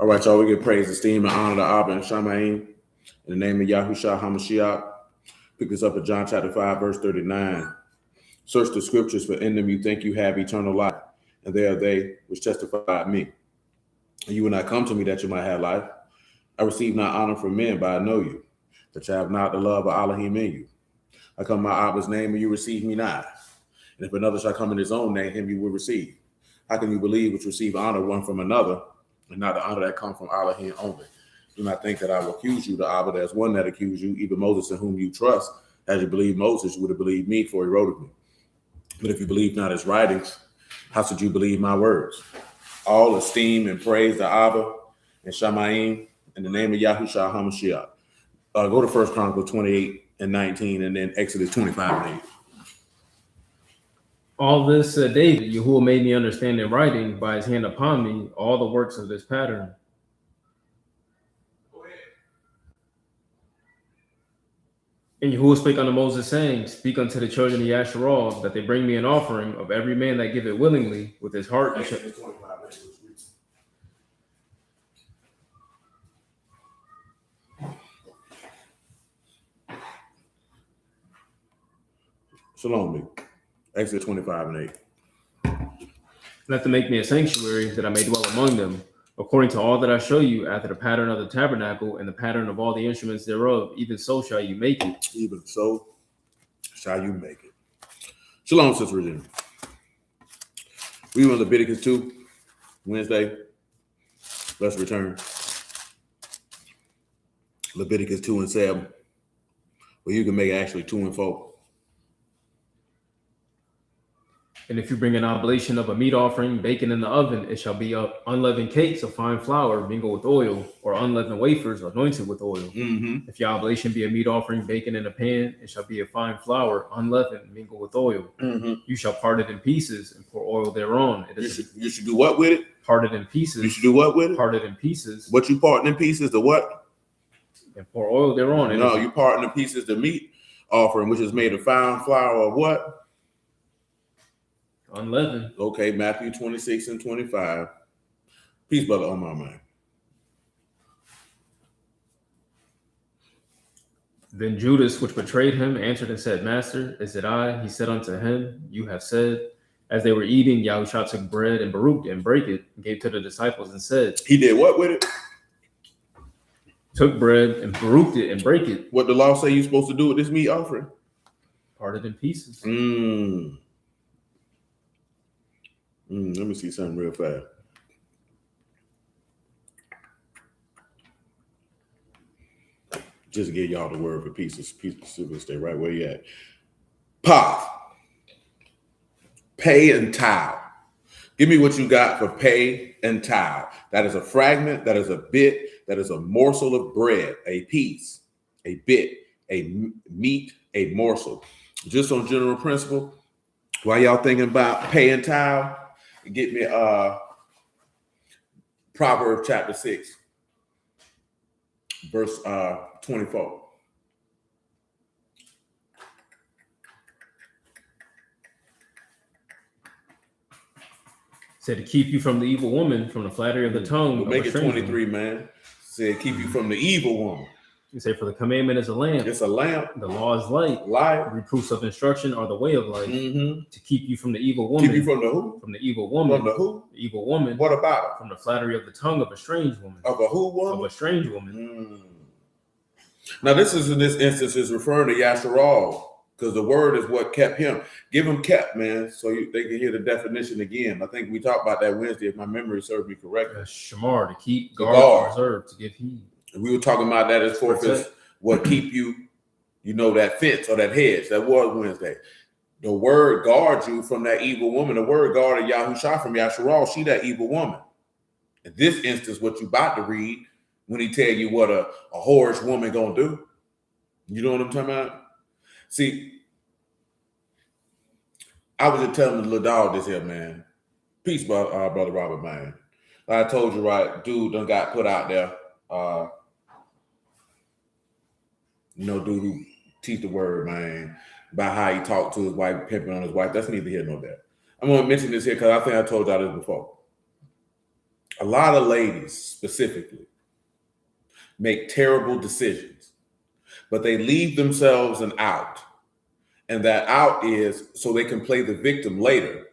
All right, y'all, we give praise, esteem, and honor to Abba and Shamaim in the name of Yahushua HaMashiach. Pick this up at John chapter 5, verse 39. Search the scriptures, for in them you think you have eternal life, and they are they which testify of me. And you will not come to me that you might have life. I receive not honor from men, but I know you, that you have not the love of Elohim in you. I come in my Abba's name, and you receive me not. And if another shall come in his own name, him you will receive. How can you believe which receive honor one from another, and not the honor that comes from Elohim only? Do not think that I will accuse you to Abba. There's one that accused you, even Moses, in whom you trust. As you believe Moses, you would have believed me, for he wrote of me. But if you believe not his writings, how should you believe my words? All esteem and praise to Abba and Shamaim in the name of Yahushua HaMashiach. Go to 1 Chronicles 28 and 19, and then Exodus 25 and 8. All this David, Yahuah made me understand in writing by his hand upon me all the works of this pattern. And Yahuah spake unto Moses, saying, Speak unto the children of Yasharah, that they bring me an offering of every man that giveth willingly with his heart. Shalom, me. Exodus 25 and 8. Let them make me a sanctuary, that I may dwell among them, according to all that I show you, after the pattern of the tabernacle and the pattern of all the instruments thereof. Even so shall you make it. Even so shall you make it. Shalom, Sister Regina. We were in Leviticus 2, Wednesday. Let's return. Leviticus 2 and 7. Well, you can make actually 2 and 4. And if you bring an oblation of a meat offering, baken in the oven, it shall be unleavened cakes of fine flour mingled with oil, or unleavened wafers anointed with oil. Mm-hmm. If your oblation be a meat offering baken in a pan, it shall be a fine flour, unleavened, mingled with oil. Mm-hmm. You shall part it in pieces and pour oil thereon. You should do what with it? Part it in pieces. You should do what with it? Part it in pieces. What you parting in pieces? The what? And pour oil thereon. No, you parting in pieces the meat offering, which is made of fine flour of what? Unleavened. Okay, Matthew 26 and 25. Peace, brother Omar, man. Then Judas, which betrayed him, answered and said, Master, is it I? He said unto him, You have said. As they were eating, Yahushua took bread and baruched it and brake it, and gave to the disciples and said. He did what with it? Took bread and baruched it and brake it. What the law say you're supposed to do with this meat offering? Part it in pieces. Let me see something real fast. Just to give y'all the word for pieces. Pieces stay right where you at. Path. Pay and tile. Give me what you got for pay and tile. That is a fragment. That is a bit. That is a morsel of bread. A piece. A bit. A meat. A morsel. Just on general principle. While y'all thinking about pay and tile, get me Proverbs chapter 6, verse 24. Said to keep you from the evil woman, from the flattery of the tongue. We'll make it 23, man. Said keep you from the evil woman. You say, for the commandment is a lamp. It's a lamp. The law is light. Light. Reproofs of instruction are the way of life. Mm-hmm. To keep you from the evil woman. Keep you from the who? From the evil woman. From the who? The evil woman. What about it? From the flattery of the tongue of a strange woman. Of a who woman? Of a strange woman. Now, this is in this instance is referring to Yasharal, because the word is what kept him. Give him kept, man, so they can hear the definition again. I think we talked about that Wednesday, if my memory serves me correctly. Shamar, to keep, guard, reserve, to give heed. And we were talking about that as far as what keep you, that fence or that hedge. That was Wednesday. The word guard you from that evil woman. The word guarded Yahushua from Yasharal. She that evil woman. In this instance, what you about to read, when he tell you what a whorish woman gonna do. You know what I'm talking about? See, I was just telling the little dog this here, man. Peace, brother Robert, man. Like I told you, right, dude done got put out there. Dude who teach the word, man, about how he talked to his wife, pimping on his wife. That's neither here nor there. I'm gonna mention this here because I think I told y'all this before. A lot of ladies specifically make terrible decisions, but they leave themselves an out. And that out is so they can play the victim later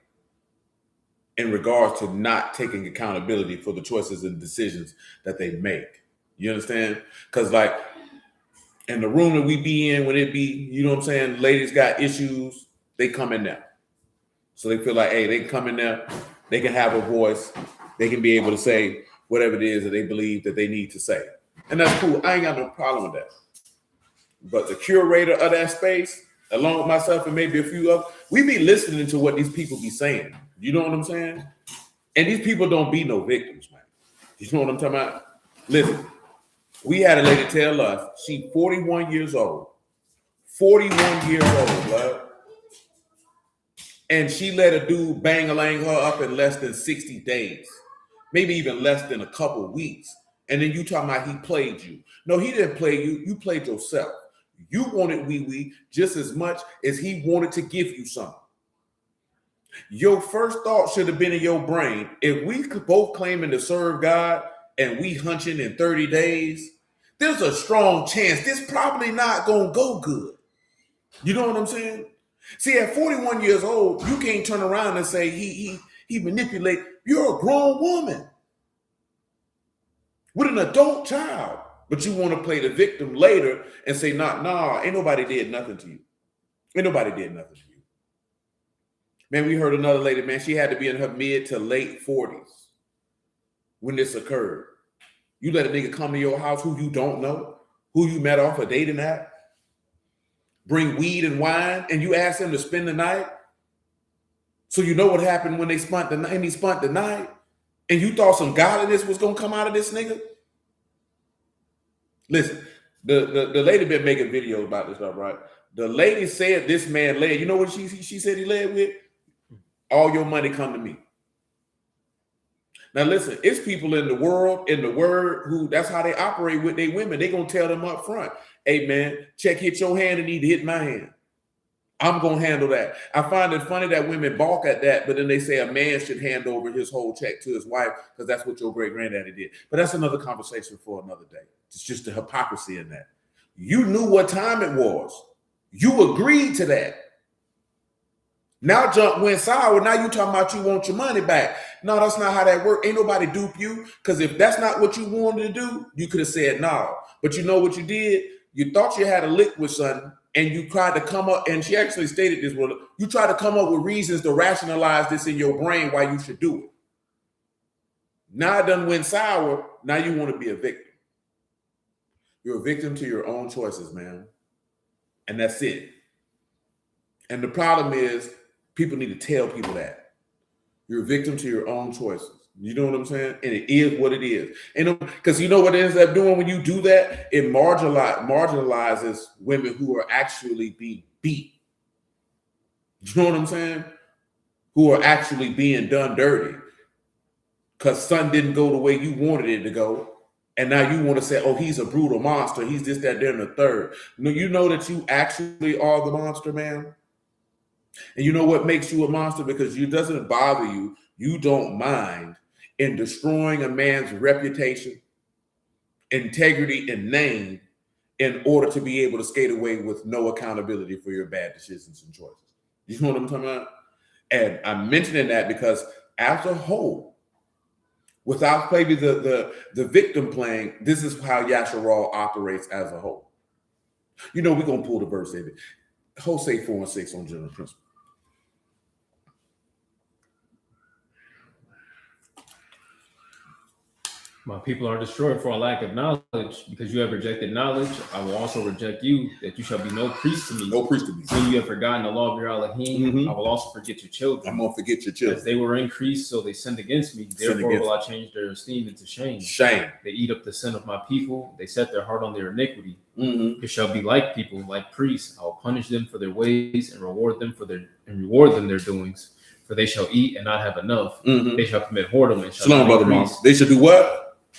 in regards to not taking accountability for the choices and decisions that they make. You understand? Because like in the room that we be in, when it be, you know what I'm saying, ladies got issues, they come in there. So they feel like, hey, they can come in there, they can have a voice, they can be able to say whatever it is that they believe that they need to say. And that's cool. I ain't got no problem with that. But the curator of that space, along with myself and maybe a few others, we be listening to what these people be saying. You know what I'm saying? And these people don't be no victims, man. You know what I'm talking about? Listen, we had a lady tell us she 41 years old. 41 years old, blood. And she let a dude bang-a-lang her up in less than 60 days. Maybe even less than a couple weeks. And then you talking about he played you. No, he didn't play you. You played yourself. You wanted wee-wee just as much as he wanted to give you something. Your first thought should have been in your brain, if we both claiming to serve God and we hunching in 30 days, there's a strong chance this probably not going to go good. You know what I'm saying? See, at 41 years old, you can't turn around and say he manipulate. You're a grown woman with an adult child, but you want to play the victim later and say, nah, ain't nobody did nothing to you. Ain't nobody did nothing to you. Man, we heard another lady, man, she had to be in her mid to late 40s when this occurred. You let a nigga come to your house who you don't know, who you met off a dating app, bring weed and wine, and you ask him to spend the night. So you know what happened when they spent the night, and he spent the night, and you thought some godliness was gonna come out of this nigga? Listen, the lady been making videos about this stuff, right? The lady said this man led. You know what she said he led with? All your money come to me. Now listen, it's people in the world, in the word, who that's how they operate with their women. They gonna tell them up front, hey man, check hit your hand and need to hit my hand. I'm gonna handle that. I find it funny that women balk at that, but then they say a man should hand over his whole check to his wife because that's what your great granddaddy did. But that's another conversation for another day. It's just the hypocrisy in that. You knew what time it was. You agreed to that. Now jump went sour. Now you talking about you want your money back. No, that's not how that works. Ain't nobody dupe you. Because if that's not what you wanted to do, you could have said no. But you know what you did? You thought you had a lick with something, and you tried to come up, and she actually stated this, well, you tried to come up with reasons to rationalize this in your brain why you should do it. Now it done went sour. Now you want to be a victim. You're a victim to your own choices, man. And that's it. And the problem is, people need to tell people that. You're a victim to your own choices. You know what I'm saying? And it is what it is. And because you know what it ends up doing when you do that? It marginalizes women who are actually being beat. You know what I'm saying? Who are actually being done dirty. Because something didn't go the way you wanted it to go. And now you want to say, oh, he's a brutal monster. He's this, that, there, and the third. No, you know that you actually are the monster, man. And you know what makes you a monster? Because it doesn't bother you. You don't mind in destroying a man's reputation, integrity, and name in order to be able to skate away with no accountability for your bad decisions and choices. You know what I'm talking about? And I'm mentioning that because as a whole, without maybe the victim playing, this is how Yahuah operates as a whole. You know, we're going to pull the verse in it. Hosea 4:6 on general principle. My people are destroyed for a lack of knowledge. Because you have rejected knowledge, I will also reject you, that you shall be no priest to me. No priest to me. When you have forgotten the law of your Elohim, I will also forget your children. I'm going to forget your children. As they were increased, so they sinned against me. Therefore will I change their esteem into shame. Shame. They eat up the sin of my people. They set their heart on their iniquity. It shall be like people, like priests. I will punish them for their ways and reward them their doings. For they shall eat and not have enough. They shall commit whoredom and shall not increase. They shall do what?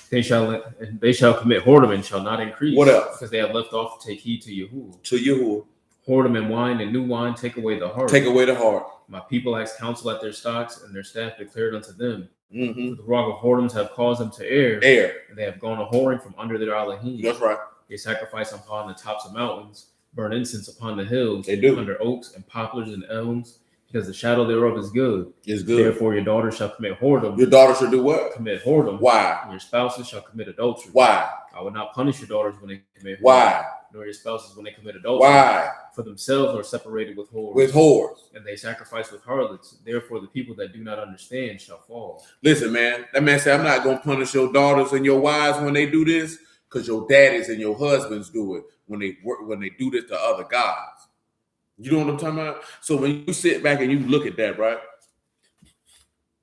They shall commit whoredom and shall not increase. What else? Because they have left off to take heed to Yahuah. To Yahuah. Whoredom and wine and new wine take away the heart. Take away the heart. My people asked counsel at their stocks, and their staff declared unto them, Mm-hmm. The wrong of whoredoms have caused them to err. And they have gone a whoring from under their Elohim. That's right. They sacrifice upon the tops of mountains, burn incense upon the hills. They do. Under oaks and poplars and elms, because the shadow thereof is good. It's good. Therefore your daughters shall commit whoredom. Your daughter should do what? Commit whoredom. Why? And your spouses shall commit adultery. Why? I will not punish your daughters when they commit whoredom. Why? Nor your spouses when they commit adultery. Why? For themselves are separated with whores. With whores. And they sacrifice with harlots. Therefore the people that do not understand shall fall. Listen, man. That man said, I'm not going to punish your daughters and your wives when they do this, because your daddies and your husbands do it when they do this to other gods. You know what I'm talking about? So when you sit back and you look at that, right?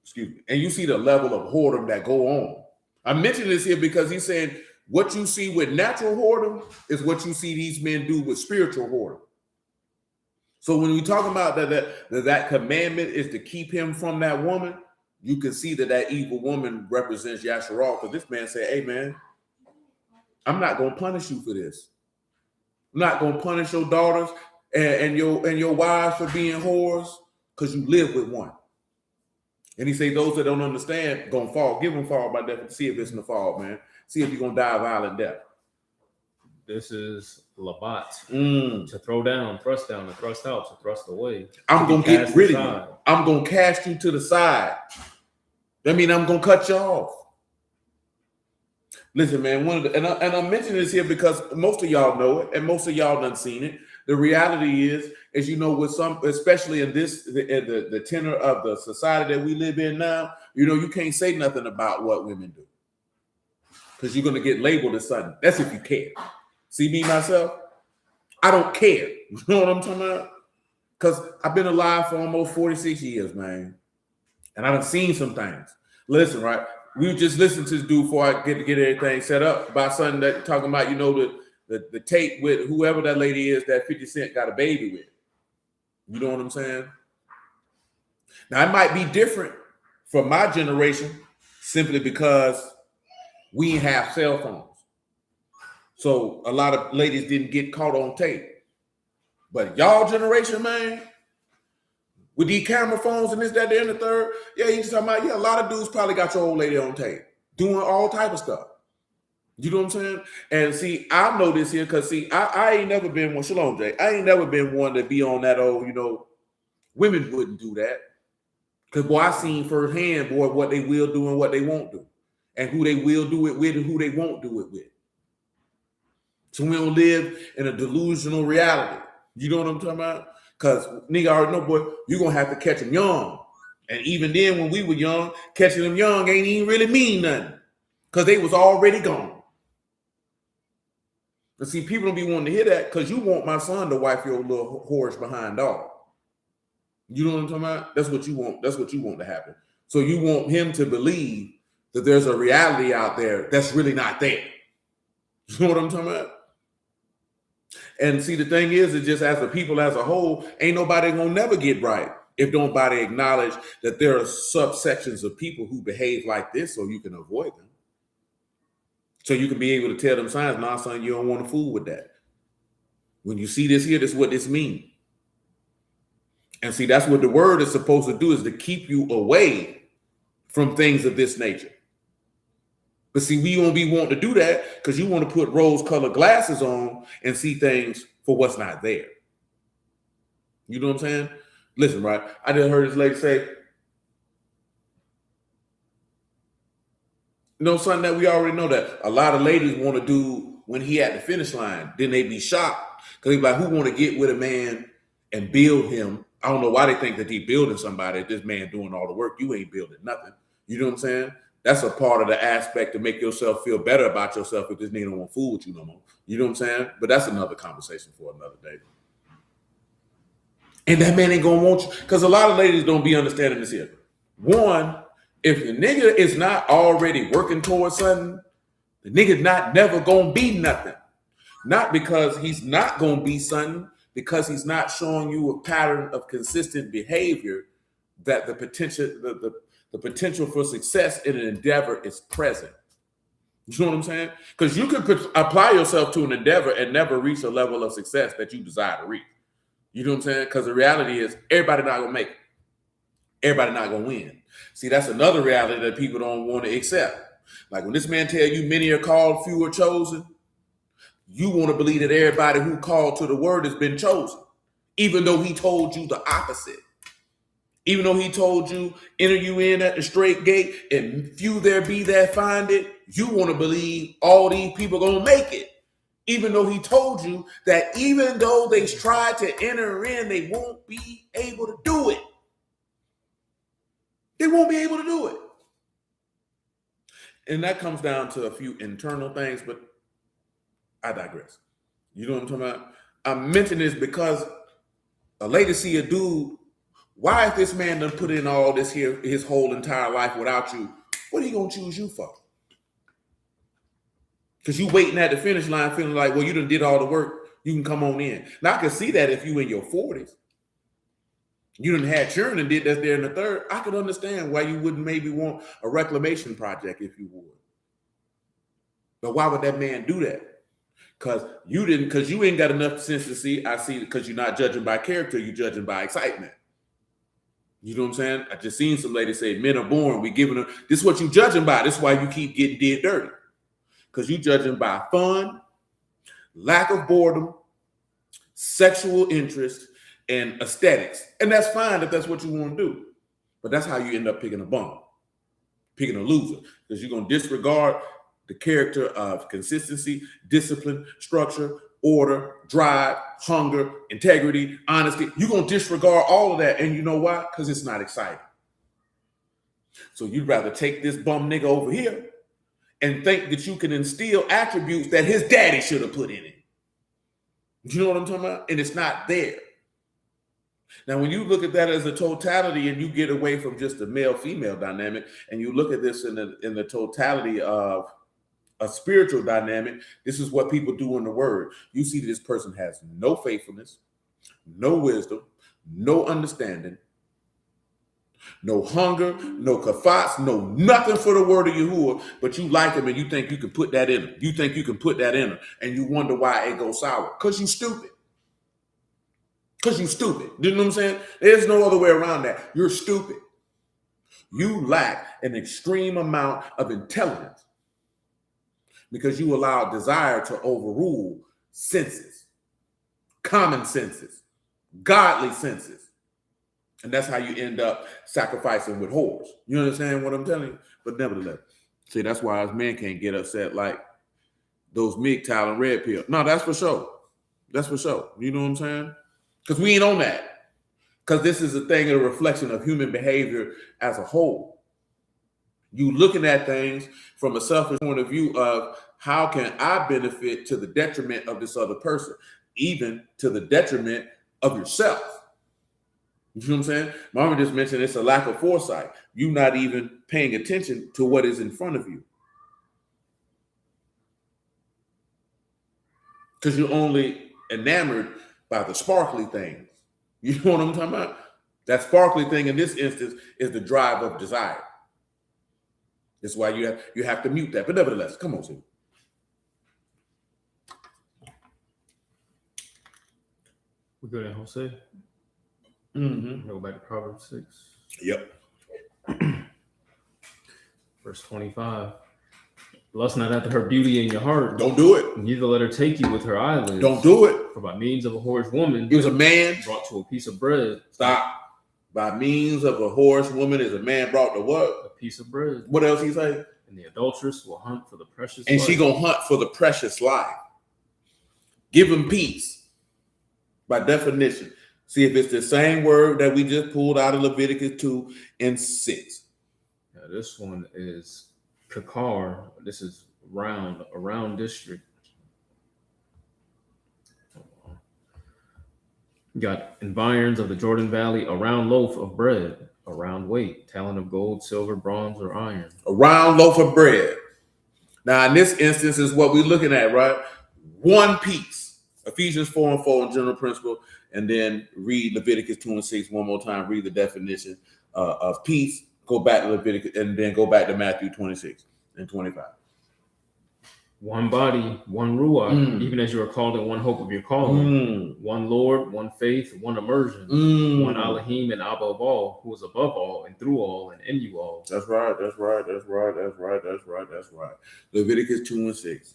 Excuse me. And you see the level of whoredom that go on. I mention this here because he's saying what you see with natural whoredom is what you see these men do with spiritual whoredom. So when we talk about that commandment is to keep him from that woman, you can see that evil woman represents Yasharal, because this man said, hey, man, I'm not going to punish you for this. I'm not going to punish your daughters and your wives for being whores, because you live with one. And he say those that don't understand gonna fall. Give them fall by death. See if it's in the fall, man. See if you're gonna die a violent death. This is Labat. To throw down, to thrust out, to thrust away. I'm gonna get rid of you. I'm gonna cast you to the side. That means I'm gonna cut you off. Listen, man, and I'm mentioning this here because most of y'all know it, and most of y'all done seen it. The reality is you know, with some, especially in the tenor of the society that we live in now, you know, you can't say nothing about what women do, because you're gonna get labeled as something. That's if you care. See me myself, I don't care. You know what I'm talking about? Because I've been alive for almost 46 years, man, and I done seen some things. Listen, right? We just listened to this dude before I get everything set up about something that talking about, you know, the tape with whoever that lady is that 50 Cent got a baby with. You know what I'm saying? Now, it might be different from my generation simply because we didn't have cell phones. So a lot of ladies didn't get caught on tape. But y'all generation, man, with these camera phones and this, that, and the third, yeah, you just talking about, yeah, a lot of dudes probably got your old lady on tape doing all type of stuff. You know what I'm saying? And see, I know this here because, see, I ain't never been one, Shalom Jay, I ain't never been one to be on that old, you know, women wouldn't do that. Because, boy, I seen firsthand, boy, what they will do and what they won't do. And who they will do it with and who they won't do it with. So we don't live in a delusional reality. You know what I'm talking about? Because, nigga, I already know, boy, you're going to have to catch them young. And even then, when we were young, catching them young ain't even really mean nothing. Because they was already gone. But see, people don't be wanting to hear that because you want my son to wipe your little horse behind dog. You know what I'm talking about? That's what you want. That's what you want to happen. So you want him to believe that there's a reality out there that's really not there. You know what I'm talking about? And see, the thing is, it just as a people as a whole, ain't nobody gonna never get right if nobody acknowledge that there are subsections of people who behave like this so you can avoid them. So you can be able to tell them signs, nah, son, you don't want to fool with that. When you see this here, this is what this means. And see, that's what the word is supposed to do, is to keep you away from things of this nature. But see, we won't be wanting to do that because you want to put rose-colored glasses on and see things for what's not there. You know what I'm saying? Listen, right? I just heard this lady say, you know, something that we already know that a lot of ladies want to do when he at the finish line. Then they be shocked because they be like, who want to get with a man and build him? I don't know why they think that he building somebody, this man doing all the work. You ain't building nothing. You know what I'm saying? That's a part of the aspect to make yourself feel better about yourself if this nigga don't want to fool with you no more. You know what I'm saying? But that's another conversation for another day. And that man ain't gonna want you, because a lot of ladies don't be understanding this here. One, if the nigga is not already working towards something, the nigga not never gonna be nothing. Not because he's not gonna be something, because he's not showing you a pattern of consistent behavior that the potential for success in an endeavor is present. You know what I'm saying? Because you could apply yourself to an endeavor and never reach a level of success that you desire to reach. You know what I'm saying? Because the reality is everybody not gonna make it. Everybody not gonna win. See, that's another reality that people don't want to accept. Like when this man tell you many are called, few are chosen, you want to believe that everybody who called to the word has been chosen, even though he told you the opposite. Even though he told you, enter you in at the straight gate, and few there be that find it, you want to believe all these people gonna make it. Even though he told you that even though they try to enter in, they won't be able to do it. They won't be able to do it. And that comes down to a few internal things, but I digress. You know what I'm talking about? I mention this because a lady see a dude. Why if this man done put in all this here his whole entire life without you, what are he gonna choose you for? Because you waiting at the finish line feeling like, well, you done did all the work, you can come on in. Now I can see that if you in your 40s. You done had children and did that there in the third. I could understand why you wouldn't maybe want a reclamation project if you would. But why would that man do that? Because you ain't got enough sense to see. I see because you're not judging by character, you're judging by excitement. You know what I'm saying? I just seen some lady say, men are born, we giving them. This is what you judging by. This is why you keep getting dead dirty. Because you judging by fun, lack of boredom, sexual interest, and aesthetics. And that's fine if that's what you want to do. But that's how you end up picking a bum, picking a loser. Because you're going to disregard the character of consistency, discipline, structure, order, drive, hunger, integrity, honesty. You're going to disregard all of that. And you know why? Because it's not exciting. So you'd rather take this bum nigga over here and think that you can instill attributes that his daddy should have put in it. You know what I'm talking about? And it's not there. Now, when you look at that as a totality and you get away from just the male-female dynamic and you look at this in the totality of a spiritual dynamic, this is what people do in the word. You see this person has no faithfulness, no wisdom, no understanding, no hunger, no kafats, no nothing for the word of Yahuah, but you like him and you think you can put that in him. You think you can put that in him and you wonder why it goes sour. Because you stupid. Because you stupid. You know what I'm saying? There's no other way around that. You're stupid. You lack an extreme amount of intelligence because you allow desire to overrule senses, common senses, godly senses. And that's how you end up sacrificing with whores. You understand what I'm telling you? But nevertheless, see, that's why us men can't get upset like those MGTOW and red pill. No, that's for sure. That's for sure. You know what I'm saying? Because we ain't on that. Because this is a thing, a reflection of human behavior as a whole. You looking at things from a selfish point of view of how can I benefit to the detriment of this other person, even to the detriment of yourself. You know what I'm saying? Mama just mentioned it's a lack of foresight. You not even paying attention to what is in front of you. Because you're only enamored by the sparkly things. You know what I'm talking about? That sparkly thing in this instance is the drive of desire. That's why you have to mute that. But nevertheless, come on, Steve. We go to Jose. Mm-hmm. Go back to Proverbs 6. Yep. Verse 25. Lust not after her beauty in your heart. Don't do it. Neither let her take you with her eyelids. Don't do it. For by means of a whorish woman, He was a man brought to a piece of bread. Stop. By means of a whorish woman is a man brought to what? A piece of bread. What else he say? And the adulteress will hunt for the precious And life. she gonna hunt for the precious life. Give him peace. By definition. See if it's the same word that we just pulled out of Leviticus 2 and 6. Now this one is Kakar. This is a round district. Got environs of the Jordan Valley, a round loaf of bread, a round weight, talent of gold, silver, bronze, or iron. A round loaf of bread. Now, in this instance is what we're looking at, right? One piece. Ephesians 4 and 4 in general principle, and then read Leviticus 2 and 6 one more time. Read the definition of peace. Go back to Leviticus, and then go back to Matthew 26 and 25. One body, one ruach, even as you are called in one hope of your calling. One Lord, one faith, one immersion. One Elohim and Abba of all, who is above all and through all and in you all. That's right. Leviticus 2:6.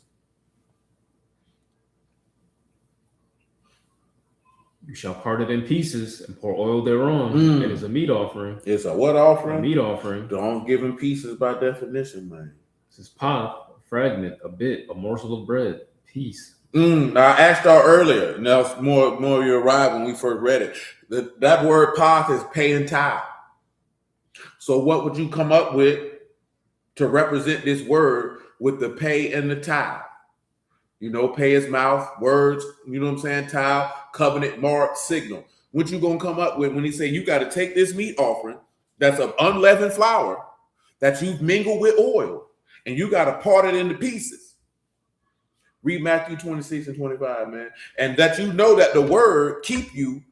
You shall part it in pieces and pour oil thereon. It is a meat offering. It's a what offering? A meat offering. Don't give him pieces by definition, man. This is path, a fragment, a bit, a morsel of bread, piece. Now, I asked y'all earlier. Now, more of you arrived when we first read it. That word path is pay and tithe. So what would you come up with to represent this word with the pay and the tithe? You know, pay is mouth, words, you know what I'm saying? Tithe, covenant, mark, signal. What you going to come up with when he say you got to take this meat offering that's of unleavened flour that you've mingled with oil and you got to part it into pieces. Read Matthew 26 and 25, man. And that you know that the word keep you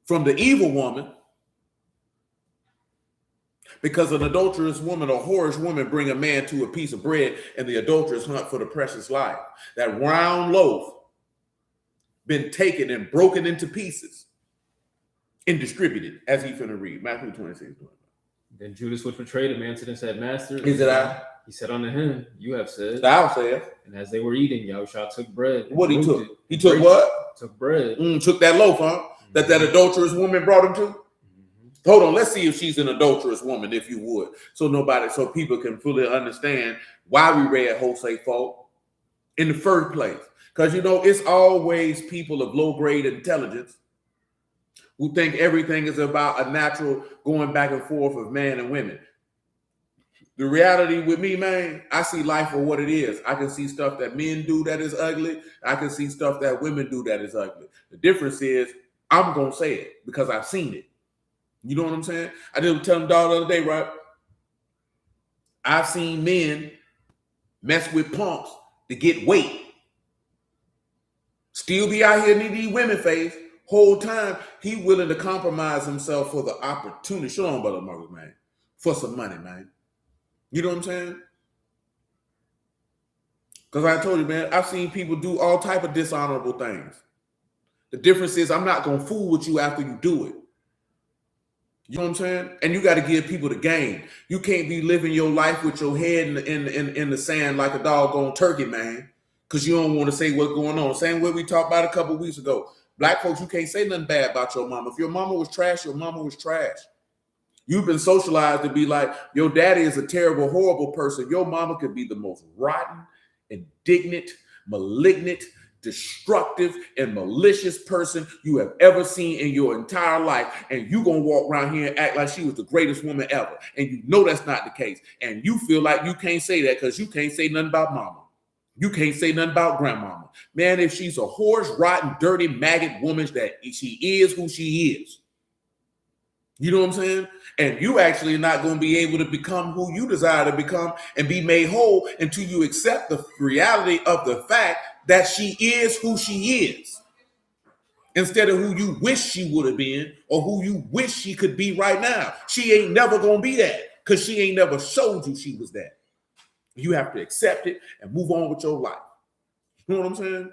from the evil woman, because an adulterous woman or whorish woman bring a man to a piece of bread and the adulteress hunt for the precious life. That round loaf been taken and broken into pieces and distributed, as he finna read. Matthew 26. Then Judas would betray the man and said, Master, is it I? He said unto him, You have said. Thou said. And as they were eating, Yahuah took bread. What he took? He took what? Took bread. Took that loaf, huh? That adulterous woman brought him to? Hold on, let's see if she's an adulterous woman, if you would. So people can fully understand why we read Jose Folk in the first place. Because, you know, it's always people of low-grade intelligence who think everything is about a natural going back and forth of man and women. The reality with me, man, I see life for what it is. I can see stuff that men do that is ugly. I can see stuff that women do that is ugly. The difference is I'm going to say it because I've seen it. You know what I'm saying? I didn't tell them dog the other day, right? I've seen men mess with punks to get weight. Still be out here in these women face. Whole time, he willing to compromise himself for the opportunity. Show on, brother Marcus, man. For some money, man. You know what I'm saying? Because I told you, man, I've seen people do all type of dishonorable things. The difference is I'm not going to fool with you after you do it. You know what I'm saying? And you got to give people the game. You can't be living your life with your head in the sand like a doggone turkey, man, because you don't want to say what's going on. Same way we talked about a couple of weeks ago. Black folks, you can't say nothing bad about your mama. If your mama was trash, your mama was trash. You've been socialized to be like, your daddy is a terrible, horrible person. Your mama could be the most rotten, indignant, malignant, destructive, and malicious person you have ever seen in your entire life. And you going to walk around here and act like she was the greatest woman ever. And you know that's not the case. And you feel like you can't say that because you can't say nothing about mama. You can't say nothing about grandmama. Man, if she's a horse, rotten, dirty, maggot woman, that she is who she is. You know what I'm saying? And you actually are not going to be able to become who you desire to become and be made whole until you accept the reality of the fact that she is who she is. Instead of who you wish she would have been or who you wish she could be right now. She ain't never going to be that because she ain't never showed you she was that. You have to accept it and move on with your life. You know what I'm saying?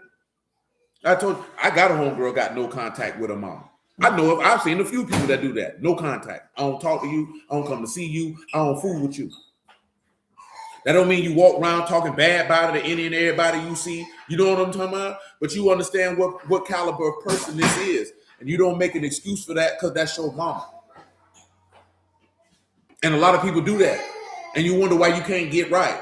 I told you, I got a homegirl got no contact with her mom. I know I've seen a few people that do that. No contact. I don't talk to you. I don't come to see you. I don't fool with you. That don't mean you walk around talking bad about it to any and everybody you see. You know what I'm talking about? But you understand what caliber of person this is. And you don't make an excuse for that because that's your mama. And a lot of people do that. And you wonder why you can't get right.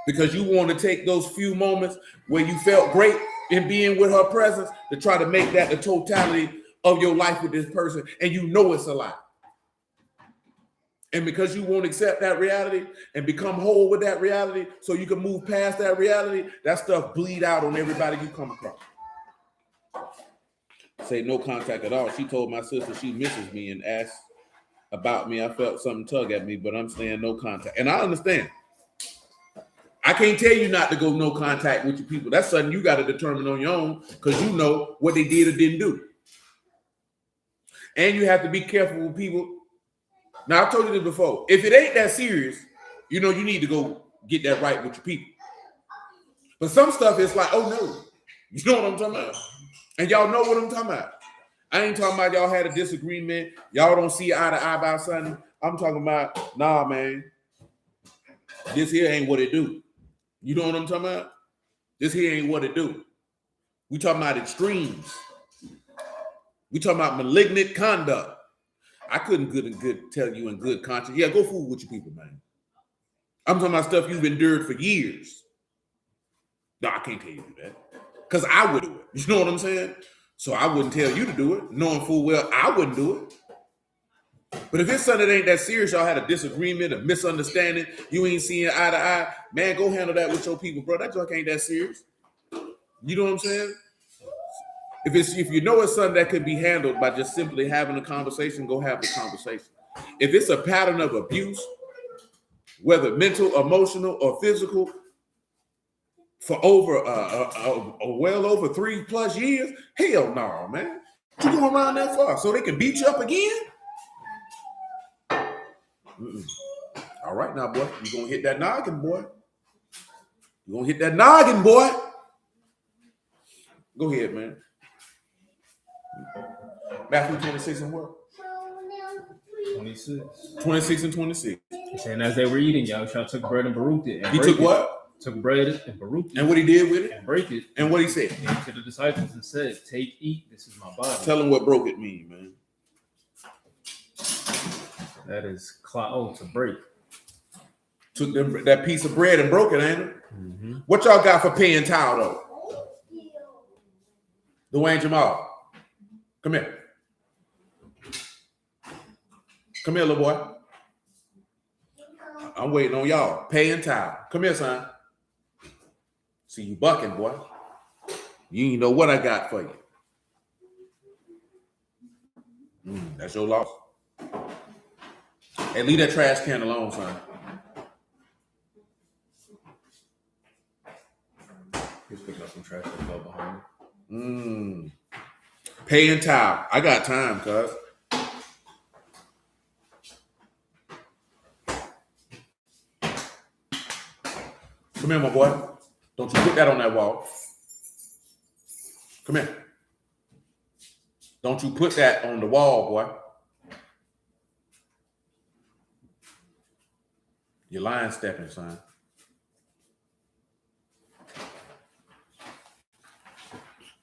Because you want to take those few moments where you felt great in being with her presence to try to make that the totality of your life with this person. And you know it's a lie. And because you won't accept that reality and become whole with that reality so you can move past that reality, that stuff bleed out on everybody you come across. Say no contact at all. She told my sister she misses me and asked about me. I felt something tug at me, but I'm saying no contact. And I understand. I can't tell you not to go no contact with your people. That's something you got to determine on your own because you know what they did or didn't do. And you have to be careful with people. Now, I told you this before. If it ain't that serious, you know, you need to go get that right with your people. But some stuff is like, oh no. You know what I'm talking about? And y'all know what I'm talking about. I ain't talking about y'all had a disagreement. Y'all don't see eye to eye about something. I'm talking about, nah, man. This here ain't what it do. You know what I'm talking about? This here ain't what it do. We talking about extremes. We talking about malignant conduct. I couldn't tell you in good conscience. Yeah, go fool with your people, man. I'm talking about stuff you've endured for years. No, I can't tell you to do that. Because I would do it. You know what I'm saying? So I wouldn't tell you to do it, knowing full well I wouldn't do it. But if it's something that ain't that serious, y'all had a disagreement, a misunderstanding, you ain't seeing eye to eye, man, go handle that with your people, bro. That junk ain't that serious. You know what I'm saying? If you know it's something that can be handled by just simply having a conversation, go have the conversation. If it's a pattern of abuse, whether mental, emotional, or physical, for over well over 3+ years, hell no, man. You going around that far so they can beat you up again? All right now, boy. You gonna hit that noggin, boy. You gonna hit that noggin, boy. Go ahead, man. Matthew 26 and what? 26. 26 and 26. He's saying as they were eating, Yahushua took bread and baruched it. And he took what? Took bread and baruched it. And what he did with it? And break it. And what he said? He came to the disciples and said, take, eat, this is my body. Tell them what broke it mean, man. That is to break. Took that piece of bread and broke it, ain't it? Mm-hmm. What y'all got for paying towel, though? Dwayne Jamal. Come here. Come here, little boy. I'm waiting on y'all. Paying towel. Come here, son. See you bucking, boy. You ain't know what I got for you. That's your loss. Hey, leave that trash can alone, son. He's picking up some trash that fell behind him. Paying towel. I got time, cuz. Come here, my boy. Don't you put that on that wall. Come here. Don't you put that on the wall, boy. You're line stepping, son.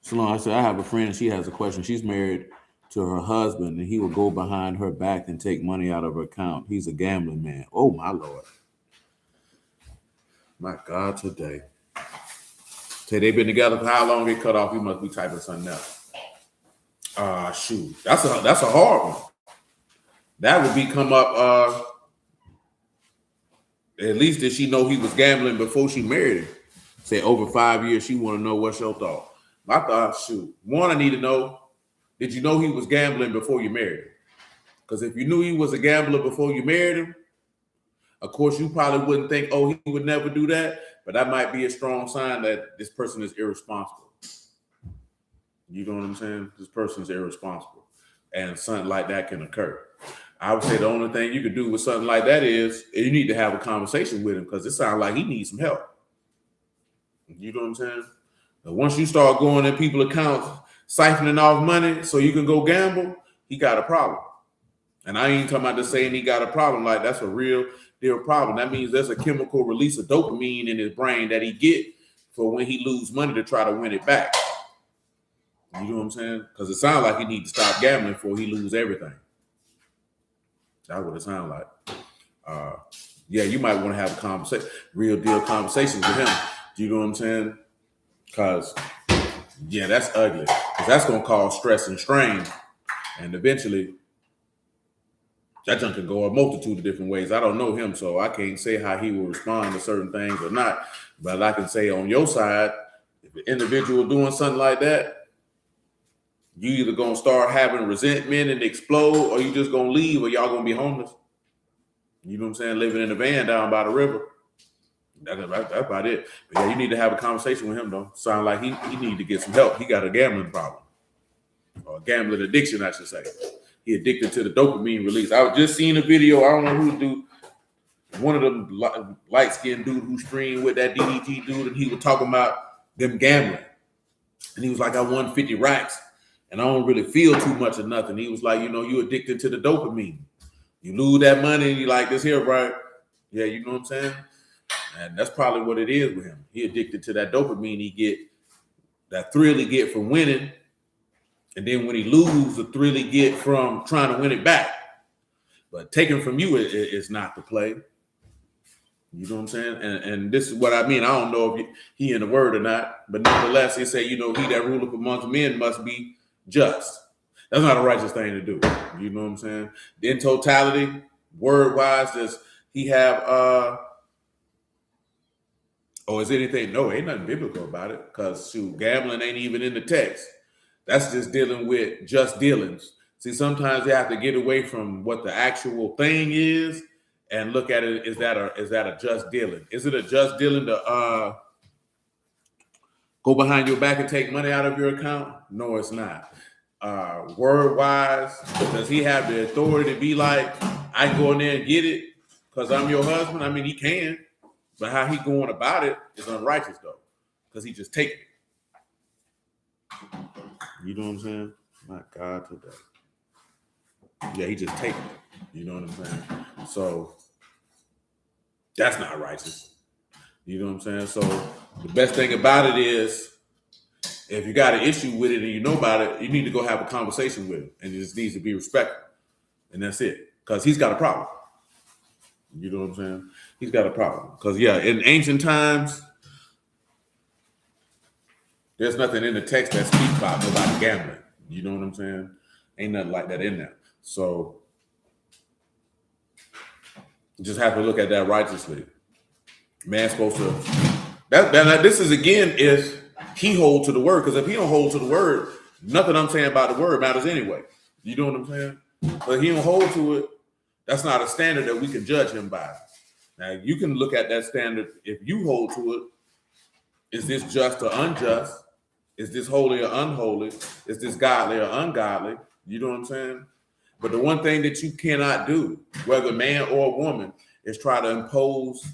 Salon, I said, I have a friend, she has a question. She's married to her husband, and he will go behind her back and take money out of her account. He's a gambling man. Oh, my Lord. My God, today. Say they've been together for how long? They cut off. He must be typing something else. Shoot. That's a hard one. That would be come up, at least did she know he was gambling before she married him? Say over 5 years, she want to know what's your thought. My thought, shoot. One, I need to know, did you know he was gambling before you married him? Because if you knew he was a gambler before you married him, of course, you probably wouldn't think, oh, he would never do that. But that might be a strong sign that this person is irresponsible. You know what I'm saying? This person is irresponsible. And something like that can occur. I would say the only thing you could do with something like that is you need to have a conversation with him because it sounds like he needs some help. You know what I'm saying? But once you start going in people's accounts, siphoning off money so you can go gamble, he got a problem. And I ain't talking about just saying he got a problem. Like, that's a real deal problem. That means there's a chemical release of dopamine in his brain that he get for when he lose money to try to win it back. You know what I'm saying? Because it sounds like he needs to stop gambling before he lose everything. That's what it sounds like. Yeah, you might want to have a conversation, real deal conversations with him. Do you know what I'm saying? Because, yeah, that's ugly. Because that's going to cause stress and strain. And eventually, that junk can go a multitude of different ways. I don't know him, so I can't say how he will respond to certain things or not. But I can say on your side, if an individual doing something like that, you either going to start having resentment and explode, or you just going to leave, or y'all going to be homeless. You know what I'm saying? Living in a van down by the river. That's about it. But yeah, you need to have a conversation with him, though. Sound like he need to get some help. He got a gambling problem. Or a gambling addiction, I should say. He addicted to the dopamine release. I was just seeing a video. I don't know who do. one of them light-skinned dude who streamed with that DDT dude, and he was talking about them gambling. And he was like, I won 50 racks, and I don't really feel too much of nothing. He was like, you addicted to the dopamine. You lose that money, and you like this here, right? Yeah, you know what I'm saying? And that's probably what it is with him. He addicted to that dopamine he get, that thrill he get from winning. And then when he loses, the thrill he get from trying to win it back. But taken from you is not the play. You know what I'm saying? And this is what I mean. I don't know if he in the word or not, but nonetheless, it say, he that ruleth amongst men must be just. That's not a righteous thing to do. You know what I'm saying? In totality, word-wise, does he have is anything? No, ain't nothing biblical about it, because gambling ain't even in the text. That's just dealing with just dealings. See, sometimes you have to get away from what the actual thing is and look at it. Is that a just dealing? Is it a just dealing to go behind your back and take money out of your account? No, it's not. Word wise, does he have the authority to be like, I can go in there and get it because I'm your husband? I mean, he can, but how he going about it is unrighteous though, because he just taking it. You know what I'm saying? My God, today. Yeah, he just taking it. You know what I'm saying? So that's not righteous. You know what I'm saying? So the best thing about it is, if you got an issue with it and you know about it, you need to go have a conversation with him, and it just needs to be respectful, and that's it. Because he's got a problem. You know what I'm saying? He's got a problem. Because in ancient times, there's nothing in the text that speaks about nobody gambling. You know what I'm saying? Ain't nothing like that in there. So you just have to look at that righteously. Man's supposed to. This is again if he hold to the word, because if he don't hold to the word, nothing I'm saying about the word matters anyway. You know what I'm saying? But he don't hold to it. That's not a standard that we can judge him by. Now you can look at that standard if you hold to it. Is this just or unjust? Is this holy or unholy? Is this godly or ungodly? You know what I'm saying? But the one thing that you cannot do, whether man or woman, is try to impose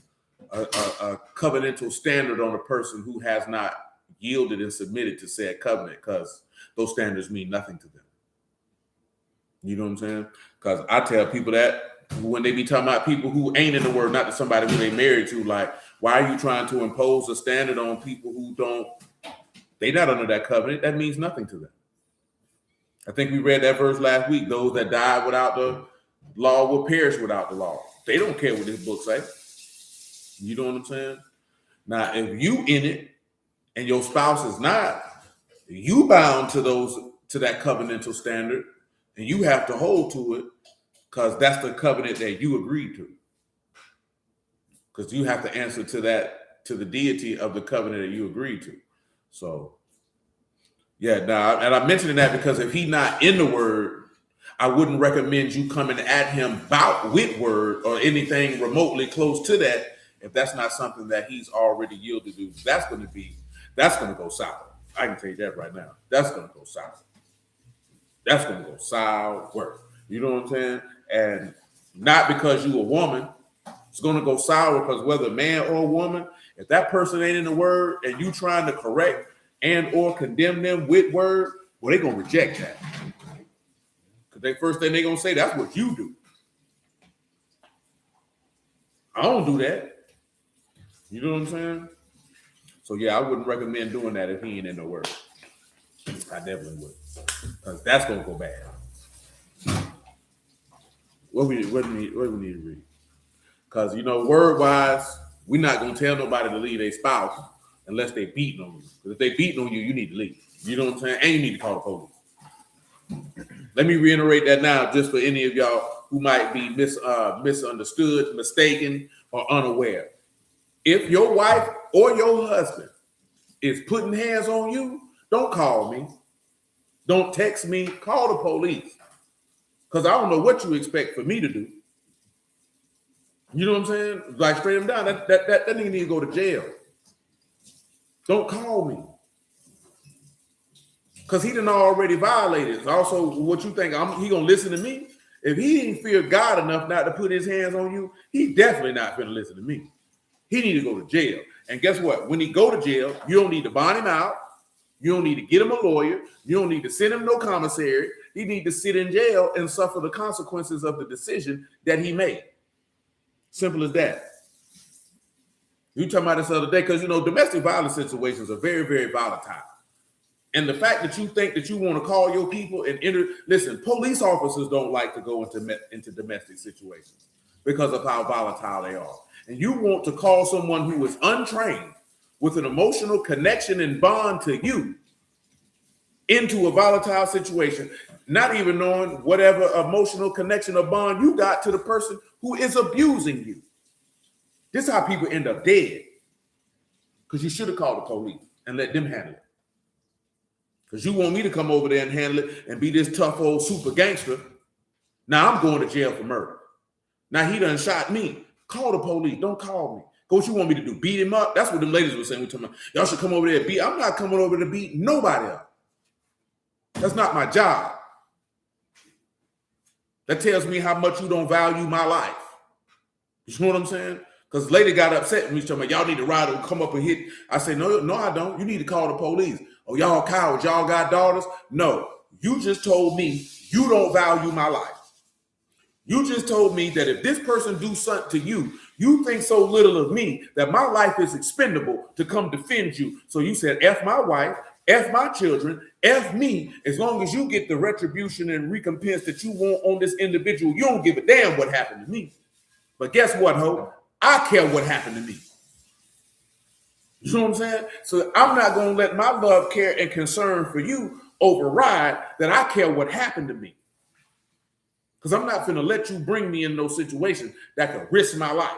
a covenantal standard on a person who has not yielded and submitted to said covenant, because those standards mean nothing to them. You know what I'm saying? Because I tell people that when they be talking about people who ain't in the word, not to somebody who they married to, like, why are you trying to impose a standard on people who they not under that covenant? That means nothing to them. I think we read that verse last week. Those that die without the law will perish without the law. They don't care what this book say. You know what I'm saying? Now, if you in it and your spouse is not, you bound to that covenantal standard, and you have to hold to it, because that's the covenant that you agreed to. Because you have to answer to the deity of the covenant that you agreed to. So, and I'm mentioning that because if he's not in the word, I wouldn't recommend you coming at him with word or anything remotely close to that, if that's not something that he's already yielded to. That's going to go sour. I can tell you that right now. That's going to go sour. That's going to go sour. You know what I'm saying? And not because you a woman. It's going to go sour because whether man or woman, if that person ain't in the word and you trying to correct and or condemn them with word, well, they're going to reject that. Because the first thing they're going to say, that's what you do. I don't do that. You know what I'm saying? So, I wouldn't recommend doing that if he ain't in the word. I definitely would. Because that's going to go bad. What we need to read? Because, word-wise, we're not going to tell nobody to leave their spouse unless they beating on you. Because if they beating on you, you need to leave. You know what I'm saying? And you need to call the police. Let me reiterate that now, just for any of y'all who might be misunderstood, mistaken, or unaware. If your wife or your husband is putting hands on you, don't call me. Don't text me. Call the police. Because I don't know what you expect for me to do. You know what I'm saying? Like, straight him down. That nigga need to go to jail. Don't call me. Because he done already violated. Also, what you think, he going to listen to me? If he didn't fear God enough not to put his hands on you, he definitely not going to listen to me. He need to go to jail. And guess what? When he go to jail, you don't need to bond him out. You don't need to get him a lawyer. You don't need to send him no commissary. He need to sit in jail and suffer the consequences of the decision that he made. Simple as that. You talking about this other day, because, domestic violence situations are very, very volatile. And the fact that you think that you want to call your people and listen, police officers don't like to go into domestic situations because of how volatile they are. And you want to call someone who is untrained with an emotional connection and bond to you into a volatile situation, not even knowing whatever emotional connection or bond you got to the person who is abusing you. This is how people end up dead. Because you should have called the police and let them handle it. Because you want me to come over there and handle it and be this tough old super gangster. Now I'm going to jail for murder. Now he done shot me. Call the police. Don't call me. What you want me to do? Beat him up? That's what them ladies were saying. Y'all should come over there and beat. I'm not coming over to beat nobody up. That's not my job. That tells me how much you don't value my life. You know what I'm saying? Because the lady got upset when we talking about y'all need to ride and come up and hit. I say, no, I don't. You need to call the police. Oh, y'all cowards. Y'all got daughters? No. You just told me you don't value my life. You just told me that if this person do something to you, you think so little of me that my life is expendable to come defend you. So you said, F my wife, F my children, F me. As long as you get the retribution and recompense that you want on this individual, you don't give a damn what happened to me. But guess what, ho? I care what happened to me. You know what I'm saying? So I'm not going to let my love, care, and concern for you override that I care what happened to me. Because I'm not going to let you bring me in those situations that could risk my life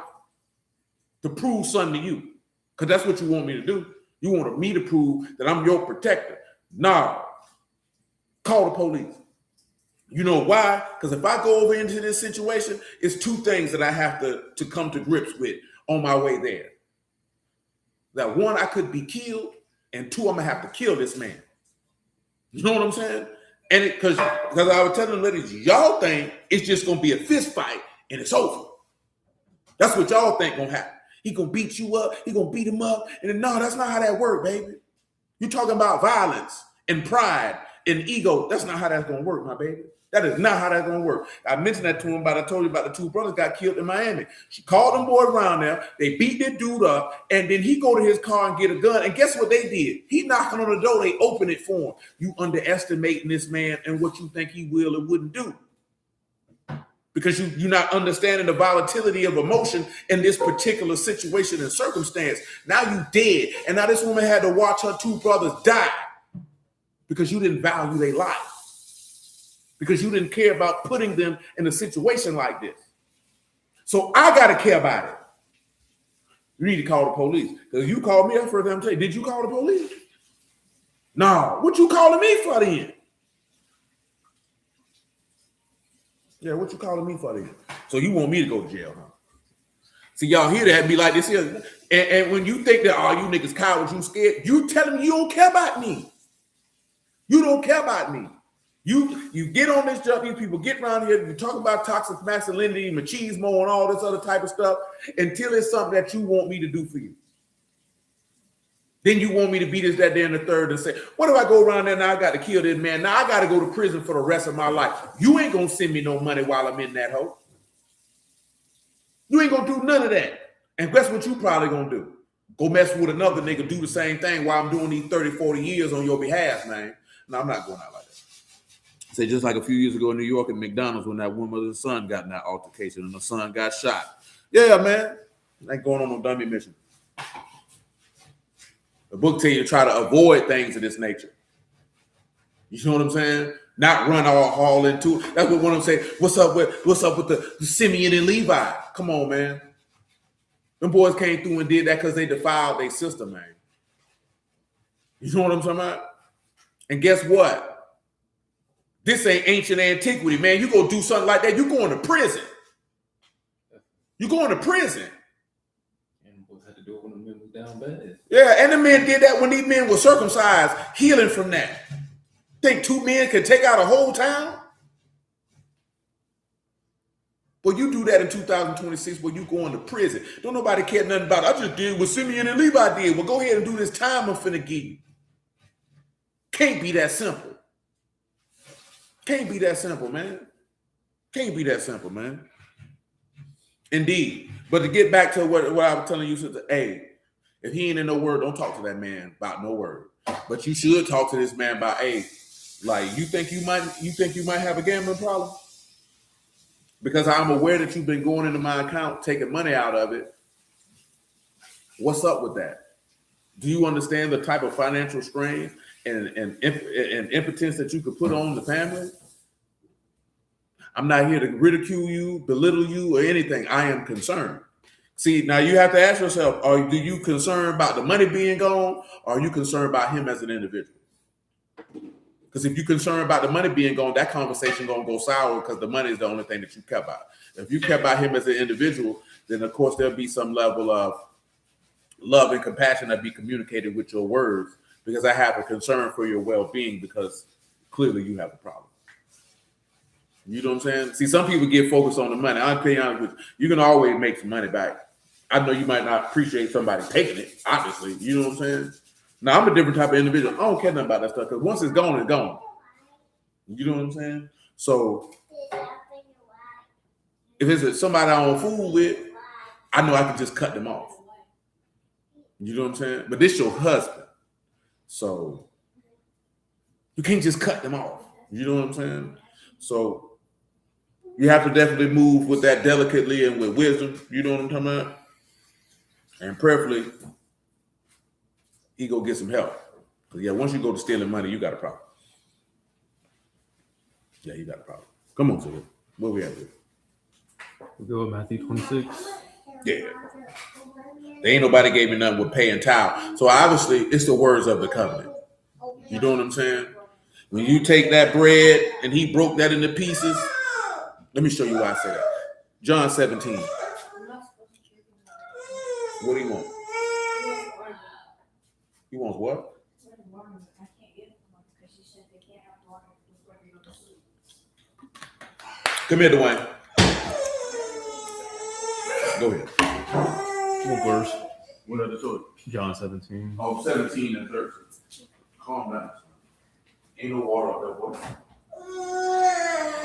to prove something to you. Because that's what you want me to do. You want me to prove that I'm your protector. Nah. Call the police. You know why? Because if I go over into this situation, it's two things that I have to come to grips with on my way there. That one, I could be killed, and two, I'm going to have to kill this man. You know what I'm saying? And because I was telling the ladies, y'all think it's just going to be a fist fight and it's over. That's what y'all think going to happen. He going to beat you up. He going to beat him up. And then, no, that's not how that works, baby. You're talking about violence and pride and ego. That's not how that's going to work, my baby. That is not how that's going to work. I mentioned that to him, but I told you about the two brothers got killed in Miami. She called them boys around there. They beat that dude up, and then he go to his car and get a gun. And guess what they did? He knocking on the door. They open it for him. You underestimating this man and what you think he will and wouldn't do. Because you're not understanding the volatility of emotion in this particular situation and circumstance. Now you dead. And now this woman had to watch her two brothers die because you didn't value their life. Because you didn't care about putting them in a situation like this. So I got to care about it. You need to call the police. Because you called me up for them. Did you call the police? No. What you calling me for then? Yeah, what you calling me for then? So you want me to go to jail, huh? See, y'all hear that and be like this here. And when you think that, oh, you niggas cowards, you scared, you telling me you don't care about me. You don't care about me. You get on this jump, these people get around here, you talk about toxic masculinity, machismo, and all this other type of stuff until it's something that you want me to do for you. Then you want me to be this, that, there, and the third and say, what if I go around there now I got to kill this man? Now I got to go to prison for the rest of my life. You ain't going to send me no money while I'm in that hole. You ain't going to do none of that. And guess what you probably going to do? Go mess with another nigga, do the same thing while I'm doing these 30, 40 years on your behalf, man. No, I'm not going out like that. Say just like a few years ago in New York at McDonald's when that woman and the son got in that altercation and the son got shot. Yeah, man. Ain't going on no dummy mission. The book tell you to try to avoid things of this nature. You know what I'm saying? Not run all into it. That's what one of them say. What's up with the Simeon and Levi? Come on, man. Them boys came through and did that because they defiled their sister, man. You know what I'm talking about? And guess what? This ain't ancient antiquity, man. You go do something like that, you going to prison. You going to prison. And boys had to do it when the men was down bad. Yeah, and the men did that when these men were circumcised, healing from that. Think two men could take out a whole town? But you do that in 2026 where you going to prison. Don't nobody care nothing about it. I just did what Simeon and Levi did. Well, go ahead and do this time I'm finna give you. Can't be that simple. Can't be that simple, man. Can't be that simple, man. Indeed. But to get back to what I was telling you, sister, hey, if he ain't in no word, don't talk to that man about no word. But you should talk to this man about, hey, like you think you might have a gambling problem? Because I'm aware that you've been going into my account, taking money out of it. What's up with that? Do you understand the type of financial strain and impotence that you could put on the family? I'm not here to ridicule you, belittle you, or anything. I am concerned. See, now you have to ask yourself, do you concerned about the money being gone, or are you concerned about him as an individual? Because if you're concerned about the money being gone, that conversation gonna go sour because the money is the only thing that you care about. If you care about him as an individual, then of course there'll be some level of love and compassion that be communicated with your words, because I have a concern for your well-being because clearly you have a problem. You know what I'm saying? See, some people get focused on the money. I'll be honest with you. You can always make some money back. I know you might not appreciate somebody taking it, obviously. You know what I'm saying? Now, I'm a different type of individual. I don't care nothing about that stuff because once it's gone, it's gone. You know what I'm saying? So, if it's somebody I don't fool with, I know I can just cut them off. You know what I'm saying? But this your husband. So, you can't just cut them off. You know what I'm saying? So, you have to definitely move with that delicately and with wisdom. You know what I'm talking about? And preferably, he go get some help. Because, yeah, once you go to stealing money, you got a problem. Yeah, you got a problem. Come on, Zilla. Where we at here? We go with Matthew 26. Yeah. There ain't nobody gave me nothing with pay and tithe. So, obviously, it's the words of the covenant. You know what I'm saying? When you take that bread and he broke that into pieces, let me show you why I say that. John 17. What do you want? He wants what? Come here, Dwayne. Go ahead. What verse? What other story? John 17. Oh, 17 and 13. Calm down. Ain't no water up there, boy.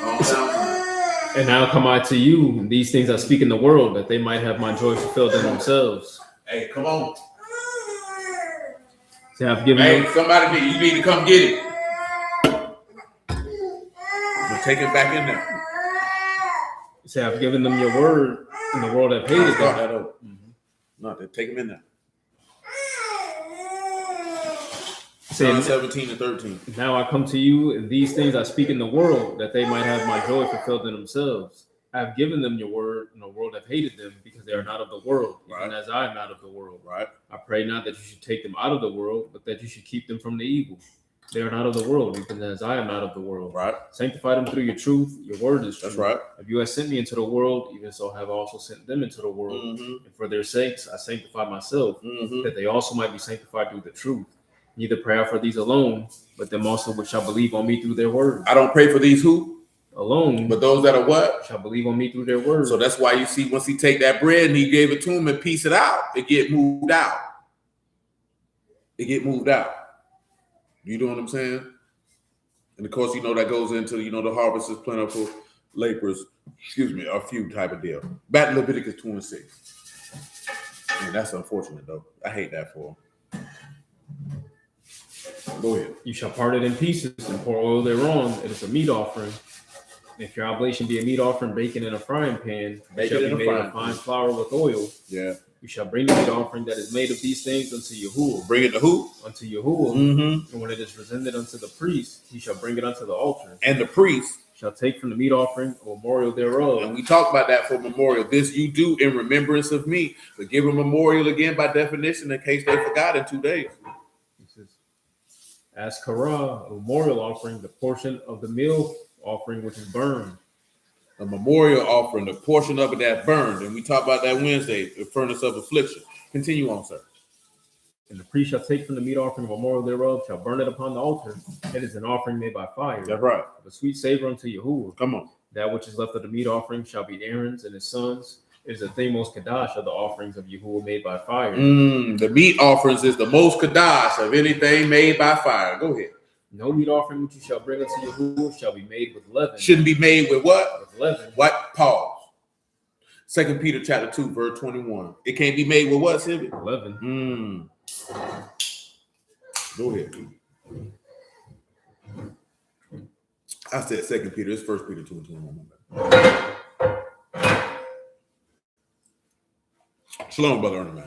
Calm down. And now come I to you, and these things I speak in the world, that they might have my joy fulfilled in themselves. Hey, come on. See, I've given Hey, them, somebody, you need to come get it. We'll take it back in there. see, I've given them your word, and the world have hated Start them. that over. No, take them in there. John 17 and 13. Now I come to you, and these things I speak in the world, that they might have my joy fulfilled in themselves. I have given them your word, and the world have hated them, because they are not of the world, even as I am not of the world. Right. I pray not that you should take them out of the world, but that you should keep them from the evil. They are not of the world, even as I am not of the world. Right. Sanctify them through your truth. Your word is true. That's right. If you have sent me into the world, even so have I also sent them into the world. And for their sakes I sanctify myself, that they also might be sanctified through the truth. Neither pray I for these alone, but them also which shall believe on me through their word. I don't pray for these who? Alone. But those that are what? Shall believe on me through their word. So that's why you see once he take that bread and he gave it to him and piece it out, it get moved out. It get moved out. You know what I'm saying? And of course, that goes into, the harvest is plentiful, laborers, are few type of deal. Back to Leviticus 2 and 6. And that's unfortunate, though. I hate that for him. Go ahead. You shall part it in pieces and pour oil thereon. It is a meat offering. If your oblation be a meat offering, bake it in a frying pan. It shall be made of fine flour with oil. Yeah. You shall bring the meat offering that is made of these things unto Yahuah. Bring it to who? Unto Yahuah. And when it is presented unto the priest, he shall bring it unto the altar. And the priest shall take from the meat offering a memorial thereof. And we talk about that for memorial. This you do in remembrance of me. But give a memorial again by definition in case they forgot in 2 days. As Karah, a memorial offering, the portion of the meal offering which is burned. A memorial offering, the portion of it that burned. And we talked about that Wednesday, the furnace of affliction. Continue on, sir. And the priest shall take from the meat offering a memorial thereof, shall burn it upon the altar. It is an offering made by fire. That's right. Of a sweet savor unto Yahuah. Come on. That which is left of the meat offering shall be Aaron's and his sons. It is the thing most Kadash of the offerings of Yahuah made by fire. The meat offerings is the most Kadash of anything made by fire. Go ahead. No meat offering which you shall bring unto Yahuah shall be made with leaven. Shouldn't be made with what? With leaven. What? Pause. 2 Peter chapter 2, verse 21. It can't be made with what, Sylvia? Leaven. Go ahead. I said 2 Peter. It's 1 Peter 2 and 21. Shalom, brother Ernie.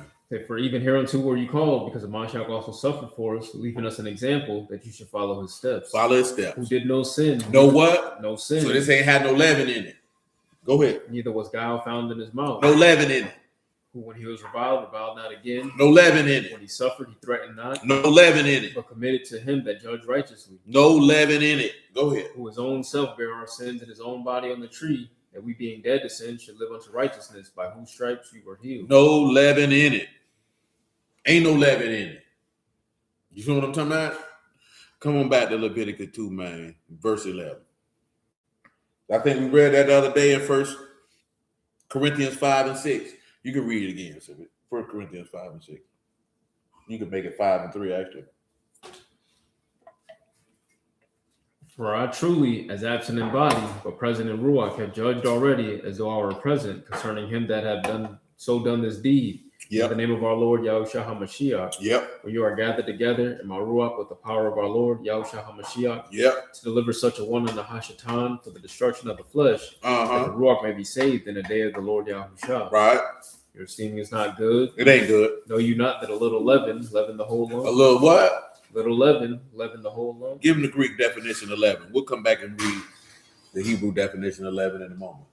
For even hereunto were you called, because of Mashiach also suffered for us, leaving us an example that you should follow his steps. Follow his steps. Who did no sin. No what? No sin. So this ain't had no leaven in it. Go ahead. Neither was guile found in his mouth. No leaven in it. Who, when he was reviled not again. No leaven in it. When he suffered, he threatened not. No leaven in it. But committed to him that judged righteously. No leaven in it. Go ahead. Who his own self bare our sins in his own body on the tree, that we being dead to sin should live unto righteousness, by whose stripes we were healed. No leaven in it. Ain't no leaven in it. You see what I'm talking about? Come on back to Leviticus 2, man. Verse 11. I think we read that the other day in 1 Corinthians 5 and 6. You can read it again. So 1 Corinthians 5 and 6. You can make it 5 and 3, actually. For I truly, as absent in body, but present in Ruach, have judged already, as though I were present, concerning him that have done this deed. Yep. In the name of our Lord Yahushua HaMashiach. Yep. For you are gathered together in my Ruach with the power of our Lord Yahushua HaMashiach. Yep. To deliver such a one unto Hashatan for the destruction of the flesh, that the Ruach may be saved in the day of the Lord Yahushua. Right. Your esteeming is not good. It ain't good. Know you not that a little leaven the whole lump? A little what? Little leaven the whole lump. Give him the Greek definition 11. We'll come back and read the Hebrew definition 11 in a moment.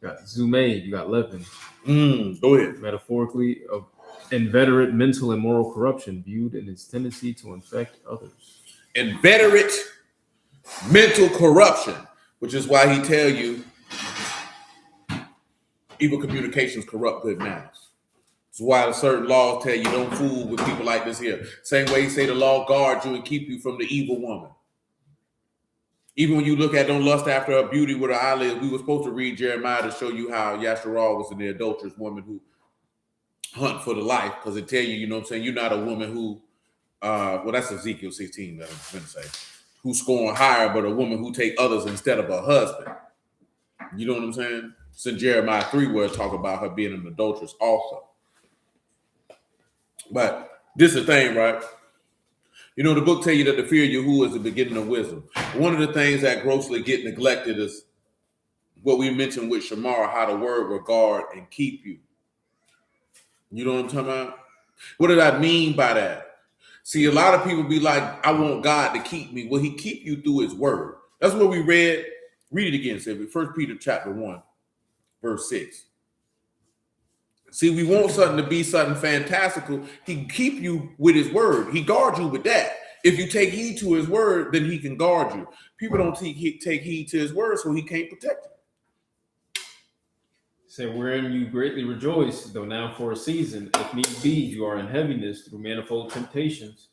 You got zume, you got leaven. Go ahead. Metaphorically, of inveterate mental and moral corruption viewed in its tendency to infect others. Inveterate mental corruption, which is why he tell you evil communications corrupt good manners. It's why certain laws tell you don't fool with people like this here. Same way he say the law guards you and keep you from the evil woman. Even when you look at don't lust after her beauty with her eyelids, we were supposed to read Jeremiah to show you how Yasharal was an adulterous woman who hunt for the life, because it tell you, you know what I'm saying, you're not a woman who, well, that's Ezekiel 16 that I'm going to say, who scorn higher, but a woman who take others instead of her husband. You know what I'm saying? It's in Jeremiah 3 where it talk about her being an adulteress also. But this is the thing, right? You know, the book tell you that the fear of Yahuah is the beginning of wisdom. One of the things that grossly get neglected is what we mentioned with Shamar, how the word will guard and keep you. You know what I'm talking about? What did I mean by that? See, a lot of people be like, I want God to keep me. Well, he keep you through his word. That's what we read. Read it again, Sylvia. 1 Peter chapter 1, verse 6. See, we want something to be something fantastical. He keep you with his word. He guards you with that. If you take heed to his word, then he can guard you. People don't take heed to his word, so he can't protect you. Say, wherein you greatly rejoice, though now for a season, if need be, you are in heaviness through manifold temptations.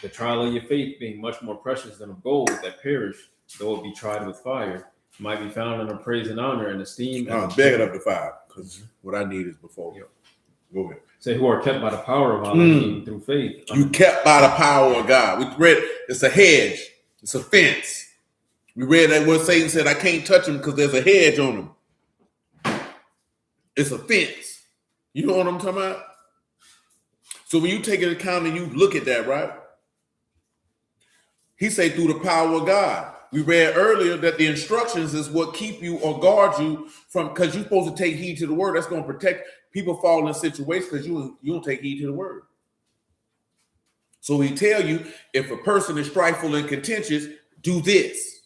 The trial of your faith being much more precious than of gold that perish, though it be tried with fire, might be found in a praise and honor and esteem. Beg it up to 5, because what I need is before. Yep. Go ahead. Say, who are kept by the power of Allah through faith. You kept by the power of God. We read it's a hedge. It's a fence. We read that where Satan said, I can't touch him because there's a hedge on him. It's a fence. You know what I'm talking about? So when you take into account and you look at that, right? He said through the power of God. We read earlier that the instructions is what keep you or guard you from, because you're supposed to take heed to the word. That's going to protect people fall in situations because you don't take heed to the word. So he tell you, if a person is strifeful and contentious, do this.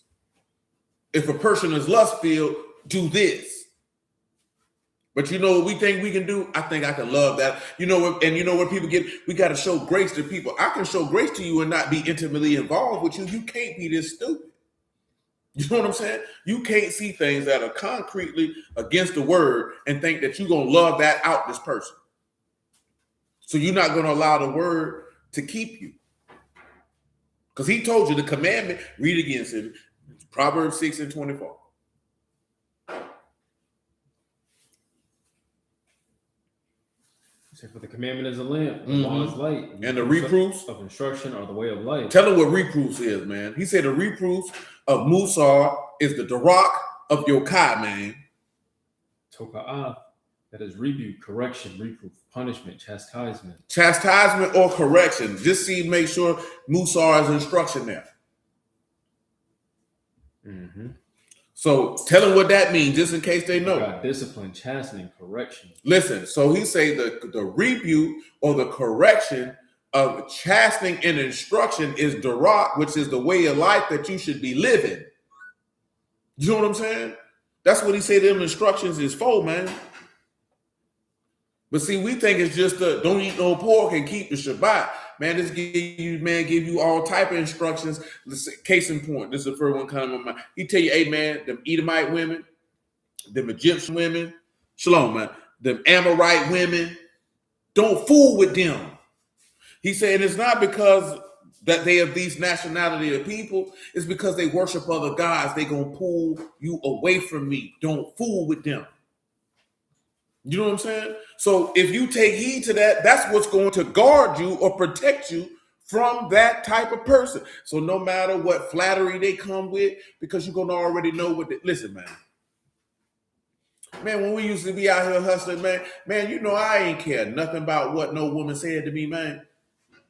If a person is lust-filled, do this. But you know what we think we can do? I think I can love that. You know what? And you know what people get? We got to show grace to people. I can show grace to you and not be intimately involved with you. You can't be this stupid. You know what I'm saying? You can't see things that are concretely against the word and think that you're going to love that out this person. So you're not going to allow the word to keep you. Because he told you the commandment, read again, Sid, Proverbs 6 and 24. So for the commandment is a lamp, the law is light, and the reproofs of instruction are the way of life. Tell him what reproofs is, man. He said the reproofs of Musar is the Darak of Yokai, man. Toka'ah, that is rebuke, correction, reproof, punishment, chastisement. Chastisement or correction. Just see, make sure Musar is instruction there. So tell them what that means, just in case they know. God, discipline, chastening, correction. Listen, so he say the rebuke or the correction of chastening and instruction is Darak, which is the way of life that you should be living. You know what I'm saying? That's what he said them instructions is for, man. But see, we think it's just don't eat no pork and keep the Shabbat. Man, this give you all type of instructions. Case in point, this is the first one coming to my mind. He tell you, hey man, them Edomite women, them Egyptian women, shalom, man, them Amorite women, don't fool with them. He said it's not because that they have these nationality of people, it's because they worship other gods. They gonna pull you away from me. Don't fool with them. You know what I'm saying? So if you take heed to that, that's what's going to guard you or protect you from that type of person. So no matter what flattery they come with, because you're going to already know what listen, man. Man, when we used to be out here hustling, man, you know I ain't care nothing about what no woman said to me, man.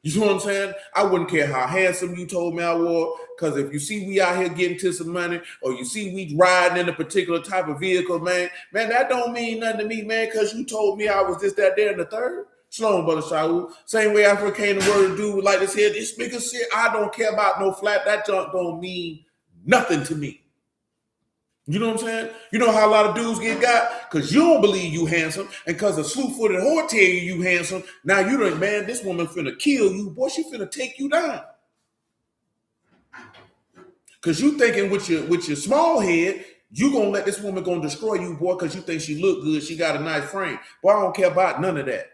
You know what I'm saying? I wouldn't care how handsome you told me I was, because if you see we out here getting to some money, or you see we riding in a particular type of vehicle, man, that don't mean nothing to me, man, because you told me I was this, that, there, and the third. Shalom, Brother Shaul. Same way I came to word to do like this here, this nigga shit, I don't care about no flat. That junk don't mean nothing to me. You know what I'm saying? You know how a lot of dudes get got? Because you don't believe you handsome, and because a slew-footed whore tell you handsome, now you don't, man, this woman finna kill you. Boy, she finna take you down. Because you thinking with your small head, you gonna let this woman gonna destroy you, boy, because you think she look good, she got a nice frame. Boy, I don't care about none of that.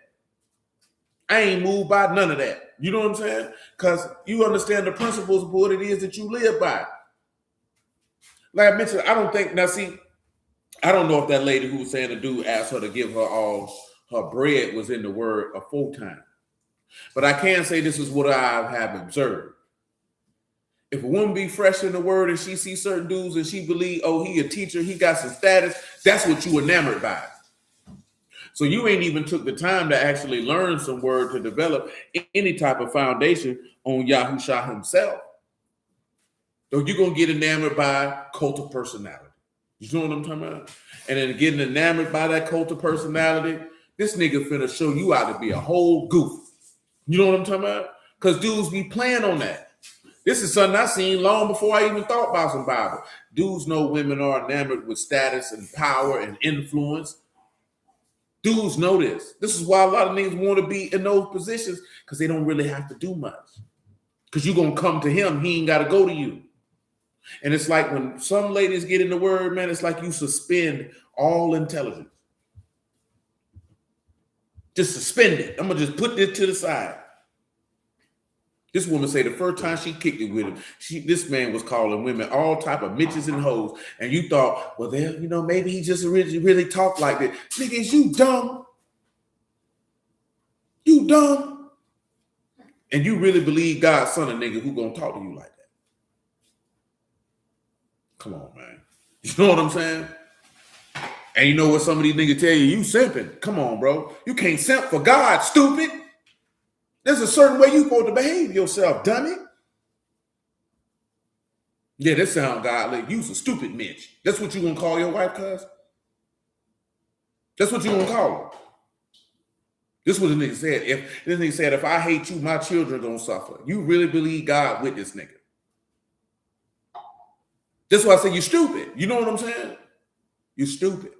I ain't moved by none of that. You know what I'm saying? Because you understand the principles of what it is that you live by. Like I mentioned, I don't think, now see, I don't know if that lady who was saying the dude asked her to give her all her bread was in the word a full time. But I can say this is what I have observed. If a woman be fresh in the word and she sees certain dudes and she believe, oh, he a teacher, he got some status, that's what you enamored by. So you ain't even took the time to actually learn some word to develop any type of foundation on Yahushua himself. So you're going to get enamored by cult of personality. You know what I'm talking about? And then getting enamored by that cult of personality, this nigga finna show you out to be a whole goof. You know what I'm talking about? Because dudes be playing on that. This is something I seen long before I even thought about some Bible. Dudes know women are enamored with status and power and influence. Dudes know this. This is why a lot of niggas want to be in those positions, because they don't really have to do much. Because you're going to come to him, he ain't got to go to you. And it's like when some ladies get in the word, man, it's like you suspend all intelligence. Just suspend it. I'm going to just put this to the side. This woman say the first time she kicked it with him, this man was calling women all type of bitches and hoes. And you thought, well, then, you know, maybe he just really talked like that. Nigga, is you dumb? You dumb? And you really believe God's son, a nigga who gonna talk to you like that? Come on, man. You know what I'm saying? And you know what some of these niggas tell you? You simping. Come on, bro. You can't simp for God, stupid. There's a certain way you're supposed to behave yourself, dummy. Yeah, that sound godly. You's a stupid Mitch. That's what you gonna call your wife, cuz? That's what you gonna call her. This is what the nigga said. If I hate you, my children gonna suffer. You really believe God with this nigga? That's why I say you're stupid. You know what I'm saying? You're stupid.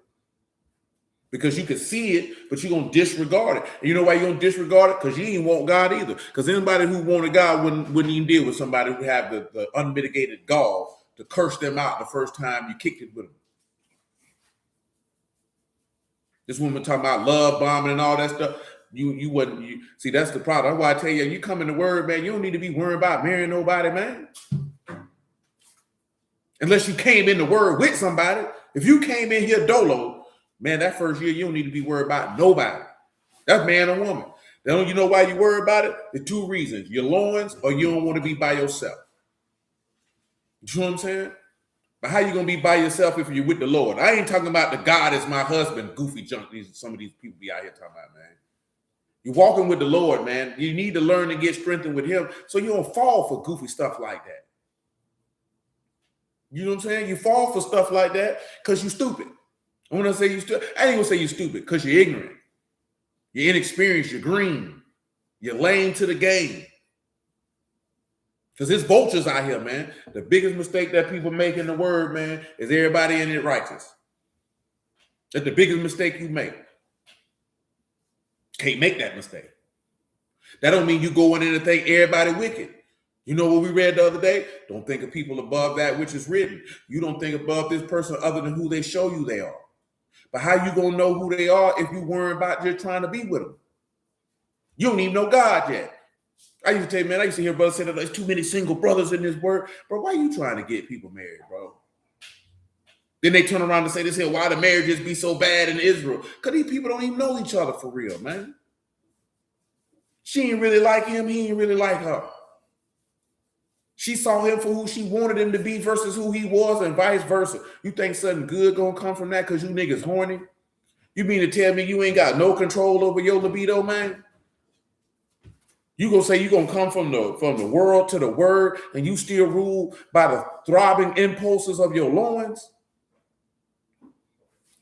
Because you can see it, but you're going to disregard it. And you know why you're going to disregard it? Because you ain't want God either. Because anybody who wanted God wouldn't even deal with somebody who had the unmitigated gall to curse them out the first time you kicked it with them. This woman talking about love bombing and all that stuff. You wouldn't. See, that's the problem. That's why I tell you, you come in the word, man, you don't need to be worried about marrying nobody, man. Unless you came in the word with somebody. If you came in here dolo, man, that first year, you don't need to be worried about nobody. That's man or woman. Then you know why you worry about it? The two reasons: your loins, or you don't want to be by yourself. You know what I'm saying? But how you gonna be by yourself if you're with the Lord? I ain't talking about the God is my husband, goofy junk. Some of these people be out here talking about, man. You're walking with the Lord, man. You need to learn to get strengthened with Him, so you don't fall for goofy stuff like that. You know what I'm saying? You fall for stuff like that because you're stupid. And when I say you stupid, I ain't gonna say you're stupid because you're ignorant, you're inexperienced, you're green, you're lame to the game. Because there's vultures out here, man. The biggest mistake that people make in the word, man, is everybody in it righteous. That's the biggest mistake you make. Can't make that mistake. That don't mean you go in and think everybody wicked. You know what we read the other day? Don't think of people above that which is written. You don't think above this person other than who they show you they are. But how you gonna know who they are if you worry about just trying to be with them? You don't even know God yet. I used to tell you, man, I used to hear brothers say that there's too many single brothers in this word. Bro, why are you trying to get people married, bro? Then they turn around and say this here, why the marriages be so bad in Israel? Because these people don't even know each other for real, man. She ain't really like him, he ain't really like her. She saw him for who she wanted him to be versus who he was, and vice versa. You think something good gonna come from that because you niggas horny? You mean to tell me you ain't got no control over your libido, man? You gonna say you gonna come from the world to the word and you still rule by the throbbing impulses of your loins?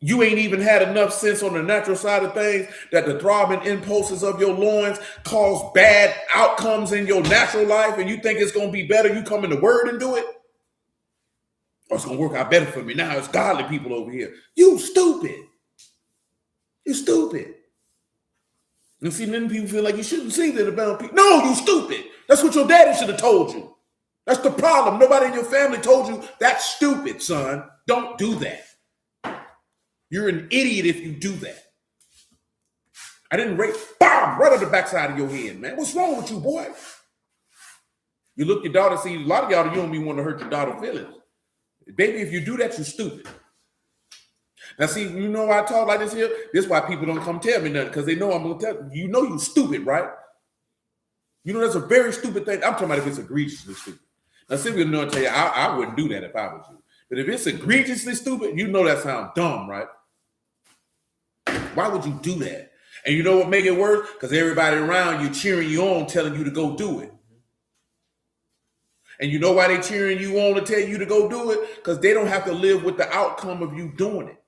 You ain't even had enough sense on the natural side of things that the throbbing impulses of your loins cause bad outcomes in your natural life, and you think it's gonna be better, you come in the word and do it? Or it's gonna work out better for me. Now it's godly people over here. You stupid. You stupid. And see, then people feel like you shouldn't say that about people. No, you stupid. That's what your daddy should have told you. That's the problem. Nobody in your family told you that's stupid, son. Don't do that. You're an idiot if you do that. I didn't rape, bam, right on the backside of your head, man. What's wrong with you, boy? You look your daughter, see, a lot of y'all, you don't even want to hurt your daughter's feelings. Baby, if you do that, you're stupid. Now, see, you know why I talk like this here? This is why people don't come tell me nothing, because they know I'm going to tell you. You know you're stupid, right? You know that's a very stupid thing. I'm talking about if it's egregiously stupid. Now, see, we're going to tell you, I wouldn't do that if I was you. But if it's egregiously stupid, you know that sounds dumb, right? Why would you do that? And you know what make it worse? Because everybody around you cheering you on, telling you to go do it. And you know why they cheering you on to tell you to go do it? Because they don't have to live with the outcome of you doing it.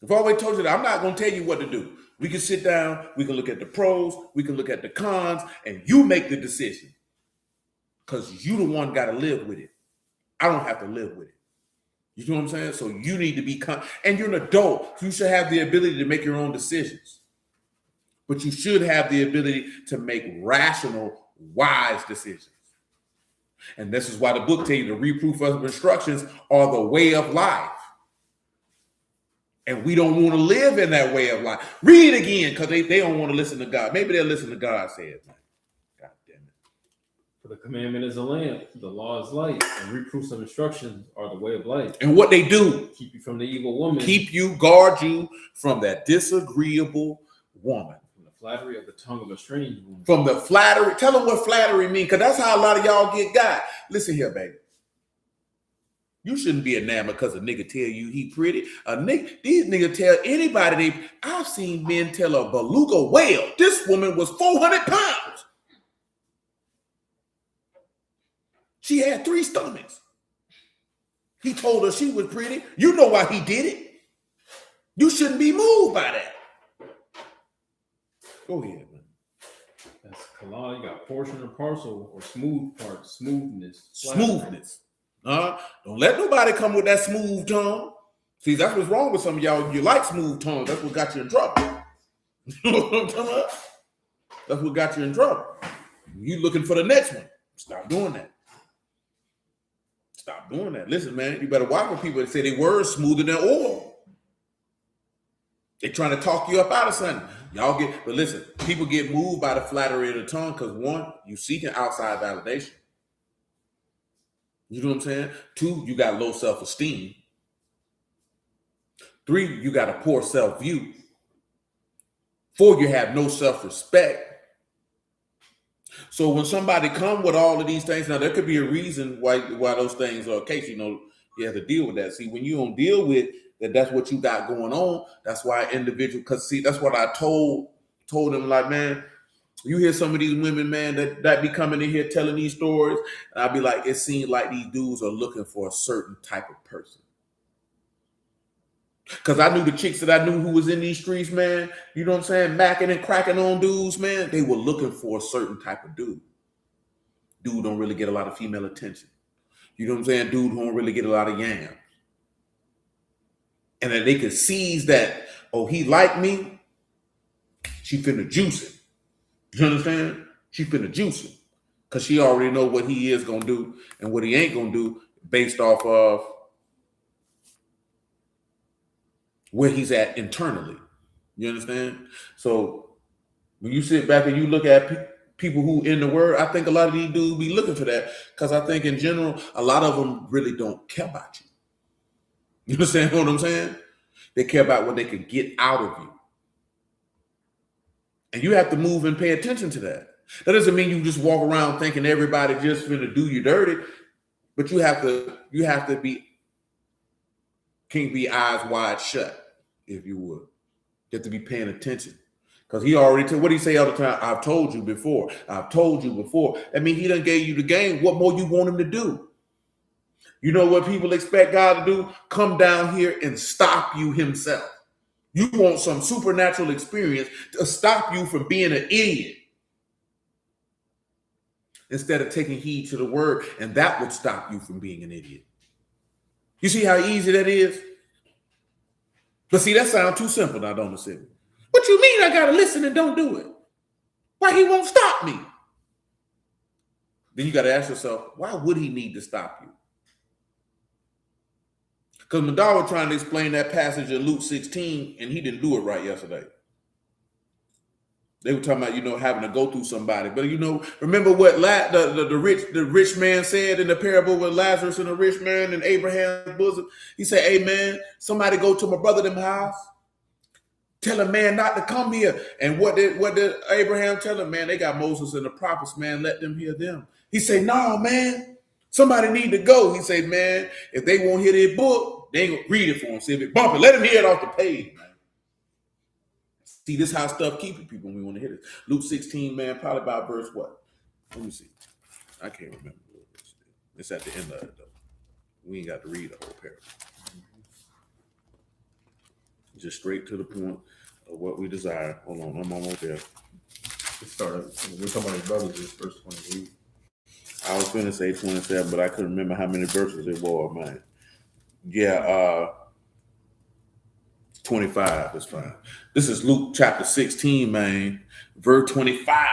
I've always told you that I'm not going to tell you what to do. We can sit down, we can look at the pros, we can look at the cons, and you make the decision. Because you the one got to live with it. I don't have to live with it. You know what I'm saying? So you need to be, and you're an adult. So you should have the ability to make your own decisions. But you should have the ability to make rational, wise decisions. And this is why the book tells you the reproof of instructions are the way of life. And we don't want to live in that way of life. Read it again, because they don't want to listen to God. Maybe they'll listen to God say it, man. God damn it. For the commandment is a lamp, the law is light, and reproofs of instructions are the way of life. And what they do? Keep you from the evil woman. Keep you, guard you from that disagreeable woman. From the flattery of the tongue of a strange woman. From the flattery. Tell them what flattery means, because that's how a lot of y'all get got. Listen here, baby. You shouldn't be enamored because a nigga tell you he pretty. These niggas tell anybody I've seen men tell a beluga whale, this woman was 400 pounds. She had 3 stomachs. He told her she was pretty. You know why he did it. You shouldn't be moved by that. Go ahead, man. That's Kalal. You got portion or parcel or smooth part, smoothness. Smoothness. Don't let nobody come with that smooth tongue. See, that's what's wrong with some of y'all. You like smooth tongue. That's what got you in trouble. You know what I'm talking about? That's what got you in trouble. You looking for the next one. Stop doing that. Stop doing that. Listen, man, you better watch for people that say they words smoother than oil. They're trying to talk you up out of something. But listen, people get moved by the flattery of the tongue because 1, you seeking outside validation. You know what I'm saying? 2, you got low self-esteem. 3, you got a poor self-view. For you have no self-respect. So when somebody come with all of these things, now there could be a reason why those things are a case. You have to deal with that. See, when you don't deal with that, that's what you got going on. That's why individual. Because see, that's what I told them. Like, man, you hear some of these women, man, that be coming in here telling these stories, and I'll be like, it seems like these dudes are looking for a certain type of person. Because I knew the chicks that I knew who was in these streets, man, you know what I'm saying, macking and cracking on dudes, man, they were looking for a certain type of dude. Dude don't really get a lot of female attention. You know what I'm saying? Dude don't really get a lot of yams. And then they could seize that, oh, he like me, she finna juice him. You understand? She finna juice him. Because she already know what he is going to do and what he ain't going to do based off of where he's at internally. You understand? So when you sit back and you look at people who in the word, I think a lot of these dudes be looking for that, because I think in general, a lot of them really don't care about you. You understand what I'm saying? They care about what they can get out of you. And you have to move and pay attention to that. That doesn't mean you just walk around thinking everybody just gonna do you dirty, but you have to be, can't be eyes wide shut, if you would. You have to be paying attention. Because he already told, what do he say all the time? I've told you before. I've told you before. I mean, he done gave you the game. What more you want him to do? You know what people expect God to do? Come down here and stop you himself. You want some supernatural experience to stop you from being an idiot, instead of taking heed to the word, and that would stop you from being an idiot. You see how easy that is? But see, that sounds too simple now, don't it? What you mean I gotta listen and don't do it? Why he won't stop me? Then you gotta ask yourself, why would he need to stop you? Because Madar was trying to explain that passage in Luke 16, and he didn't do it right yesterday. They were talking about, having to go through somebody. But, remember what the rich man said in the parable with Lazarus and the rich man in Abraham's bosom? He said, hey, man, somebody go to my brother them house. Tell a man not to come here. And what did Abraham tell him? Man, they got Moses and the prophets, man. Let them hear them. He said, no, man, somebody need to go. He said, man, if they won't hear their book, they ain't going to read it for them. See, if it bump it, let them hear it off the page, man. See, this is how stuff keeping people when we want to hit it. Luke 16, man, probably about verse what? Let me see. I can't remember. It's at the end of it, though. We ain't got to read the whole paragraph. Just straight to the point of what we desire. Hold on, I'm almost there. Let's start. We're talking about his brothers, verse 28. I was going to say 27, but I couldn't remember how many verses it was, man. Yeah, 25 is fine. This is Luke chapter 16, man, verse 25.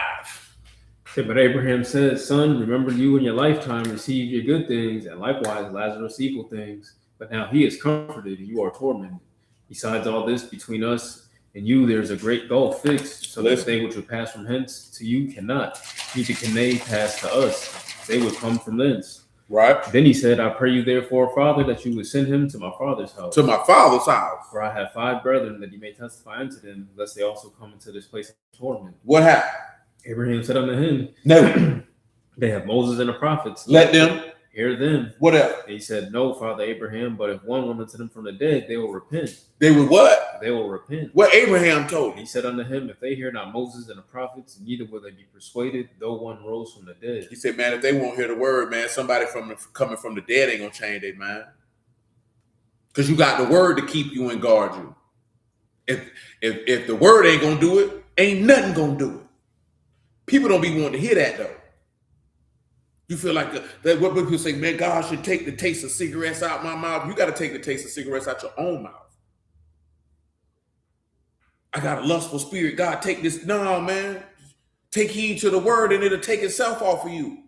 But Abraham said, son, remember you in your lifetime received your good things, and likewise Lazarus evil things. But now he is comforted, and you are tormented. Besides all this, between us and you, there is a great gulf fixed, so that they which would pass from hence to you cannot, neither can they pass to us. They would come from thence. Right. Then he said, I pray you therefore, Father, that you would send him to my father's house. To my father's house. For I have 5 brethren, that you may testify unto them, lest they also come into this place of torment. What happened? Abraham said unto him, No. They have Moses and the prophets. Let them hear them. What else? And he said, no, Father Abraham, but if one went unto them from the dead, they will repent. They will what? They will repent. What Abraham told him. He said unto him, if they hear not Moses and the prophets, neither will they be persuaded, though one rose from the dead. He said, man, if they won't hear the word, man, somebody coming from the dead ain't gonna change their mind. Because you got the word to keep you and guard you. If the word ain't gonna do it, ain't nothing gonna do it. People don't be wanting to hear that though. You feel like that what people say, man, God should take the taste of cigarettes out my mouth. You got to take the taste of cigarettes out your own mouth. I got a lustful spirit. God, take this. No, man. Take heed to the word and it'll take itself off of you.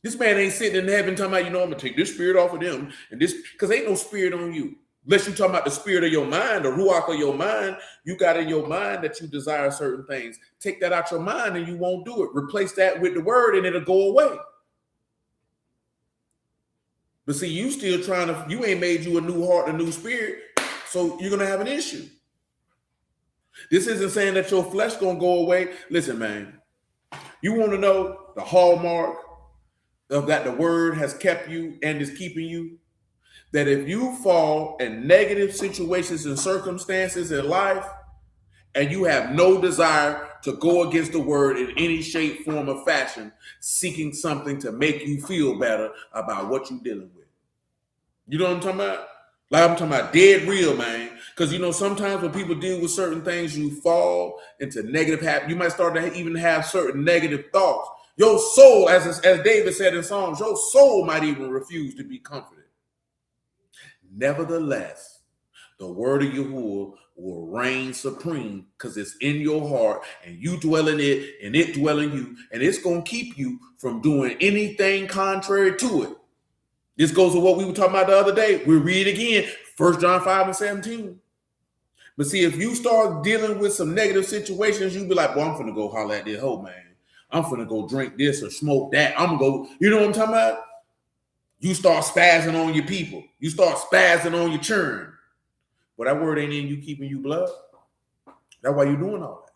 This man ain't sitting in heaven talking about, I'm going to take this spirit off of them. And this, because ain't no spirit on you. Unless you're talking about the spirit of your mind, the ruach of your mind, you got in your mind that you desire certain things. Take that out your mind and you won't do it. Replace that with the word and it'll go away. But see, you still trying to, you ain't made you a new heart, a new spirit, so you're going to have an issue. This isn't saying that your flesh gonna go away. Listen, man, you want to know the hallmark of that the word has kept you and is keeping you? That if you fall in negative situations and circumstances in life, and you have no desire to go against the word in any shape, form, or fashion, seeking something to make you feel better about what you're dealing with. You know what I'm talking about? Like I'm talking about dead real, man. Because you know, sometimes when people deal with certain things, you fall into negative habits. You might start to even have certain negative thoughts. Your soul, as David said in Psalms, your soul might even refuse to be comforted. Nevertheless, the word of Yahuah will reign supreme because it's in your heart and you dwell in it and it dwell in you, and it's going to keep you from doing anything contrary to it. This goes to what we were talking about the other day. We'll read again, 1 John 5:17. But see, if you start dealing with some negative situations, you'll be like, well, I'm finna go holler at this hoe, man. I'm finna go drink this or smoke that. I'm gonna go, you know what I'm talking about? You start spazzing on your people. You start spazzing on your churn. But that word ain't in you keeping you blood. That's why you're doing all that.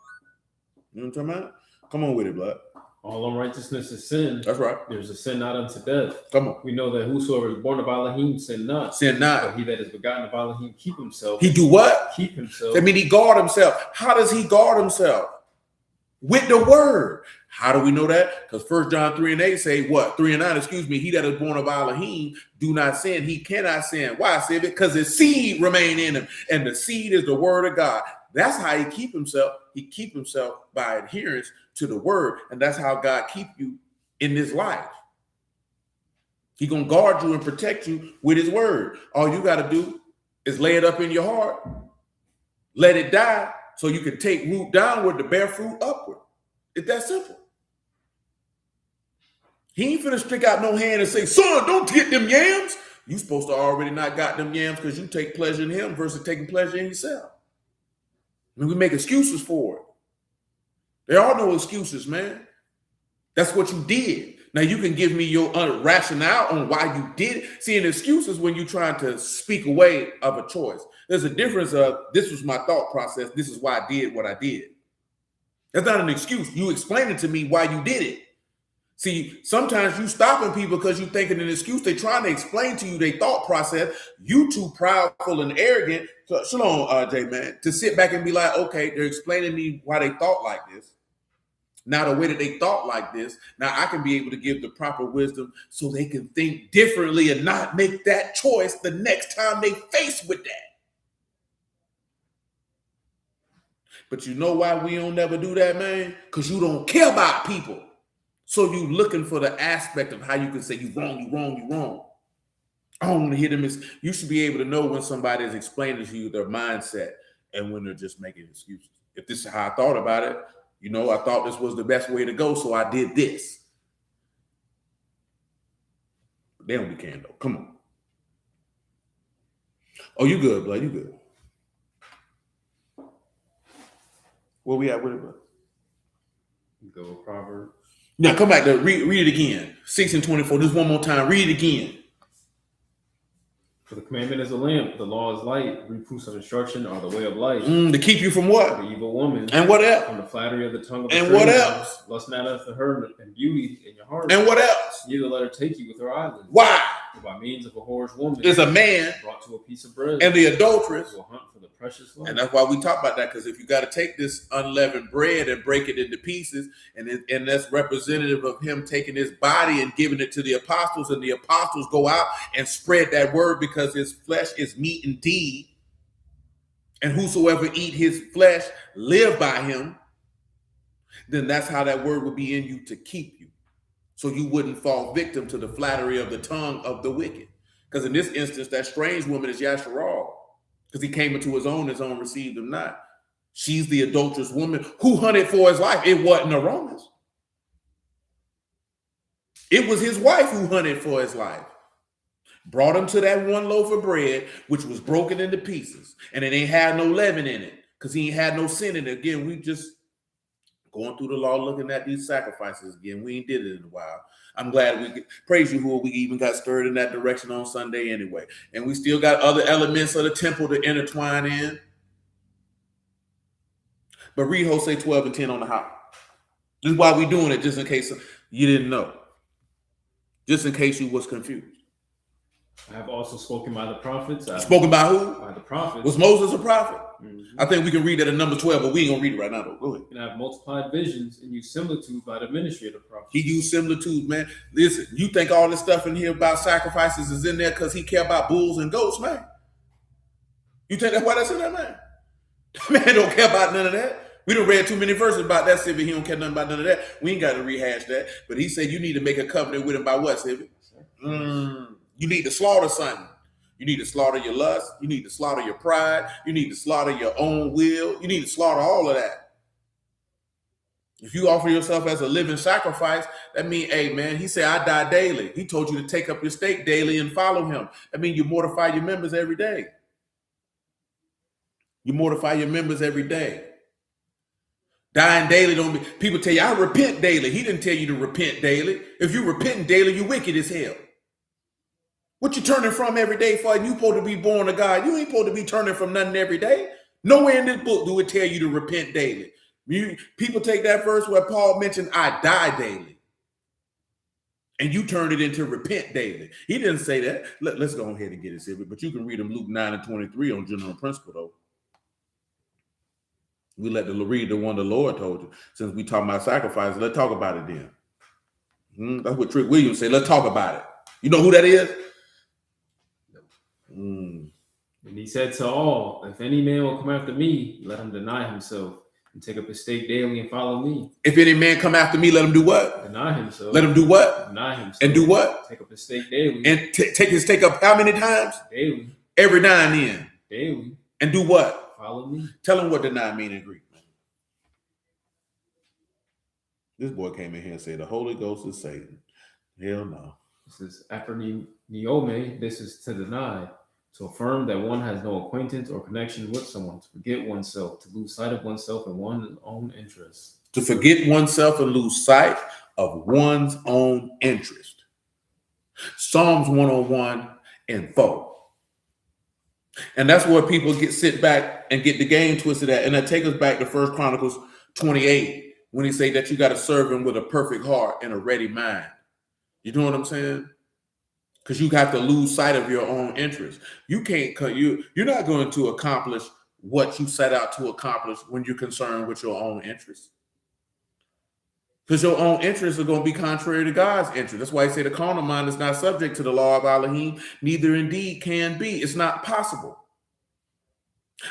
You know what I'm talking about? Come on with it, blood. All unrighteousness is sin. That's right. There's a sin not unto death. Come on. We know that whosoever is born of Elohim sin not. Sin not. But he that is begotten of Elohim keep himself. He do what? Keep himself. That means he guard himself. How does he guard himself? With the word. How do we know that? Because 1 John 3:8 say what? 3:9, excuse me. He that is born of Elohim do not sin. He cannot sin. Why? I said because his seed remain in him. And the seed is the word of God. That's how he keep himself. He keep himself by adherence to the word. And that's how God keep you in this life. He gonna guard you and protect you with his word. All you got to do is lay it up in your heart. Let it die so you can take root downward to bear fruit upward. It's that simple. He ain't finna stick out no hand and say, son, don't get them yams. You supposed to already not got them yams because you take pleasure in him versus taking pleasure in yourself. I mean, we make excuses for it. There are no excuses, man. That's what you did. Now, you can give me your rationale on why you did it. See, an excuse is when you're trying to speak away of a choice. There's a difference of this was my thought process. This is why I did what I did. That's not an excuse. You explain it to me why you did it. See, sometimes you stopping people because you thinking an excuse. They're trying to explain to you their thought process. You too proudful and arrogant. So, shalom, J man, to sit back and be like, okay, they're explaining to me why they thought like this. Now, the way that they thought like this, now I can be able to give the proper wisdom so they can think differently and not make that choice the next time they face with that. But you know why we don't never do that, man? Because you don't care about people. So you looking for the aspect of how you can say you wrong, you wrong, you wrong. I don't want to hear them. You should be able to know when somebody is explaining to you their mindset and when they're just making excuses. If this is how I thought about it, you know, I thought this was the best way to go, so I did this. But they don't be can though. Come on. Oh, you good, blood. You good. Where we at with it, blood? Go with Proverbs. Now come back to read it again. 6:24. Just one more time. Read it again. For the commandment is a lamp, the law is light, reproofs of instruction are the way of life. To keep you from what? The evil woman. And what else? From the flattery of the tongue of the and what else? Lust not after her and beauty in your heart. And what else? Neither let her take you with her eyelids. Why? For by means of a whorish woman is a man brought to a piece of bread. And the adulteress will hunt for the precious life. And that's why we talk about that, because if you got to take this unleavened bread and break it into pieces, and that's representative of him taking his body and giving it to the apostles, and the apostles go out and spread that word because his flesh is meat indeed. And whosoever eat his flesh live by him, then that's how that word would be in you to keep you. So you wouldn't fall victim to the flattery of the tongue of the wicked. Because in this instance, that strange woman is Yasharal. Because he came into his own received him not. She's the adulterous woman who hunted for his life. It wasn't the Romans. It was his wife who hunted for his life. Brought him to that one loaf of bread, which was broken into pieces. And it ain't had no leaven in it, because he ain't had no sin in it. Again, we just going through the law, looking at these sacrifices again. We ain't did it in a while. I'm glad we praise you, who we even got stirred in that direction on Sunday anyway. And we still got other elements of the temple to intertwine in. But read Hosea 12 and 10 on the how. This is why we doing it, just in case you didn't know. Just in case you was confused. I have also spoken by the prophets. Spoken by who? By the prophets. Was Moses a prophet? Mm-hmm. I think we can read that in number 12, but we ain't gonna read it right now though. Go ahead. And I have multiplied visions and used similitudes by the ministry of the prophets. He used similitudes, man. Listen, you think all this stuff in here about sacrifices is in there because he care about bulls and goats, man? You think that's why that's in there, man? That man don't care about none of that. We done read too many verses about that, Sivy. He don't care nothing about none of that. We ain't got to rehash that. But he said you need to make a covenant with him by what, Sivy? You need to slaughter something. You need to slaughter your lust. You need to slaughter your pride. You need to slaughter your own will. You need to slaughter all of that. If you offer yourself as a living sacrifice, that means, hey, man, he said, I die daily. He told you to take up your stake daily and follow him. That means you mortify your members every day. You mortify your members every day. Dying daily don't be, people tell you, I repent daily. He didn't tell you to repent daily. If you repent daily, you're wicked as hell. What you turning from every day for? You supposed to be born of God. You ain't supposed to be turning from nothing every day. Nowhere in this book do it tell you to repent daily. People take that verse where Paul mentioned, I die daily. And you turn it into repent daily. He didn't say that. Let's go ahead and get it, Sylvia. But you can read them Luke 9 and 23 on general principle, though. We read the one the Lord told you. Since we talking about sacrifice, let's talk about it then. That's what Trick Williams said. Let's talk about it. You know who that is? And he said to all, if any man will come after me, let him deny himself and take up his stake daily and follow me. If any man come after me, let him do what? Deny himself. Let him do what? Deny himself. And do what? Take up his stake daily. And take his stake up how many times? Daily. Every now and then. Daily. And do what? Follow me. Tell him what deny mean in Greek. This boy came in here and said the Holy Ghost is Satan. Hell no. This is aphroneome. This is to deny, to affirm that one has no acquaintance or connection with someone, to forget oneself, to lose sight of oneself and one's own interests. To forget oneself and lose sight of one's own interest. Psalms 101 and 4. And that's where people sit back and get the game twisted at. And that takes us back to 1 Chronicles 28. When he say that you got to serve him with a perfect heart and a ready mind. You know what I'm saying? Because you have to lose sight of your own interest. You can't, you're not going to accomplish what you set out to accomplish when you're concerned with your own interests. Because your own interests are going to be contrary to God's interest. That's why he said the carnal mind is not subject to the law of Elohim, neither indeed can be. It's not possible.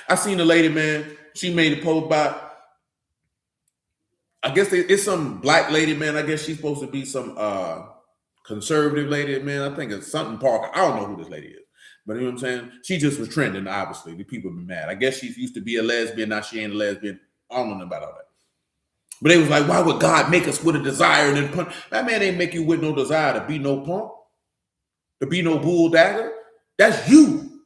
I seen a lady, man, she made a post about, I guess it's some black lady, man. I guess she's supposed to be some conservative lady, man. I think it's something Parker. I don't know who this lady is. But you know what I'm saying? She just was trending, obviously. The people been mad. I guess she used to be a lesbian. Now she ain't a lesbian. I don't know about all that. But they was like, why would God make us with a desire and then punch? That man ain't make you with no desire to be no punk, to be no bull dagger. That's you.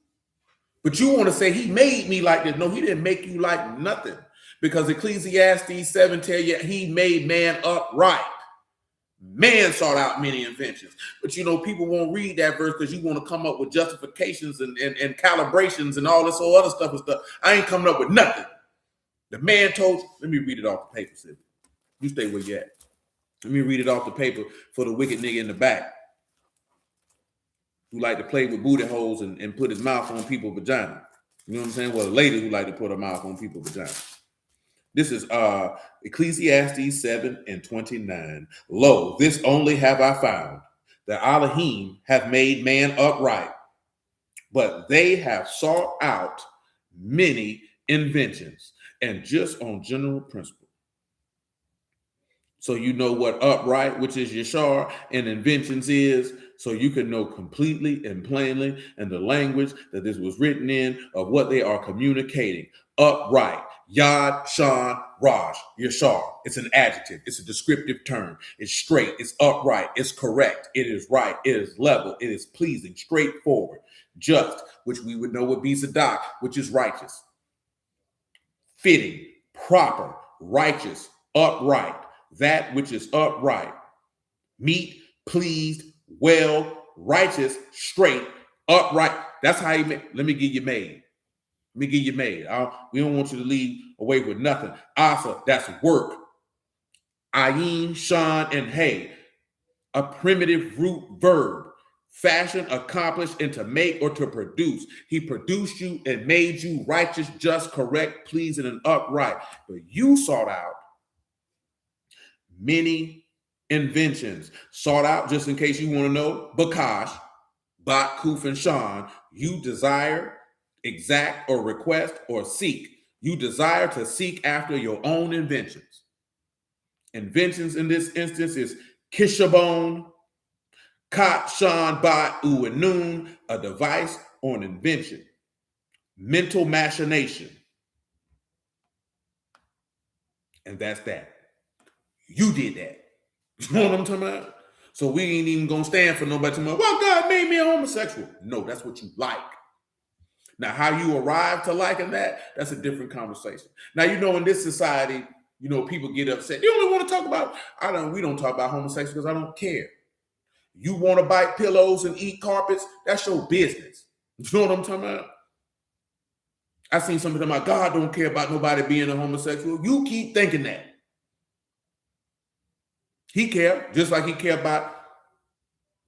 But you want to say he made me like this. No, he didn't make you like nothing. Because Ecclesiastes 7 tell you he made man upright. Man sought out many inventions. But you know, people won't read that verse because you want to come up with justifications and calibrations and all this whole other stuff and stuff. I ain't coming up with nothing. The man told you, let me read it off the paper, Sid. You stay where you at. Let me read it off the paper for the wicked nigga in the back who like to play with booty holes and put his mouth on people's vagina. You know what I'm saying? Well, a lady who like to put her mouth on people's vagina. This is Ecclesiastes 7 and 29. Lo, this only have I found, that Elohim have made man upright, but they have sought out many inventions, and just on general principle. So you know what upright, which is Yashar, and inventions is, so you can know completely and plainly and the language that this was written in of what they are communicating. Upright. Yad, Shan, Raj, Yashar. It's an adjective. It's a descriptive term. It's straight. It's upright. It's correct. It is right. It is level. It is pleasing. Straightforward. Just, which we would know would be Zadok, which is righteous. Fitting, proper, righteous, upright. That which is upright. Meet, pleased, well, righteous, straight, upright. That's how he made. Let me give you made. Let me get you made. We don't want you to leave away with nothing. Asa, that's work. Ayin, Shan, and Hey, a primitive root verb. Fashion, accomplish, and to make or to produce. He produced you and made you righteous, just, correct, pleasing, and upright. But you sought out many inventions. Sought out, just in case you want to know, Bakash, Bat, Kuf, and Shan. You desire, exact, or request, or seek. You desire to seek after your own inventions. Inventions in this instance is Kishabone, Kat, Shan, Bat, U, and Noon, a device or an invention. Mental machination. And that's that. You did that. You know what I'm talking about? So we ain't even gonna stand for nobody talking about, well, God made me a homosexual. No, that's what you like. Now, how you arrive to liking that, that's a different conversation. Now, in this society, people get upset. You only want to talk about, we don't talk about homosexuals because I don't care. You want to bite pillows and eat carpets, that's your business. You know what I'm talking about? I seen somebody talking about God don't care about nobody being a homosexual. You keep thinking that. He care, just like he care about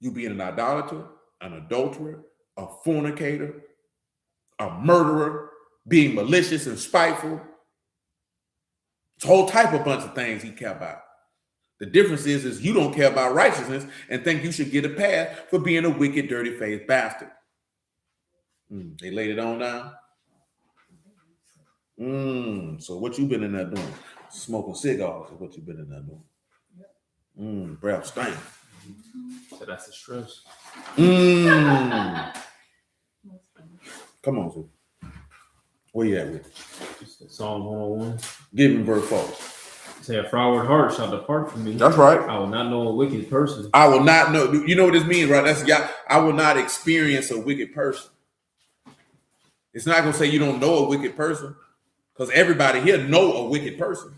you being an idolater, an adulterer, a fornicator, a murderer, being malicious and spiteful. It's a whole type of bunch of things he care about. The difference is you don't care about righteousness and think you should get a pass for being a wicked, dirty-faced bastard. They laid it on down. So what you been in there doing? Smoking cigars is what you been in there doing. Breath stank. So that's the stress. Come on, sir. Where you at with it? Psalm 101. Give him verse 4. Say, a froward heart shall depart from me. That's right. I will not know a wicked person. I will not know. You know what this means, right? I will not experience a wicked person. It's not going to say you don't know a wicked person, because everybody here know a wicked person.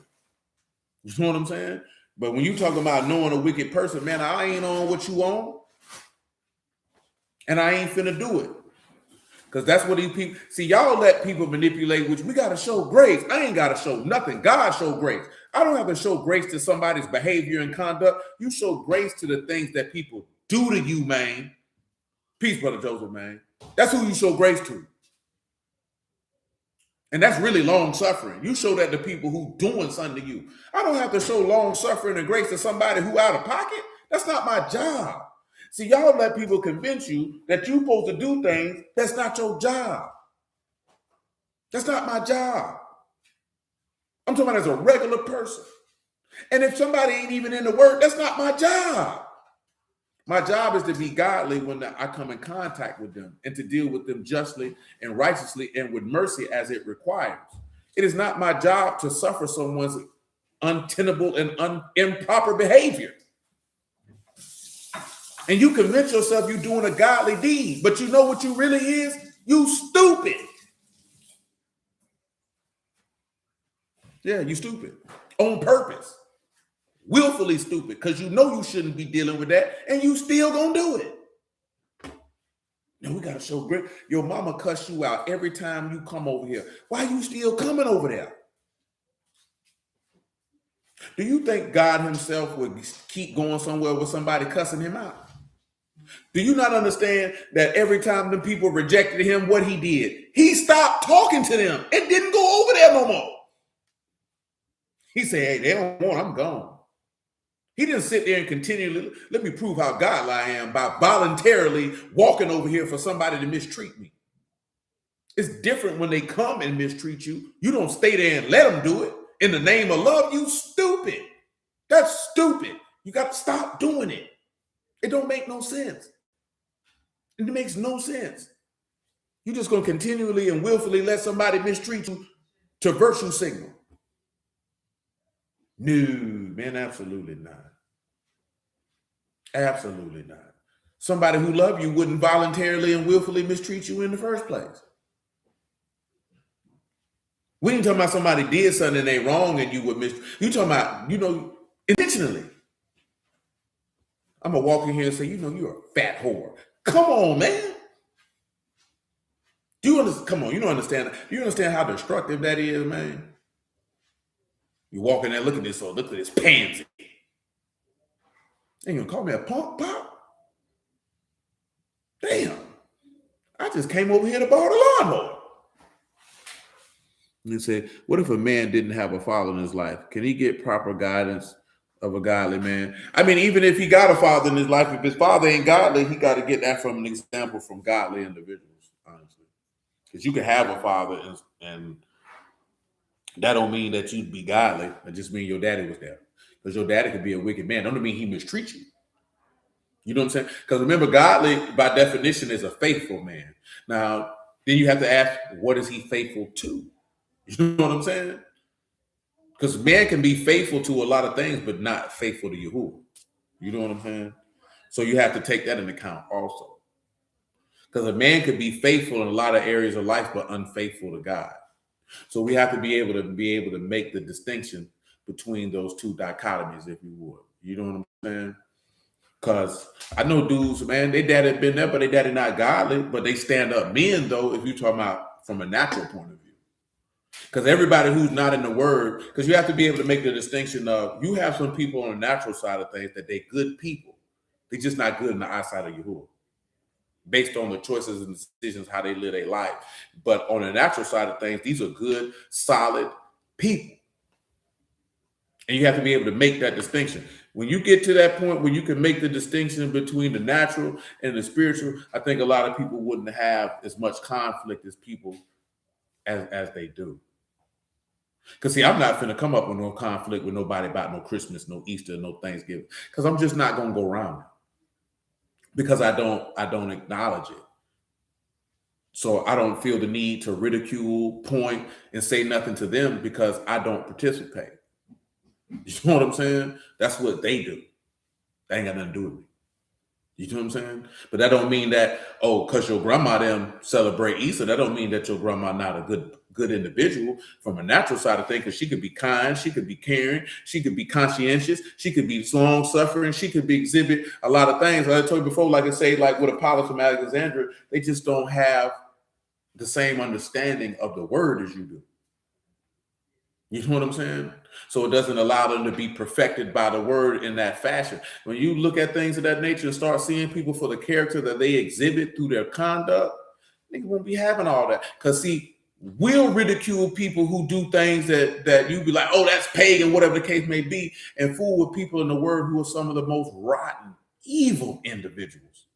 You know what I'm saying? But when you talk about knowing a wicked person, man, I ain't on what you on. And I ain't finna do it. Because that's what these people, see, y'all let people manipulate, which we got to show grace. I ain't got to show nothing. God show grace. I don't have to show grace to somebody's behavior and conduct. You show grace to the things that people do to you, man. Peace, Brother Joseph, man. That's who you show grace to. And that's really long suffering. You show that to people who doing something to you. I don't have to show long suffering and grace to somebody who out of pocket. That's not my job. See, y'all let people convince you that you're supposed to do things that's not your job. That's not my job. I'm talking about as a regular person. And if somebody ain't even in the word, that's not my job. My job is to be godly when I come in contact with them and to deal with them justly and righteously and with mercy as it requires. It is not my job to suffer someone's untenable and improper behavior. And you convince yourself you're doing a godly deed, but you know what you really is? You stupid. Yeah, you stupid. On purpose. Willfully stupid, because you know you shouldn't be dealing with that, and you still gonna do it. Now we gotta show grace. Your mama cuss you out every time you come over here. Why you still coming over there? Do you think God himself would keep going somewhere with somebody cussing him out? Do you not understand that every time the people rejected him, what he did? He stopped talking to them and didn't go over there no more. He said, hey, they don't want, I'm gone. He didn't sit there and continually, let me prove how godly I am by voluntarily walking over here for somebody to mistreat me. It's different when they come and mistreat you. You don't stay there and let them do it. In the name of love, you stupid. That's stupid. You got to stop doing it. It don't make no sense. It makes no sense. You're just going to continually and willfully let somebody mistreat you to virtue signal. No, man, absolutely not. Absolutely not. Somebody who loved you wouldn't voluntarily and willfully mistreat you in the first place. We ain't talking about somebody did something and they wrong and you would you talking about, intentionally. I'm going to walk in here and say, you're a fat whore. Come on, man. You understand? Come on, you don't understand. You understand how destructive that is, man? You walk in there, look at this pansy. Ain't gonna call me a punk pop? Damn. I just came over here to borrow the lawnmower. And he said, what if a man didn't have a father in his life? Can he get proper guidance of a godly man? I mean, even if he got a father in his life, if his father ain't godly, he got to get that from an example from godly individuals, honestly. Because you can have a father and that don't mean that you'd be godly. It just mean your daddy was there. Because your daddy could be a wicked man. Don't mean he mistreat you. You know what I'm saying? Because remember, godly, by definition, is a faithful man. Now, then you have to ask, what is he faithful to? You know what I'm saying? Because man can be faithful to a lot of things, but not faithful to Yahuah. You know what I'm saying? So you have to take that into account also. Because a man could be faithful in a lot of areas of life, but unfaithful to God. So we have to be able to make the distinction between those two dichotomies, if you would. You know what I'm saying? Because I know dudes, man, they daddy been there, but they daddy not godly, but they stand up men, though, if you're talking about from a natural point of view. Because everybody who's not in the word, because you have to be able to make the distinction of, you have some people on the natural side of things that they good people. They're just not good in the eyesight of Yahuah, based on the choices and decisions, how they live their life. But on the natural side of things, these are good, solid people. And you have to be able to make that distinction. When you get to that point where you can make the distinction between the natural and the spiritual, I think a lot of people wouldn't have as much conflict as people as they do. Because see, I'm not finna come up with no conflict with nobody about no Christmas, no Easter, no Thanksgiving. Because I'm just not gonna go around it. Because I don't acknowledge it. So I don't feel the need to ridicule, point, and say nothing to them because I don't participate. You know what I'm saying? That's what they do. That ain't got nothing to do with me. You know what I'm saying? But that don't mean that, because your grandma them celebrate Easter, that don't mean that your grandma not a good individual from a natural side of things, because she could be kind, she could be caring, she could be conscientious, she could be long-suffering, she could be exhibit a lot of things. I told you before, like I say, like with Apollos from Alexandria, they just don't have the same understanding of the word as you do. You know what I'm saying? So it doesn't allow them to be perfected by the word in that fashion. When you look at things of that nature and start seeing people for the character that they exhibit through their conduct, nigga won't be having all that. Because see, we'll ridicule people who do things that you be like, oh, that's pagan, whatever the case may be, and fool with people in the word who are some of the most rotten, evil individuals.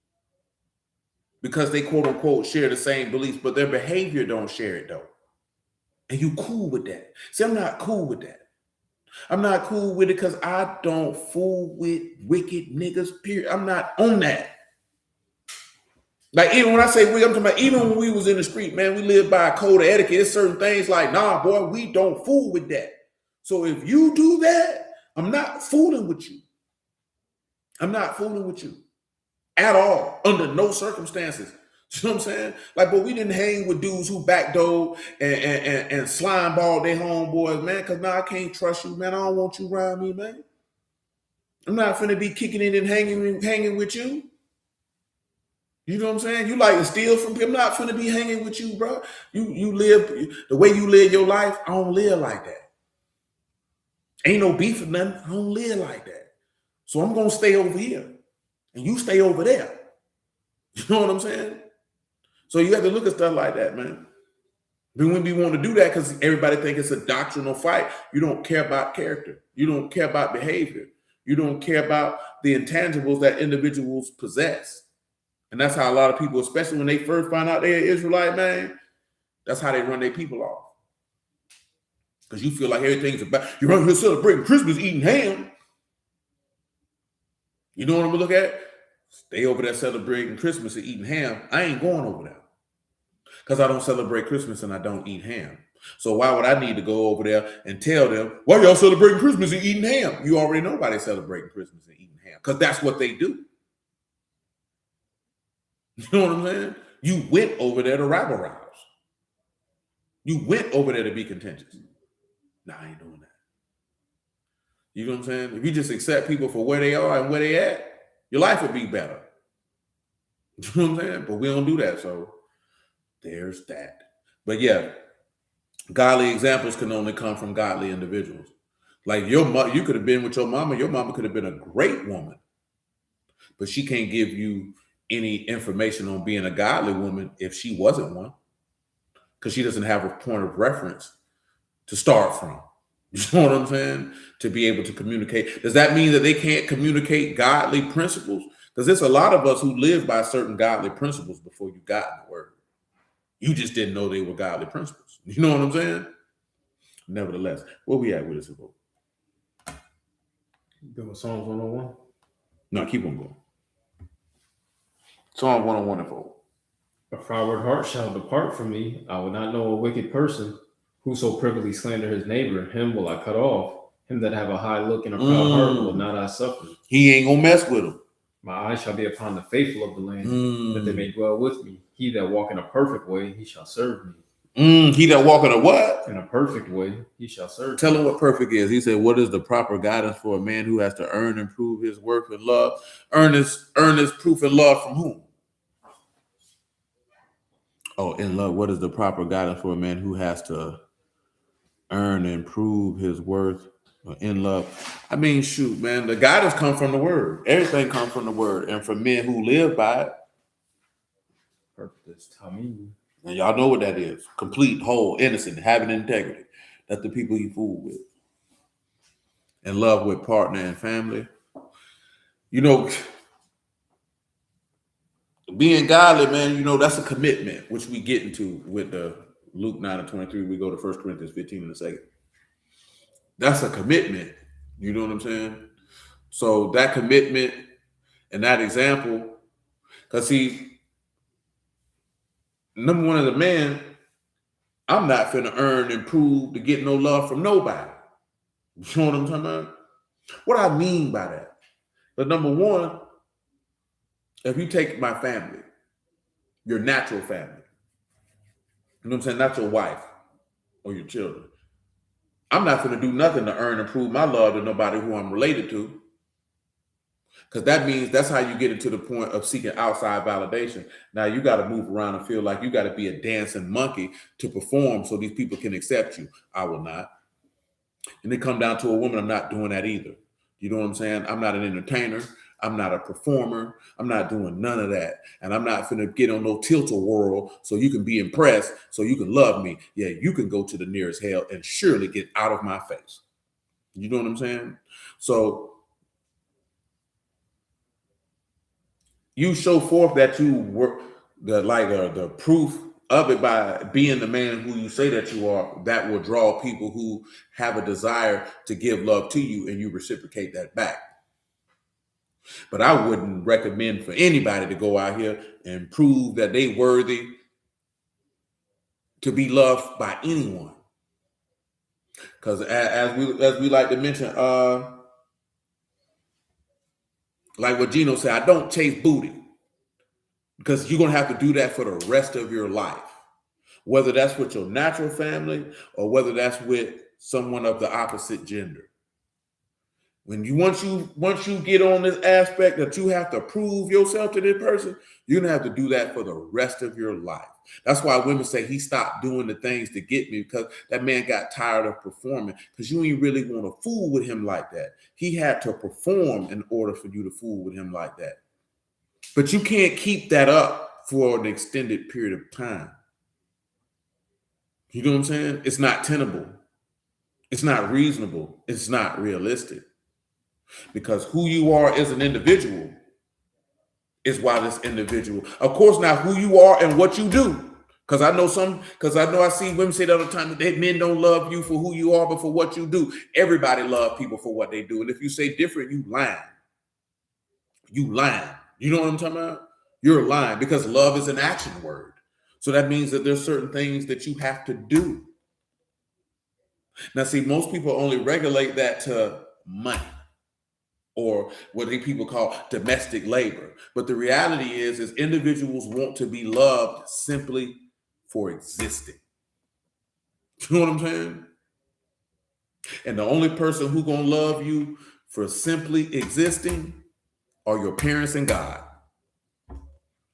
Because they quote unquote share the same beliefs, but their behavior don't share it though. And you cool with that. See, I'm not cool with that. I'm not cool with it because I don't fool with wicked niggas, period. I'm not on that. Like, even when I say we, I'm talking about even when we was in the street, man, we lived by a code of etiquette. There's certain things like, nah, boy, we don't fool with that. So if you do that, I'm not fooling with you. I'm not fooling with you at all, under no circumstances. You know what I'm saying? Like, but we didn't hang with dudes who backdoor and slime balled their homeboys, man, because now I can't trust you, man. I don't want you around me, man. I'm not finna be kicking it and hanging with you. You know what I'm saying? You like to steal from people. I'm not finna be hanging with you, bro. You live the way you live your life. I don't live like that. Ain't no beef or nothing. I don't live like that. So I'm gonna stay over here, and you stay over there. You know what I'm saying? So you have to look at stuff like that, man. Then when we want to do that, because everybody thinks it's a doctrinal fight, you don't care about character. You don't care about behavior. You don't care about the intangibles that individuals possess. And that's how a lot of people, especially when they first find out they're Israelite, man, that's how they run their people off. Because you feel like everything's about, you're out here celebrating Christmas, eating ham. You know what I'm going to look at? Stay over there celebrating Christmas and eating ham. I ain't going over there. Because I don't celebrate Christmas and I don't eat ham. So why would I need to go over there and tell them, why y'all celebrating Christmas and eating ham? You already know why they celebrating Christmas and eating ham. Because that's what they do. You know what I'm saying? You went over there to rabble rouse. You went over there to be contentious. Nah, I ain't doing that. You know what I'm saying? If you just accept people for where they are and where they at, your life would be better. You know what I'm saying? But we don't do that, so There's that. But yeah, godly examples can only come from godly individuals. Like you could have been with your mama. Your mama could have been a great woman, but she can't give you any information on being a godly woman if she wasn't one, because she doesn't have a point of reference to start from. You know what I'm saying? To be able to communicate. Does that mean that they can't communicate godly principles? Because there's a lot of us who live by certain godly principles before you got in the word. You just didn't know they were godly principles. You know what I'm saying? Nevertheless, where we at with this book? Good with Psalms 101. No, keep on going. Psalm 101 and 4. A froward heart shall depart from me. I will not know a wicked person. Whoso privily slander his neighbor, him will I cut off. Him that have a high look and a proud heart will not I suffer. He ain't gonna mess with him. My eyes shall be upon the faithful of the land, that they may dwell with me. He that walk in a perfect way, he shall serve me. He that walk in a what? In a perfect way, he shall serve Tell me. him what perfect is. He said, what is the proper guidance for a man who has to earn and prove his worth and love? Earn his proof and love from whom? Oh, in love. What is the proper guidance for a man who has to earn and prove his worth in love? I mean, shoot, man, the guidance comes from the word. Everything comes from the word. And for men who live by it, Perfect is Tamim. and y'all know what that is. Complete, whole, innocent, having integrity. That's the people you fool with. In love with partner and family. You know, being godly, man, you know, that's a commitment, which we get into with the Luke 9 and 23. We go to 1 Corinthians 15 in a second. That's a commitment. You know what I'm saying? So that commitment and that example, because see, number one as a man, I'm not finna earn and prove to get no love from nobody. You know what I'm talking about? What I mean by that? But number one, if you take my family, your natural family, you know what I'm saying? Not your wife or your children. I'm not going to do nothing to earn and prove my love to nobody who I'm related to. Because that means that's how you get into the point of seeking outside validation. Now you got to move around and feel like you got to be a dancing monkey to perform so these people can accept you. I will not. And then come down to a woman, I'm not doing that either. You know what I'm saying? I'm not an entertainer. I'm not a performer. I'm not doing none of that. And I'm not finna get on no tilt-a-whirl so you can be impressed, so you can love me. Yeah, you can go to the nearest hell and surely get out of my face. You know what I'm saying? So you show forth that you work the proof of it by being the man who you say that you are. That will draw people who have a desire to give love to you, and you reciprocate that back. But I wouldn't recommend for anybody to go out here and prove that they worthy to be loved by anyone. Because as we like to mention, like what Gino said, I don't chase booty. Because you're going to have to do that for the rest of your life. Whether that's with your natural family or whether that's with someone of the opposite gender. Once you get on this aspect that you have to prove yourself to this person, you're gonna have to do that for the rest of your life. That's why women say he stopped doing the things to get me, because that man got tired of performing. Because you ain't really want to fool with him like that. He had to perform in order for you to fool with him like that. But you can't keep that up for an extended period of time. You know what I'm saying? It's not tenable. It's not reasonable. It's not realistic. Because who you are as an individual is why this individual, of course, now who you are and what you do. Because I know I see women say that all the time, that men don't love you for who you are, but for what you do. Everybody loves people for what they do. And if you say different, you lying. You lying. You know what I'm talking about? You're lying, because love is an action word. So that means that there's certain things that you have to do. Now, see, most people only regulate that to money, or what people call domestic labor. But the reality is individuals want to be loved simply for existing. You know what I'm saying? And the only person who's going to love you for simply existing are your parents and God.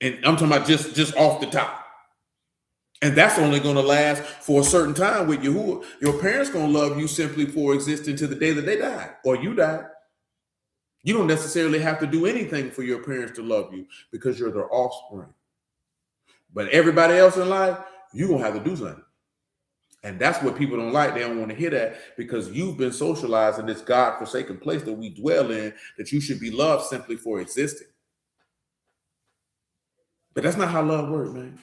And I'm talking about just off the top. And that's only going to last for a certain time with Yahuah. Your parents going to love you simply for existing to the day that they die or you die. You don't necessarily have to do anything for your parents to love you because you're their offspring. But everybody else in life, you're going to have to do something. And that's what people don't like. They don't want to hear that because you've been socialized in this God-forsaken place that we dwell in, that you should be loved simply for existing. But that's not how love works, man.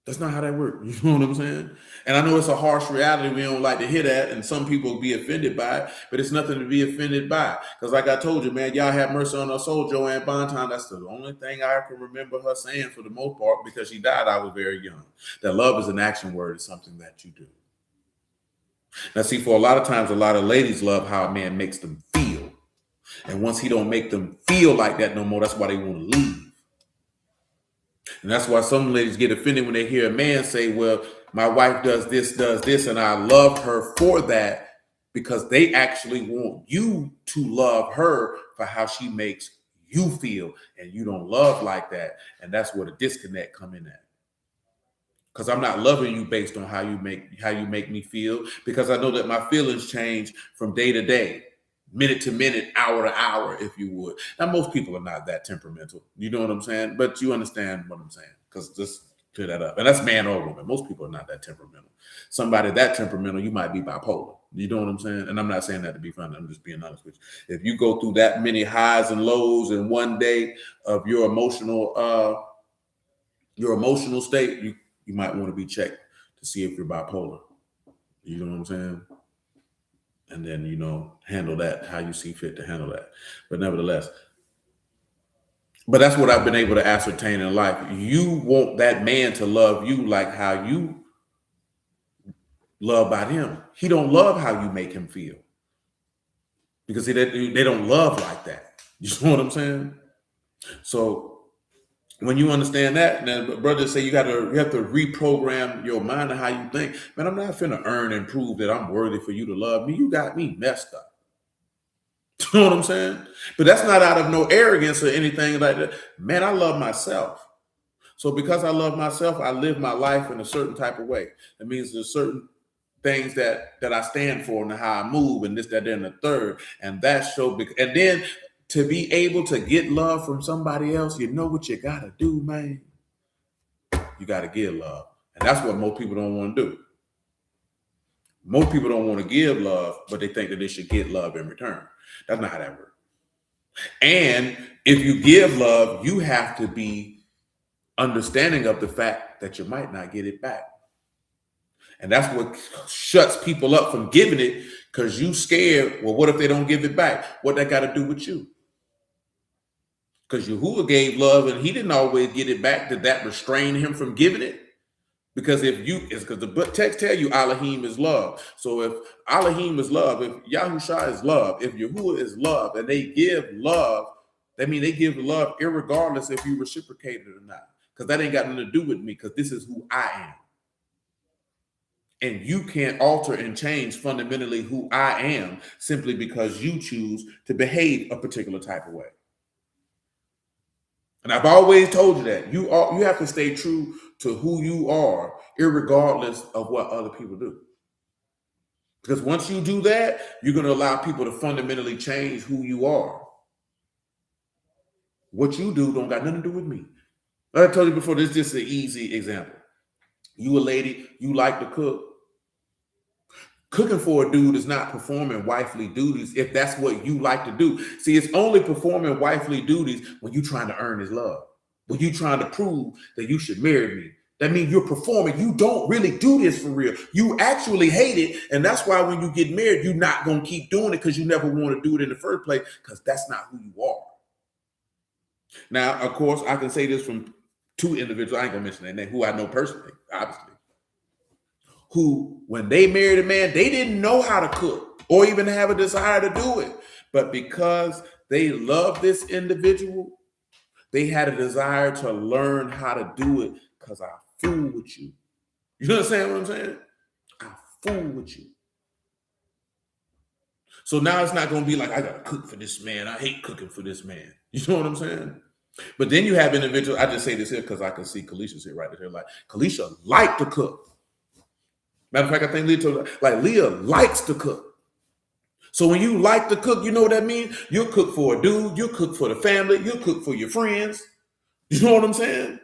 That's not how that works. You know what I'm saying? And I know it's a harsh reality. We don't like to hear that. And some people be offended by it, but it's nothing to be offended by. Because like I told you, man, y'all have mercy on our soul, Joanne Bonton. That's the only thing I can remember her saying for the most part, because she died, I was very young. That love is an action word. It's something that you do. Now, see, for a lot of times, a lot of ladies love how a man makes them feel. And once he don't make them feel like that no more, that's why they want to leave. And that's why some ladies get offended when they hear a man say, well, my wife does this, and I love her for that, because they actually want you to love her for how she makes you feel, and you don't love like that. And that's where the disconnect come in at. Because I'm not loving you based on how you make me feel, because I know that my feelings change from day to day, minute to minute, hour to hour, if you would. Now, most people are not that temperamental. You know what I'm saying? But you understand what I'm saying, because just clear that up. And that's man or woman. Most people are not that temperamental. Somebody that temperamental, you might be bipolar. You know what I'm saying? And I'm not saying that to be funny. I'm just being honest with you. If you go through that many highs and lows in one day of your emotional state, you might want to be checked to see if you're bipolar. You know what I'm saying? And then, handle that how you see fit to handle that. But nevertheless, that's what I've been able to ascertain in life. You want that man to love you like how you love about him. He don't love how you make him feel, because they don't love like that. You know what I'm saying? So when you understand that, then brothers say you have to reprogram your mind and how you think. Man, I'm not finna earn and prove that I'm worthy for you to love me. You got me messed up. You know what I'm saying? But that's not out of no arrogance or anything like that. Man, I love myself. So because I love myself, I live my life in a certain type of way. That means there's certain things that I stand for and how I move and this, that, and the third. And that's so big. And then to be able to get love from somebody else, you know what you got to do, man? You got to give love. And that's what most people don't want to do. Most people don't want to give love, but they think that they should get love in return. That's not how that works. And if you give love, you have to be understanding of the fact that you might not get it back. And that's what shuts people up from giving it, because you scared, well, what if they don't give it back? What that got to do with you? Because Yahuah gave love and he didn't always get it back. Did that restrain him from giving it? Because because the text tell you Elohim is love. So if Elohim is love, if Yahushua is love, if Yahuah is love, and they give love, that means they give love irregardless if you reciprocate it or not. Because that ain't got nothing to do with me, because this is who I am. And you can't alter and change fundamentally who I am simply because you choose to behave a particular type of way. And I've always told you that you have to stay true to who you are, irregardless of what other people do. Because once you do that, you're going to allow people to fundamentally change who you are. What you do don't got nothing to do with me. Like I told you before, this is just an easy example. You a lady, you like to cook. Cooking for a dude is not performing wifely duties if that's what you like to do. See, it's only performing wifely duties when you're trying to earn his love, when you're trying to prove that you should marry me. That means you're performing. You don't really do this for real. You actually hate it. And that's why when you get married, you're not going to keep doing it, because you never want to do it in the first place, because that's not who you are. Now, of course, I can say this from two individuals. I ain't going to mention their name, who I know personally, obviously, who, when they married a man, they didn't know how to cook or even have a desire to do it. But because they love this individual, they had a desire to learn how to do it, because I fool with you. You understand what I'm saying? I fool with you. So now it's not going to be like, I got to cook for this man. I hate cooking for this man. You know what I'm saying? But then you have individuals, I just say this here because I can see Kalisha's here right here. Like, Kalisha like to cook. Matter of fact, I think Leah likes to cook. So when you like to cook, you know what that means? You'll cook for a dude, you'll cook for the family, you'll cook for your friends. You know what I'm saying?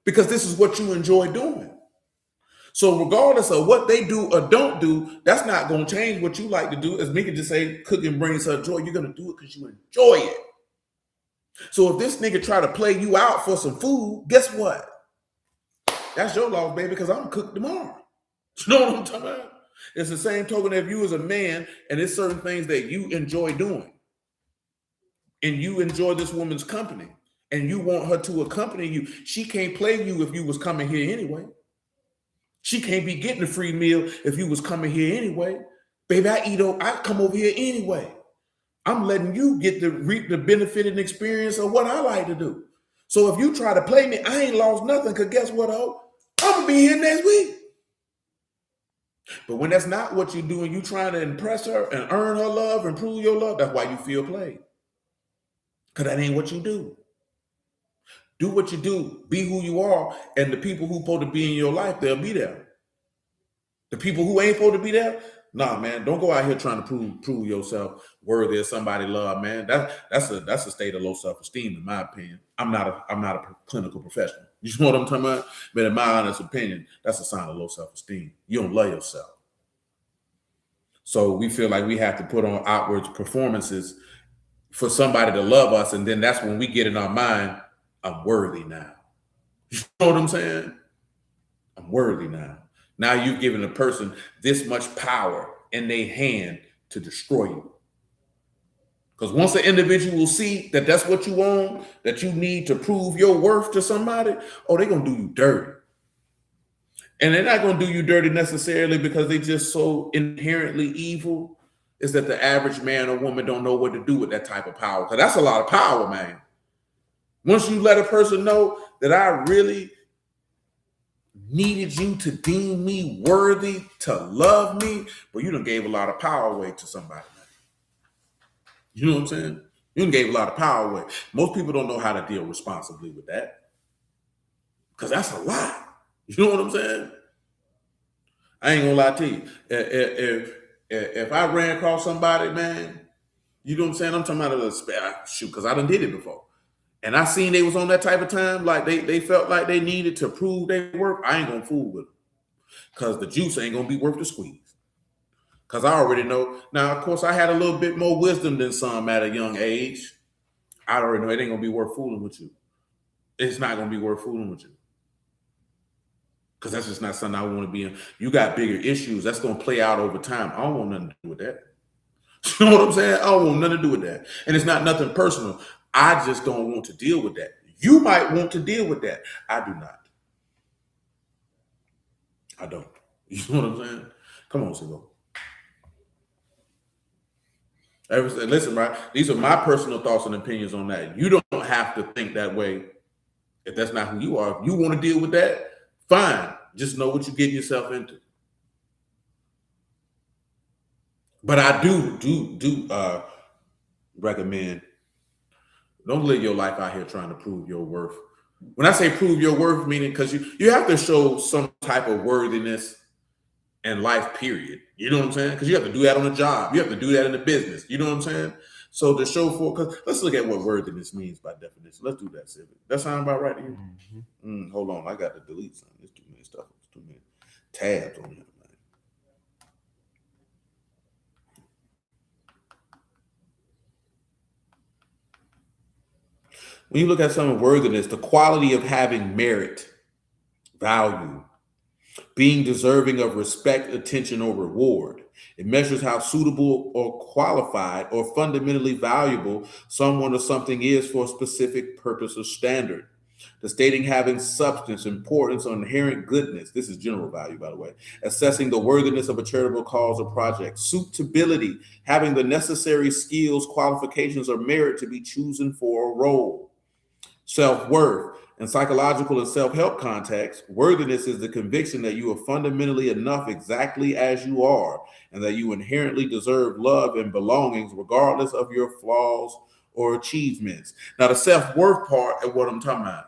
Because this is what you enjoy doing. So regardless of what they do or don't do, that's not going to change what you like to do. As Mika just say, cooking brings her joy. You're going to do it because you enjoy it. So if this nigga try to play you out for some food, guess what? That's your loss, baby, because I'm going to cook tomorrow. You know what I'm talking about? It's the same token if you as a man and there's certain things that you enjoy doing and you enjoy this woman's company and you want her to accompany you, she can't play you if you was coming here anyway. She can't be getting a free meal if you was coming here anyway. Baby, I come over here anyway. I'm letting you get to reap the benefit and experience of what I like to do. So if you try to play me, I ain't lost nothing, because guess what, I'm going to be here next week. But when that's not what you're doing, you trying to impress her and earn her love and prove your love, that's why you feel played. Because that ain't what you do. Do what you do. Be who you are. And the people who supposed to be in your life, they'll be there. The people who ain't supposed to be there, nah, man, don't go out here trying to prove yourself worthy of somebody love, man. That's a state of low self-esteem, in my opinion. I'm not a clinical professional. You know what I'm talking about? But in my honest opinion, that's a sign of low self-esteem. You don't love yourself. So we feel like we have to put on outward performances for somebody to love us, and then that's when we get in our mind, I'm worthy now. You know what I'm saying? I'm worthy now. Now you've given a person this much power in their hand to destroy you. Because once an individual see that that's what you want, that you need to prove your worth to somebody, they're going to do you dirty. And they're not going to do you dirty necessarily because they're just so inherently evil. Is that the average man or woman don't know what to do with that type of power. Because that's a lot of power, man. Once you let a person know that I really needed you to deem me worthy to love me, but you done gave a lot of power away to somebody, man. You know what I'm saying? You done gave a lot of power away. Most people don't know how to deal responsibly with that. Because that's a lot. You know what I'm saying? I ain't gonna lie to you. If I ran across somebody, man, you know what I'm saying? I'm talking about shoot, because I done did it before. And I seen they was on that type of time, like they felt like they needed to prove their worth. I ain't gonna fool with them. Because the juice ain't gonna be worth the squeeze. Because I already know. Now, of course, I had a little bit more wisdom than some at a young age. I already know it ain't gonna be worth fooling with you. It's not gonna be worth fooling with you. Because that's just not something I want to be in. You got bigger issues. That's going to play out over time. I don't want nothing to do with that. You know what I'm saying? I don't want nothing to do with that. And it's not nothing personal. I just don't want to deal with that. You might want to deal with that. I do not. I don't. You know what I'm saying? Come on, Sigo. Listen, right? These are my personal thoughts and opinions on that. You don't have to think that way if that's not who you are. If you want to deal with that, fine. Just know what you're getting yourself into. But I do recommend, don't live your life out here trying to prove your worth. When I say prove your worth, meaning because you have to show some type of worthiness in life, period. You know what I'm saying? Because you have to do that on a job. You have to do that in a business. You know what I'm saying? So to show because let's look at what worthiness means by definition. Let's do that, Civic. That sound about right to you? Mm-hmm. Hold on, I got to delete something. There's too many stuff. There's too many tabs on here. When you look at some of worthiness, the quality of having merit, value, being deserving of respect, attention, or reward. It measures how suitable or qualified or fundamentally valuable someone or something is for a specific purpose or standard. The stating having substance, importance, or inherent goodness. This is general value, by the way. Assessing the worthiness of a charitable cause or project. Suitability, having the necessary skills, qualifications, or merit to be chosen for a role. Self-worth. In psychological and self-help context, worthiness is the conviction that you are fundamentally enough exactly as you are, and that you inherently deserve love and belongings regardless of your flaws or achievements. Now, the self-worth part of what I'm talking about,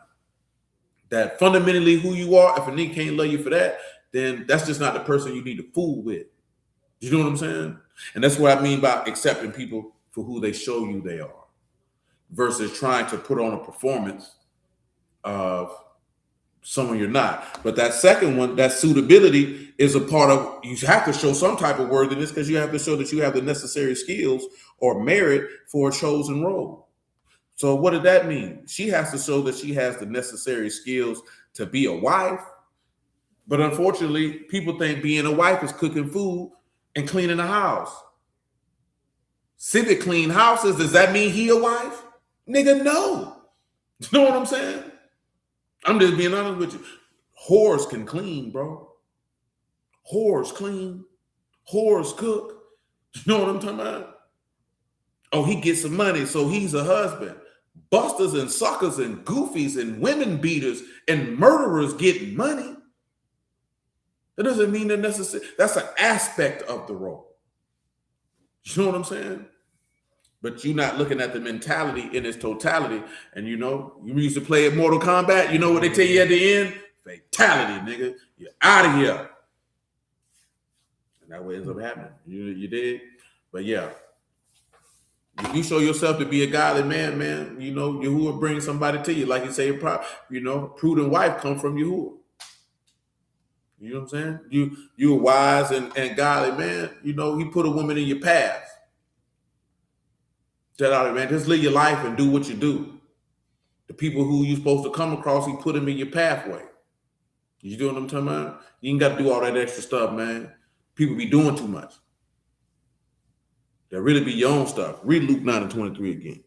that fundamentally who you are, if a nigga can't love you for that, then that's just not the person you need to fool with. You know what I'm saying? And that's what I mean by accepting people for who they show you they are versus trying to put on a performance of someone you're not. But that second one, that suitability, is a part of, you have to show some type of worthiness because you have to show that you have the necessary skills or merit for a chosen role. So what did that mean? She has to show that she has the necessary skills to be a wife. But unfortunately, people think being a wife is cooking food and cleaning the house. Civic clean houses, does that mean he a wife? Nigga, no. You know what I'm saying? I'm just being honest with you. Whores can clean, bro. Whores clean. Whores cook. You know what I'm talking about? Oh, he gets some money, so he's a husband. Busters and suckers and goofies and women beaters and murderers get money. That doesn't mean they're necessary. That's an aspect of the role. You know what I'm saying? But you're not looking at the mentality in its totality. And you know, you used to play at Mortal Kombat. You know what they tell you at the end? Fatality, nigga. You're out of here. And that's what ends up happening. You did? But yeah. If you show yourself to be a godly man, you know, Yahuah brings somebody to you. Like you say, you know, prudent wife come from Yahuah. You know what I'm saying? You a wise and godly man, you know, he put a woman in your path. Tell out, man, just live your life and do what you do. The people who you're supposed to come across, he put them in your pathway. You know what I'm talking about? You ain't got to do all that extra stuff, man. People be doing too much. That really be your own stuff. Read Luke 9:23 again.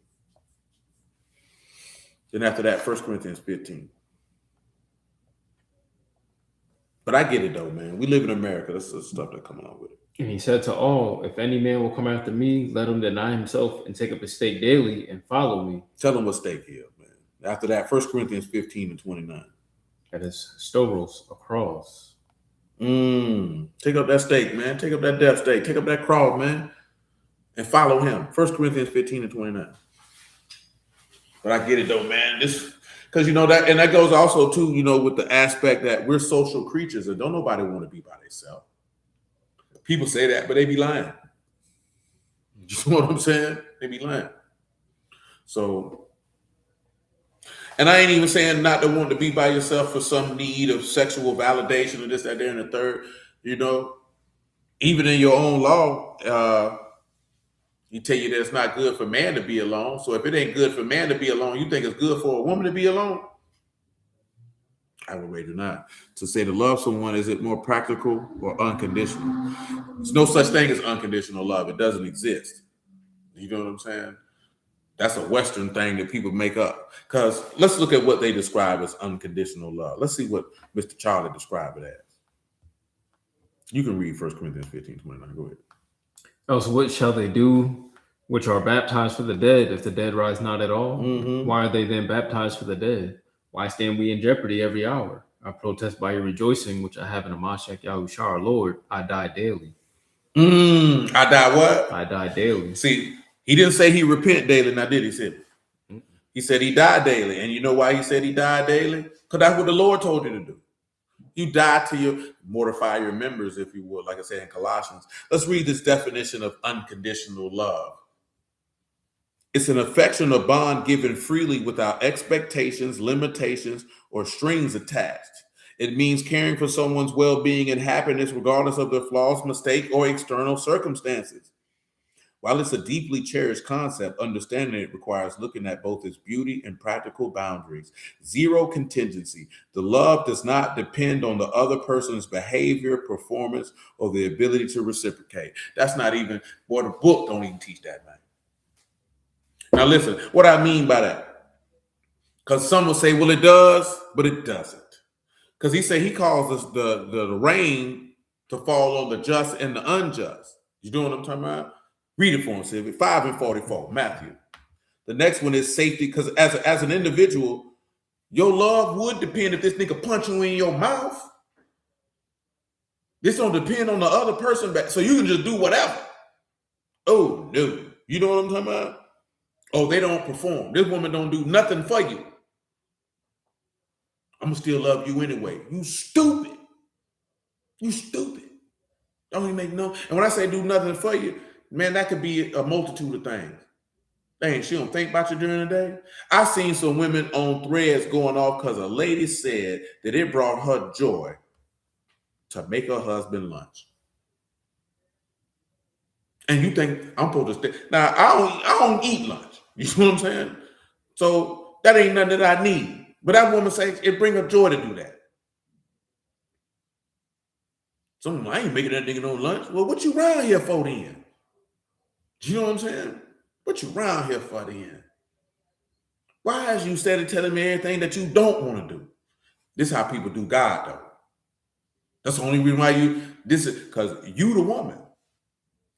Then after that, 1 Corinthians 15. But I get it though, man. We live in America. That's the stuff that come along with it. And he said to all, if any man will come after me, let him deny himself and take up his stake daily and follow me. Tell him what stake is, man. After that, 1 Corinthians 15:29. That is storos, a cross. Take up that stake, man. Take up that death stake. Take up that cross, man. And follow him. 1 Corinthians 15:29. But I get it though, man. This, because you know that, and that goes also too, you know, with the aspect that we're social creatures and don't nobody want to be by themselves. People say that, but they be lying. You know what I'm saying? They be lying. So, and I ain't even saying not to want to be by yourself for some need of sexual validation or this, that, there, and the third. You know, even in your own law, you tell you that it's not good for man to be alone. So if it ain't good for man to be alone, you think it's good for a woman to be alone? I would wager not. To say to love someone, is it more practical or unconditional? There's no such thing as unconditional love. It doesn't exist. You know what I'm saying? That's a Western thing that people make up. Because let's look at what they describe as unconditional love. Let's see what Mr. Charlie described it as. You can read 1 Corinthians 15:29. Go ahead. Else what shall they do which are baptized for the dead if the dead rise not at all? Why are they then baptized for the dead? Why stand we in jeopardy every hour? I protest by your rejoicing, which I have in Mashiach Yahushua our Lord. I die daily. I die what? I die daily. See, he didn't say he repent daily. Now, did he say it? He said he died daily. And you know why he said he died daily? Because that's what the Lord told you to do. You die to your, mortify your members, if you would, like I said in Colossians. Let's read this definition of unconditional love. It's an affection or bond given freely without expectations, limitations, or strings attached. It means caring for someone's well-being and happiness regardless of their flaws, mistake, or external circumstances. While it's a deeply cherished concept, understanding it requires looking at both its beauty and practical boundaries. Zero contingency. The love does not depend on the other person's behavior, performance, or the ability to reciprocate. That's not even, boy, the book don't even teach that, man. Now listen, what I mean by that, because some will say, well, it does, but it doesn't. Because he said he calls us the rain to fall on the just and the unjust. You know what I'm talking about? Read it for him, Sylvia. 5:44, Matthew. The next one is safety, because as an individual, your love would depend if this nigga punch you in your mouth. This don't depend on the other person back, so you can just do whatever. Oh, no. You know what I'm talking about? Oh, they don't perform. This woman don't do nothing for you. I'm gonna still love you anyway. You stupid. You stupid. Don't even make no. And when I say do nothing for you, man, that could be a multitude of things. Dang, she don't think about you during the day. I seen some women on threads going off because a lady said that it brought her joy to make her husband lunch. And you think I'm supposed to stay? Now I don't eat lunch. You know what I'm saying? So that ain't nothing that I need. But that woman says it bring her joy to do that. So I ain't making that nigga no lunch. Well, what you around here for then? You know what I'm saying? What you around here for then? Why is you steady telling me everything that you don't want to do? This is how people do God, though. That's the only reason why this is because you the woman.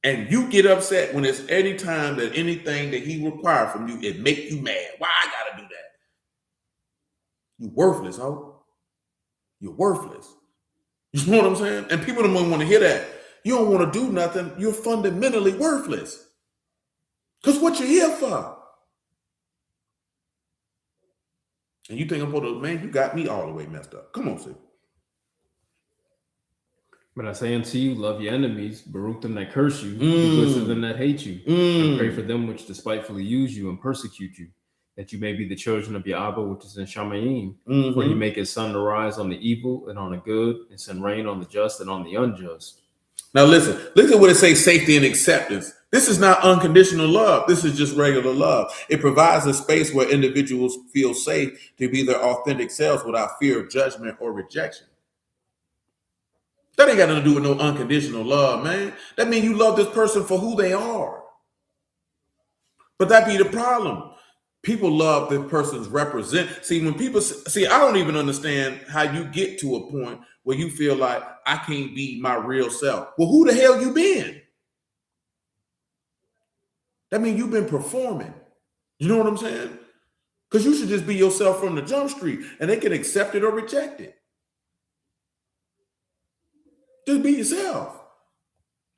And you get upset when it's any time that anything that he requires from you, it make you mad. Why I gotta do that? You worthless, ho. You're worthless. You know what I'm saying? And people don't want to hear that. You don't want to do nothing. You're fundamentally worthless. Because what you're here for? And you think I'm supposed to, man, you got me all the way messed up. Come on, sis. But I say unto you, love your enemies, baruch them that curse you, do good to them that hate you, and pray for them which despitefully use you and persecute you, that you may be the children of Yahuah, which is in Shamayim. For he make his sun to rise on the evil and on the good, and send rain on the just and on the unjust. Now listen, look at what it says, safety and acceptance. This is not unconditional love. This is just regular love. It provides a space where individuals feel safe to be their authentic selves without fear of judgment or rejection. That ain't got nothing to do with no unconditional love, man. That means you love this person for who they are. But that be the problem. People love this person's represent. See, when people see, I don't even understand how you get to a point where you feel like I can't be my real self. Well, who the hell you been? That means you've been performing. You know what I'm saying? Because you should just be yourself from the jump street, and they can accept it or reject it. Just be yourself.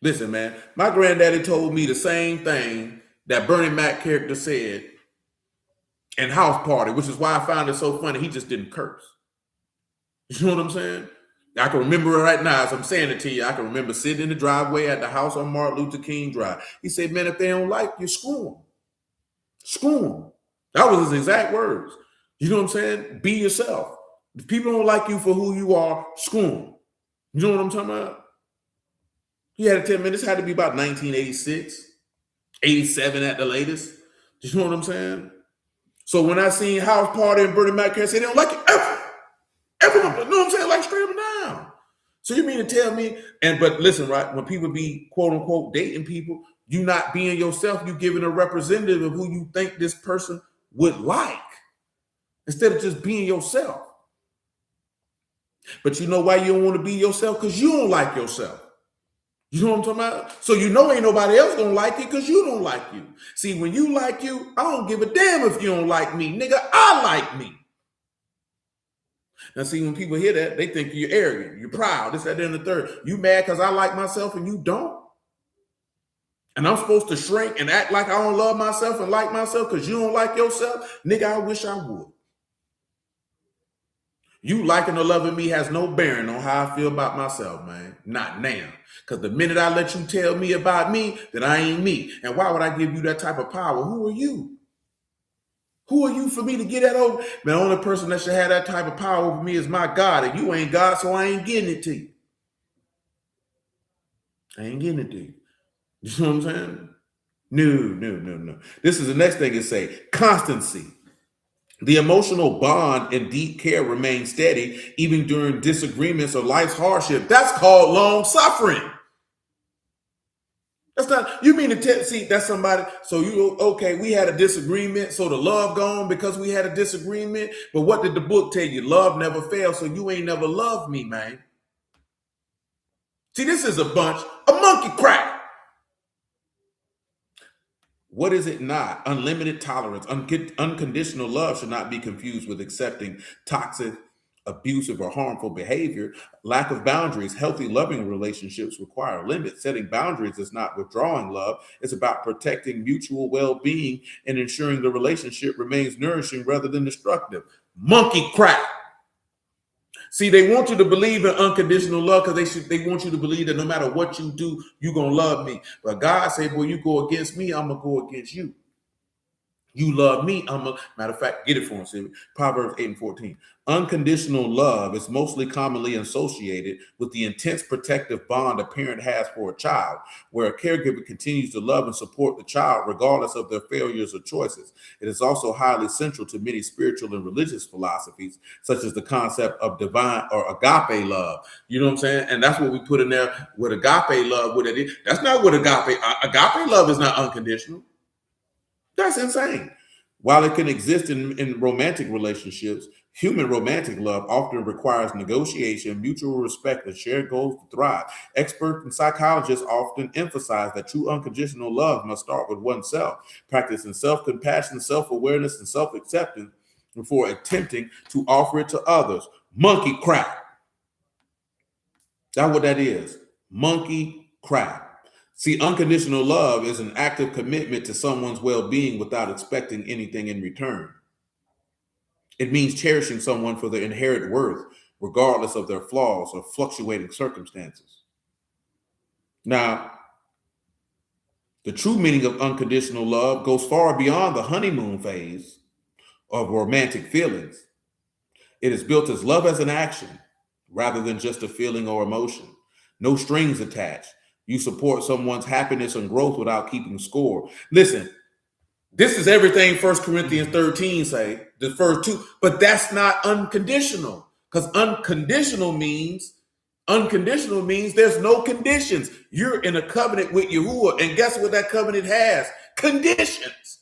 Listen, man, my granddaddy told me the same thing that Bernie Mac character said in House Party, which is why I found it so funny. He just didn't curse. You know what I'm saying? I can remember it right now as I'm saying it to you. I can remember sitting in the driveway at the house on Martin Luther King Drive. He said, man, if they don't like you, screw them. Screw them. That was his exact words. You know what I'm saying? Be yourself. If people don't like you for who you are, screw them. You know what I'm talking about? He had to tell me this had to be about 1986, 87 at the latest. You know what I'm saying? So when I seen House Party and Bernie Mac say they don't like it ever, you know what I'm saying? Like straight up and down. So you mean to tell me, but listen, right? When people be quote unquote dating people, you not being yourself, you giving a representative of who you think this person would like instead of just being yourself. But you know why you don't want to be yourself? Because you don't like yourself. You know what I'm talking about? So you know ain't nobody else gonna like you because you don't like you. See, when you like you, I don't give a damn if you don't like me. Nigga, I like me. Now see, when people hear that, they think you're arrogant, you're proud, this, that, and the third. You mad because I like myself and you don't? And I'm supposed to shrink and act like I don't love myself and like myself because you don't like yourself? Nigga, I wish I would. You liking or loving me has no bearing on how I feel about myself, man. Not now. Because the minute I let you tell me about me, then I ain't me. And why would I give you that type of power? Who are you? Who are you for me to get that over? The only person that should have that type of power over me is my God. And you ain't God, so I ain't getting it to you. I ain't getting it to you. You know what I'm saying? No. This is the next thing it say. Constancy. The emotional bond and deep care remain steady even during disagreements or life's hardship. That's called long suffering. That's not, you mean to see, that's somebody, so you, okay, we had a disagreement, so the love gone because we had a disagreement, but what did the book tell you? Love never fails, so you ain't never loved me, man. See, this is a bunch of monkey crap. What is it not? Unlimited tolerance, unconditional love should not be confused with accepting toxic abusive or harmful behavior. Lack of boundaries. Healthy, loving relationships require limits. Setting boundaries is not withdrawing love. It's about protecting mutual well-being and ensuring the relationship remains nourishing rather than destructive. Monkey crap. See, they want you to believe in unconditional love because they want you to believe that no matter what you do, you're going to love me. But God said, boy, you go against me, I'm going to go against you. You love me. Matter of fact, get it for him, Sylvia. Proverbs 8:14. Unconditional love is mostly commonly associated with the intense protective bond a parent has for a child, where a caregiver continues to love and support the child regardless of their failures or choices. It is also highly central to many spiritual and religious philosophies, such as the concept of divine or agape love. You know what I'm saying? And that's what we put in there with agape love. What it is. That's not what agape love is not unconditional. That's insane. While it can exist in romantic relationships, human romantic love often requires negotiation, mutual respect, and shared goals to thrive. Experts and psychologists often emphasize that true unconditional love must start with oneself, practicing self-compassion, self-awareness, and self-acceptance before attempting to offer it to others. Monkey crap. That's what that is. Monkey crap. See, unconditional love is an active commitment to someone's well-being without expecting anything in return. It means cherishing someone for their inherent worth, regardless of their flaws or fluctuating circumstances. Now, the true meaning of unconditional love goes far beyond the honeymoon phase of romantic feelings. It is built as love as an action rather than just a feeling or emotion. No strings attached. You support someone's happiness and growth without keeping score. Listen, this is everything 1 Corinthians 13 say, the first two, but that's not unconditional. Because unconditional means there's no conditions. You're in a covenant with Yahuah, and guess what that covenant has? Conditions.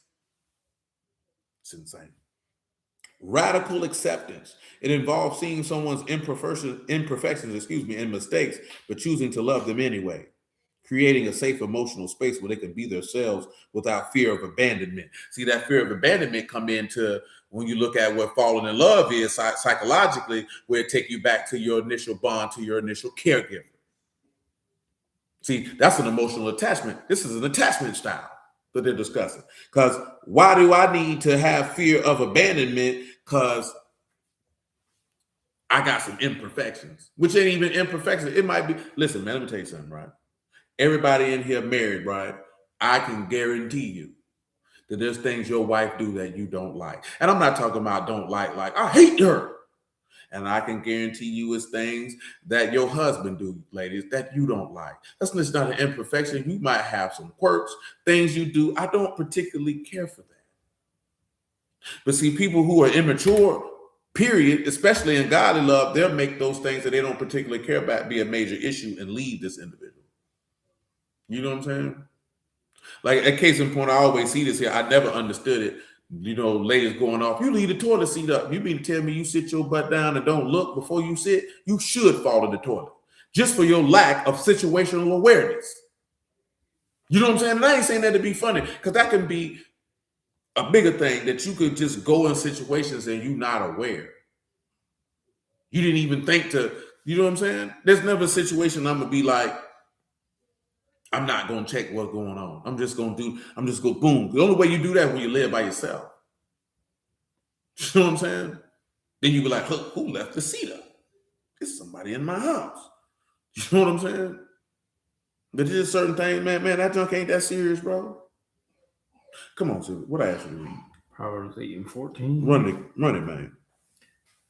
It's insane. Radical acceptance. It involves seeing someone's imperfections, and mistakes, but choosing to love them anyway. Creating a safe emotional space where they can be themselves without fear of abandonment. See, that fear of abandonment come into when you look at what falling in love is psychologically, where it take you back to your initial bond, to your initial caregiver. See, that's an emotional attachment. This is an attachment style that they're discussing. Because why do I need to have fear of abandonment? Because I got some imperfections, which ain't even imperfections. It might be, listen, man, let me tell you something, right? Everybody in here married, right? I can guarantee you that there's things your wife do that you don't like. And I'm not talking about don't like I hate her. And I can guarantee you it's things that your husband do, ladies, that you don't like. That's just not an imperfection. You might have some quirks, things you do. I don't particularly care for that. But see, people who are immature, period, especially in godly love, they'll make those things that they don't particularly care about be a major issue and leave this individual. You know what I'm saying? Like, a case in point, I always see this here. I never understood it. You know, ladies going off, you leave the toilet seat up. You mean to tell me you sit your butt down and don't look before you sit? You should fall in the toilet just for your lack of situational awareness. You know what I'm saying? And I ain't saying that to be funny, because that can be a bigger thing, that you could just go in situations and you're not aware. You didn't even think to, you know what I'm saying? There's never a situation I'm going to be like, I'm not going to check what's going on. I'm just going to boom. The only way you do that when you live by yourself. You know what I'm saying? Then you be like, who left the seat up? It's somebody in my house. You know what I'm saying? But there's just certain things, man, that junk ain't that serious, bro. Come on, Sylvia. What I asked you to read? Proverbs 8:14. Run it, man.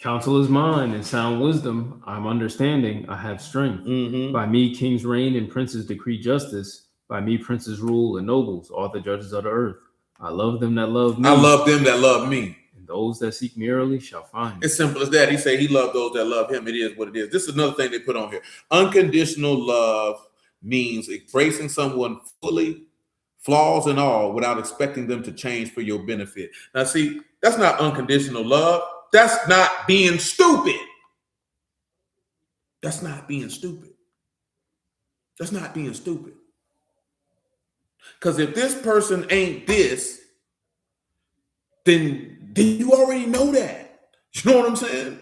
Counsel is mine, and sound wisdom. I'm understanding. I have strength. Mm-hmm. By me, kings reign and princes decree justice. By me, princes rule and nobles, all the judges of the earth. I love them that love me. I love them that love me. And those that seek me early shall find me. It's simple as that. He said he loved those that love him. It is what it is. This is another thing they put on here. Unconditional love means embracing someone fully, flaws and all, without expecting them to change for your benefit. Now, see, that's not unconditional love. That's not being stupid. That's not being stupid. That's not being stupid. Because if this person ain't this, then you already know that. You know what I'm saying?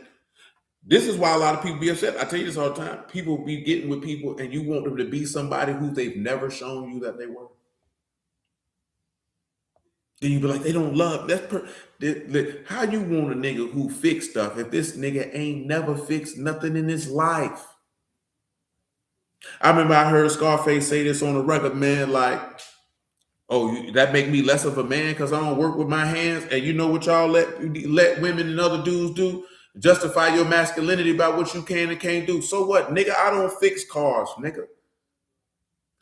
This is why a lot of people be upset. I tell you this all the time. People be getting with people and you want them to be somebody who they've never shown you that they were. Then you be like, they don't love. How you want a nigga who fix stuff if this nigga ain't never fixed nothing in his life? I remember I heard Scarface say this on the record, man, like, oh, that make me less of a man because I don't work with my hands. And you know what y'all let women and other dudes do? Justify your masculinity about what you can and can't do. So what, nigga? I don't fix cars, nigga.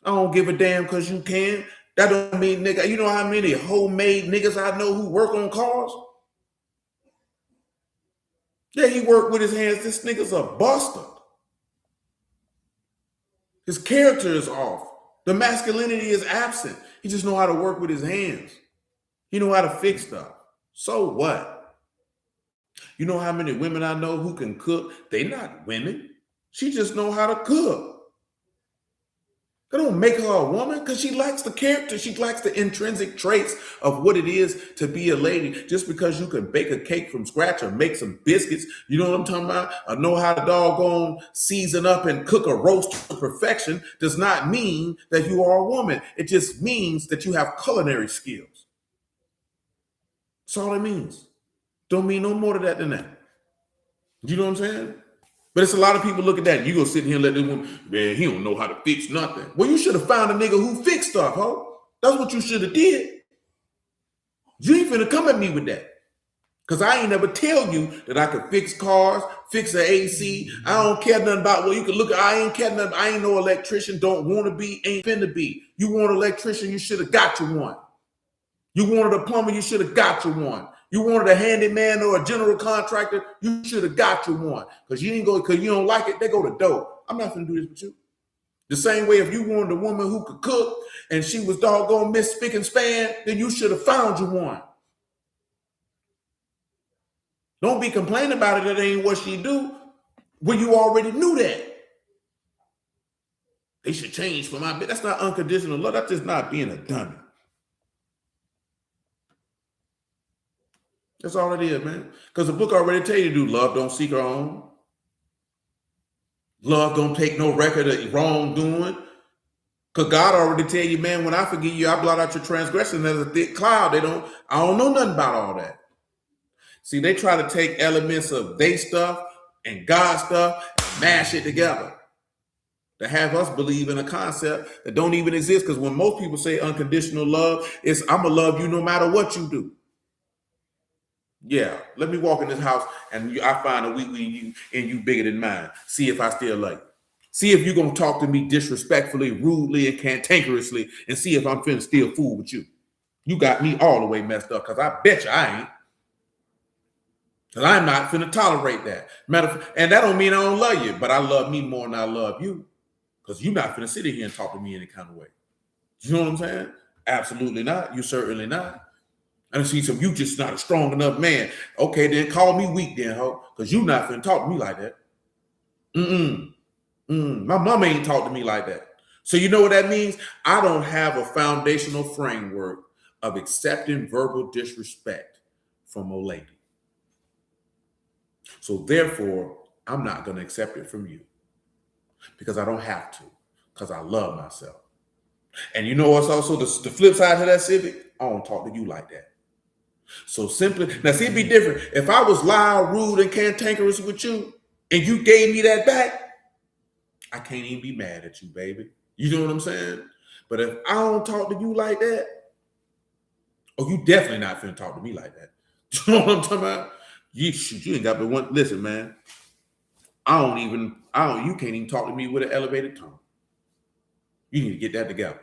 I don't give a damn because you can. That don't mean, nigga, you know how many homemade niggas I know who work on cars? Yeah, he work with his hands. This nigga's a buster. His character is off. The masculinity is absent. He just know how to work with his hands. He know how to fix stuff. So what? You know how many women I know who can cook? They not women. She just know how to cook. That don't make her a woman because she likes the character. She likes the intrinsic traits of what it is to be a lady. Just because you can bake a cake from scratch or make some biscuits, you know what I'm talking about? Or know how to doggone season up and cook a roast to perfection does not mean that you are a woman. It just means that you have culinary skills. That's all it means. Don't mean no more to that than that. You know what I'm saying? But it's a lot of people look at that and you gonna sit here and let them, man, he don't know how to fix nothing. Well, you should have found a nigga who fixed stuff, ho. That's what you should have did. You ain't finna come at me with that. Because I ain't never tell you that I could fix cars, fix an AC. I don't care nothing about, well, you can look, I ain't care nothing. I ain't no electrician, don't want to be, ain't finna be. You want an electrician, you should have got you one. You wanted a plumber, you should have got you one. You wanted a handyman or a general contractor, you should have got you one. Because you ain't go, because you don't like it, they go to dope. I'm not gonna do this with you. The same way if you wanted a woman who could cook and she was doggone miss spick and span, then you should have found you one. Don't be complaining about it, that ain't what she do, when you already knew that. They should change for my bit. That's not unconditional love. That's just not being a dummy. That's all it is, man. Because the book already tell you to do. Love don't seek her own. Love don't take no record of wrongdoing. Because God already tell you, man, when I forgive you, I blot out your transgression as a thick cloud. I don't know nothing about all that. See, they try to take elements of they stuff and God stuff and mash it together to have us believe in a concept that don't even exist. Because when most people say unconditional love, it's I'm going to love you no matter what you do. Yeah, let me walk in this house and I find a weakling in you bigger than mine. See if I still like you. See if you're going to talk to me disrespectfully, rudely, and cantankerously, and see if I'm finna still fool with you. You got me all the way messed up because I bet you I ain't. Because I'm not finna tolerate that. And that don't mean I don't love you, but I love me more than I love you. Because you're not finna sit here and talk to me any kind of way. You know what I'm saying? Absolutely not. You certainly not. I see some, you just not a strong enough man. Okay, then call me weak then, ho, because you not finna talk to me like that. My mama ain't talk to me like that. So you know what that means? I don't have a foundational framework of accepting verbal disrespect from a lady. So therefore, I'm not going to accept it from you because I don't have to, because I love myself. And you know what's also the flip side to that, Civic? I don't talk to you like that. So simply, now see, it'd be different. If I was loud, rude, and cantankerous with you, and you gave me that back, I can't even be mad at you, baby. You know what I'm saying? But if I don't talk to you like that, oh, you definitely not finna talk to me like that. You know what I'm talking about? You ain't got but one. Listen, man. You can't even talk to me with an elevated tone. You need to get that together.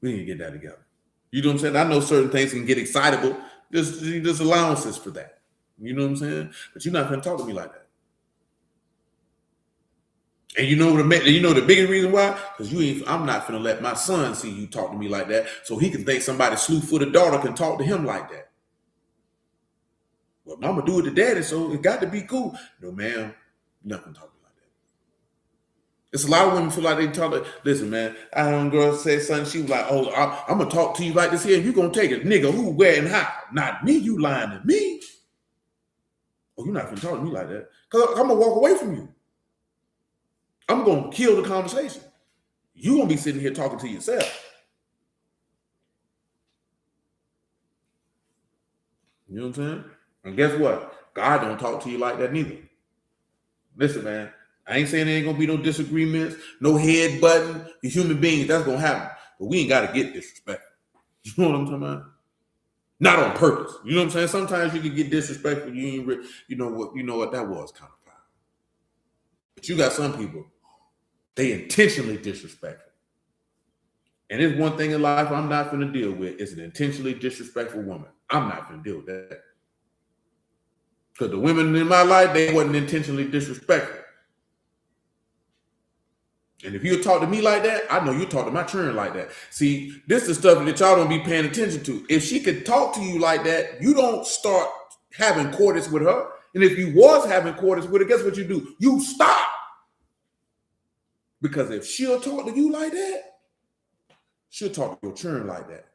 We need to get that together. You know what I'm saying? I know certain things can get excitable. There's allowances for that. You know what I'm saying? But you're not going to talk to me like that. And you know the biggest reason why? Because I'm not going to let my son see you talk to me like that, so he can think somebody slew-footed daughter can talk to him like that. Well, mama do it to daddy, so it got to be cool. No, ma'am, you're not going to talk to me like that. It's a lot of women feel like they talk like, listen, man, I had a girl say something, she was like, oh, I'm going to talk to you like this here, and you're going to take it. Nigga, who, where, and how? Not me, you lying to me. Oh, you're not going to talk to me like that. Because I'm going to walk away from you. I'm going to kill the conversation. You're going to be sitting here talking to yourself. You know what I'm saying? And guess what? God don't talk to you like that neither. Listen, man, I ain't saying there ain't going to be no disagreements, no head button. The human beings, that's going to happen. But we ain't got to get disrespectful. You know what I'm talking about? Not on purpose. You know what I'm saying? Sometimes you can get disrespectful. You know what that was kind of power. But you got some people, they intentionally disrespectful. And there's one thing in life I'm not going to deal with is an intentionally disrespectful woman. I'm not going to deal with that. Because the women in my life, they wasn't intentionally disrespectful. And if you talk to me like that, I know you talk to my children like that. See, this is stuff that y'all don't be paying attention to. If she could talk to you like that, you don't start having quarters with her. And if you was having quarters with her, guess what you do? You stop. Because if she'll talk to you like that, she'll talk to your children like that.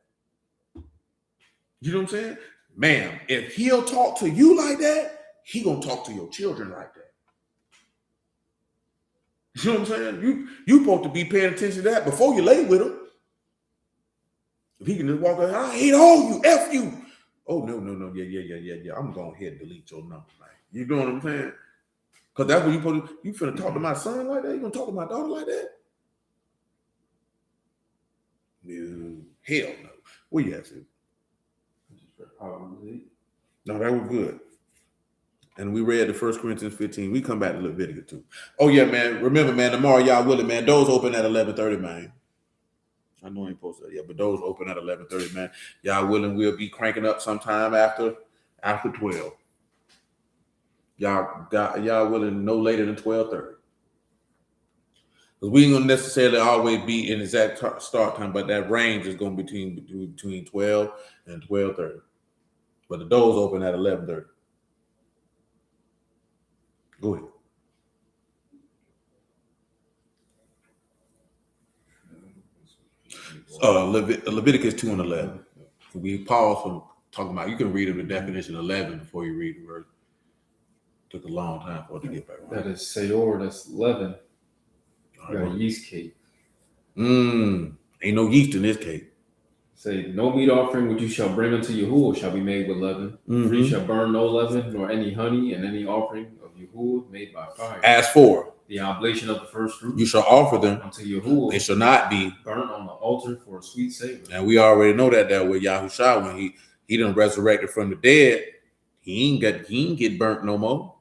You know what I'm saying? Ma'am, if he'll talk to you like that, he gonna talk to your children like that. You know what I'm saying? You supposed to be paying attention to that before you lay with him. If he can just walk out, I hate all you, F you. Oh, no. Yeah. I'm going ahead and delete your number, man. You know what I'm saying? Because that's what you supposed to, you finna talk to my son like that? You gonna talk to my daughter like that? No. Hell no. What you have to? No, that was good. And we read the 1 Corinthians 15. We come back to Leviticus too. Oh, yeah, man. Remember, man, tomorrow, y'all willing, man. Doors open at 11:30, man. I know I ain't posted that yet, but those open at 11:30, man. Y'all willing, we'll be cranking up sometime after 12. Y'all willing no later than 12:30. Because we ain't gonna necessarily always be in exact start time, but that range is gonna be between 12 and 12:30. But the doors open at 11:30. Go ahead. Leviticus 2 and 11. We pause from talking about, you can read the definition 11 before you read the verse. Took a long time for it to get back. That is Seor, that's 11. You got a yeast cake. Ain't no yeast in this cake. Say, no meat offering which you shall bring unto Yahuah shall be made with leaven. For you shall burn no leaven, nor any honey, and any offering of Yahuah made by fire. As for the oblation of the first fruit, you shall offer them unto Yahuah. They shall not be burnt on the altar for a sweet savor. And we already know that with Yahushua, when he done resurrected from the dead, he ain't get burnt no more.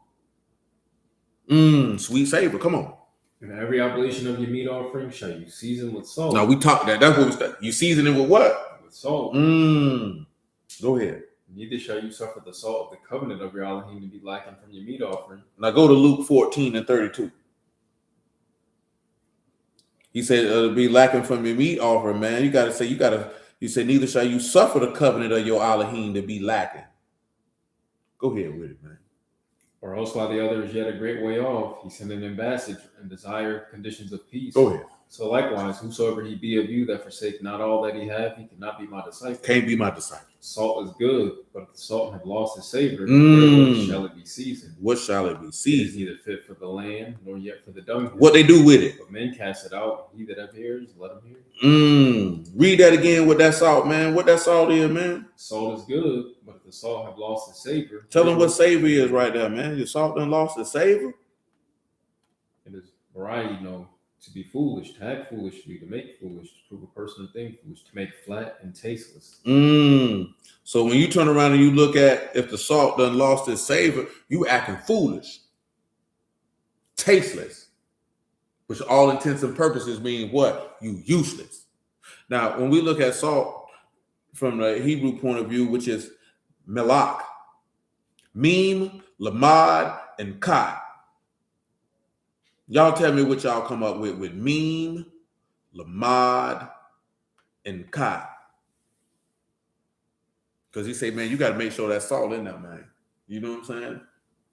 Sweet savor, come on. And every oblation of your meat offering shall you season with salt. Now we talk that. That's what we start. You season it with what? With salt. Go ahead. Neither shall you suffer the salt of the covenant of your Elohim to be lacking from your meat offering. Now go to Luke 14 and 32. He said, be lacking from your meat offering, man. You say, neither shall you suffer the covenant of your Elohim to be lacking. Go ahead with it, man. Or else while the other is yet a great way off, he sent an ambassage and desired conditions of peace. Go ahead. So likewise, whosoever he be of you that forsake not all that he hath, he cannot be my disciple. Can't be my disciple. Salt is good, but if the salt have lost its savor, what shall it be seasoned? What shall it be seasoned? It is neither fit for the land, nor yet for the dung. What they do with it? But men cast it out. He that have ears, let him hear. Read that again with that salt, man. What that salt is, man? Salt is good, but if the salt have lost its savor. Tell them what savor is right there, man. Your salt done lost its savor? It is variety, to be foolish, to act foolishly, to make foolish, to prove a person a thing foolish, to make flat and tasteless. So when you turn around and you look at if the salt done lost its savor, you acting foolish, tasteless, which all intents and purposes mean what? You useless. Now, when we look at salt from the Hebrew point of view, which is melach, meme, lamad, and kat. Y'all tell me what y'all come up with meme, lamad, and kat. Because he say, man, you got to make sure that salt in there, man. You know what I'm saying?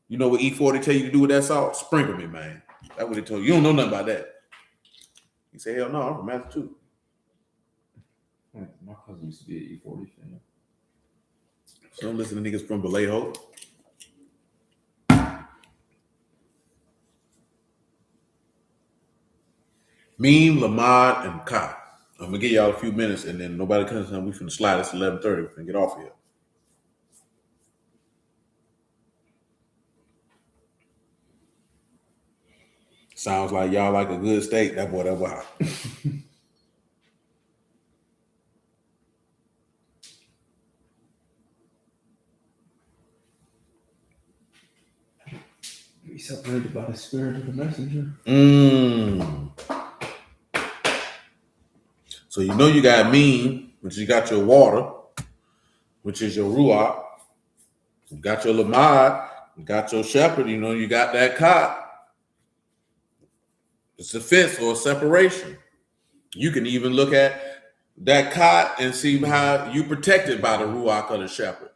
You know what E40 tell you to do with that salt? Sprinkle me, man. That's what he told you. You don't know nothing about that. He said, hell no, I'm from Massachusetts. My cousin used to be an E40 fan. So don't listen to niggas from Vallejo. Meme, Lamad, and Ka. I'm gonna give y'all a few minutes, and then nobody comes in. We finna slide. It's 11:30. We finna get off here. Sounds like y'all like a good steak. That boy, that wow. Be separated by the spirit of the messenger. So you know you got meme, which you got your water, which is your ruach. You got your lamad, you got your shepherd. You know you got that cot. It's a fence or a separation. You can even look at that cot and see how you protected by the ruach of the shepherd.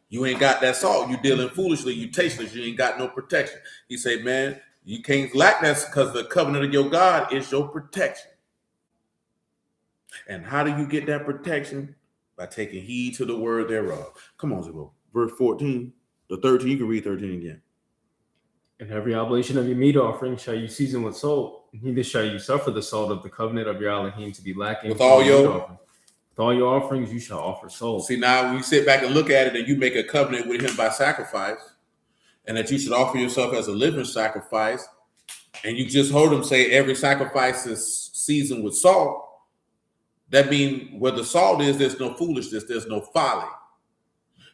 You ain't got that salt. You dealing foolishly. You tasteless. You ain't got no protection. He said, man, you can't lack that because the covenant of your God is your protection. And how do you get that protection? By taking heed to the word thereof. Come on, Zero. Verse 14, the 13. You can read 13 again. And every oblation of your meat offering shall you season with salt. Neither shall you suffer the salt of the covenant of your Elohim to be lacking. With all your offerings, you shall offer salt. See, now when you sit back and look at it and you make a covenant with him by sacrifice, and that you should offer yourself as a living sacrifice, and you just heard him say every sacrifice is seasoned with salt, that means where the salt is, there's no foolishness, there's no folly.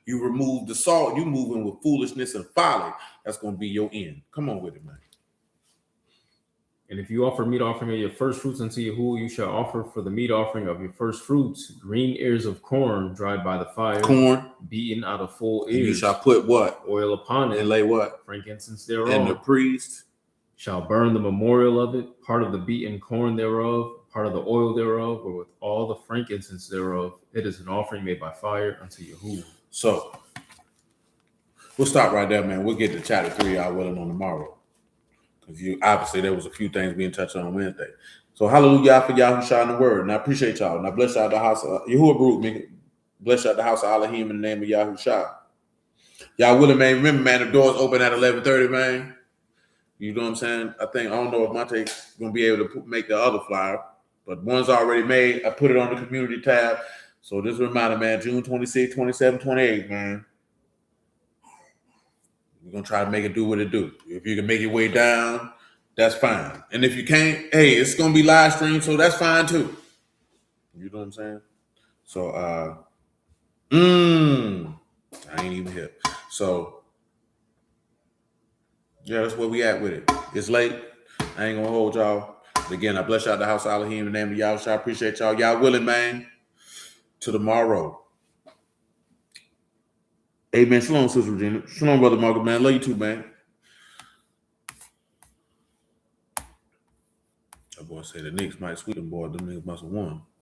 You remove the salt, you moving with foolishness and folly. That's going to be your end. Come on with it, man. And if you offer meat offering of your first fruits unto Yahuah, you shall offer for the meat offering of your first fruits green ears of corn dried by the fire, corn beaten out of full ears. And you shall put what? Oil upon it. And lay what? Frankincense thereof. And the priest shall burn the memorial of it, part of the beaten corn thereof, part of the oil thereof, or with all the frankincense thereof. It is an offering made by fire unto Yahuah. So we'll stop right there, man. We'll get to chapter 3, y'all willing, on tomorrow. Because you obviously there was a few things being touched on Wednesday. So hallelujah for Yahushua in the word. And I appreciate y'all. And I bless y'all the house of Yahuah Baruch. Bless y'all the house of Elohim in the name of Yahushua. Y'all willing, man. Remember, man, the doors open at 11:30, man. You know what I'm saying? I don't know if Monte's gonna be able to make the other flyer, but one's already made. I put it on the community tab. So this reminder, man, June 26, 27, 28, man. We're going to try to make it do what it do. If you can make your way down, that's fine. And if you can't, hey, it's going to be live streamed, so that's fine too. You know what I'm saying? So, I ain't even hip. So, yeah, that's where we at with it. It's late. I ain't going to hold y'all. But again, I bless y'all the house of Elohim in the name of Yahushua. I appreciate y'all. Y'all willing, man. To tomorrow. Amen. Shalom, Sister Regina. Shalom, Brother Margaret, man. Love you too, man. That boy said the Knicks might sweep them, boy. Them niggas must have won.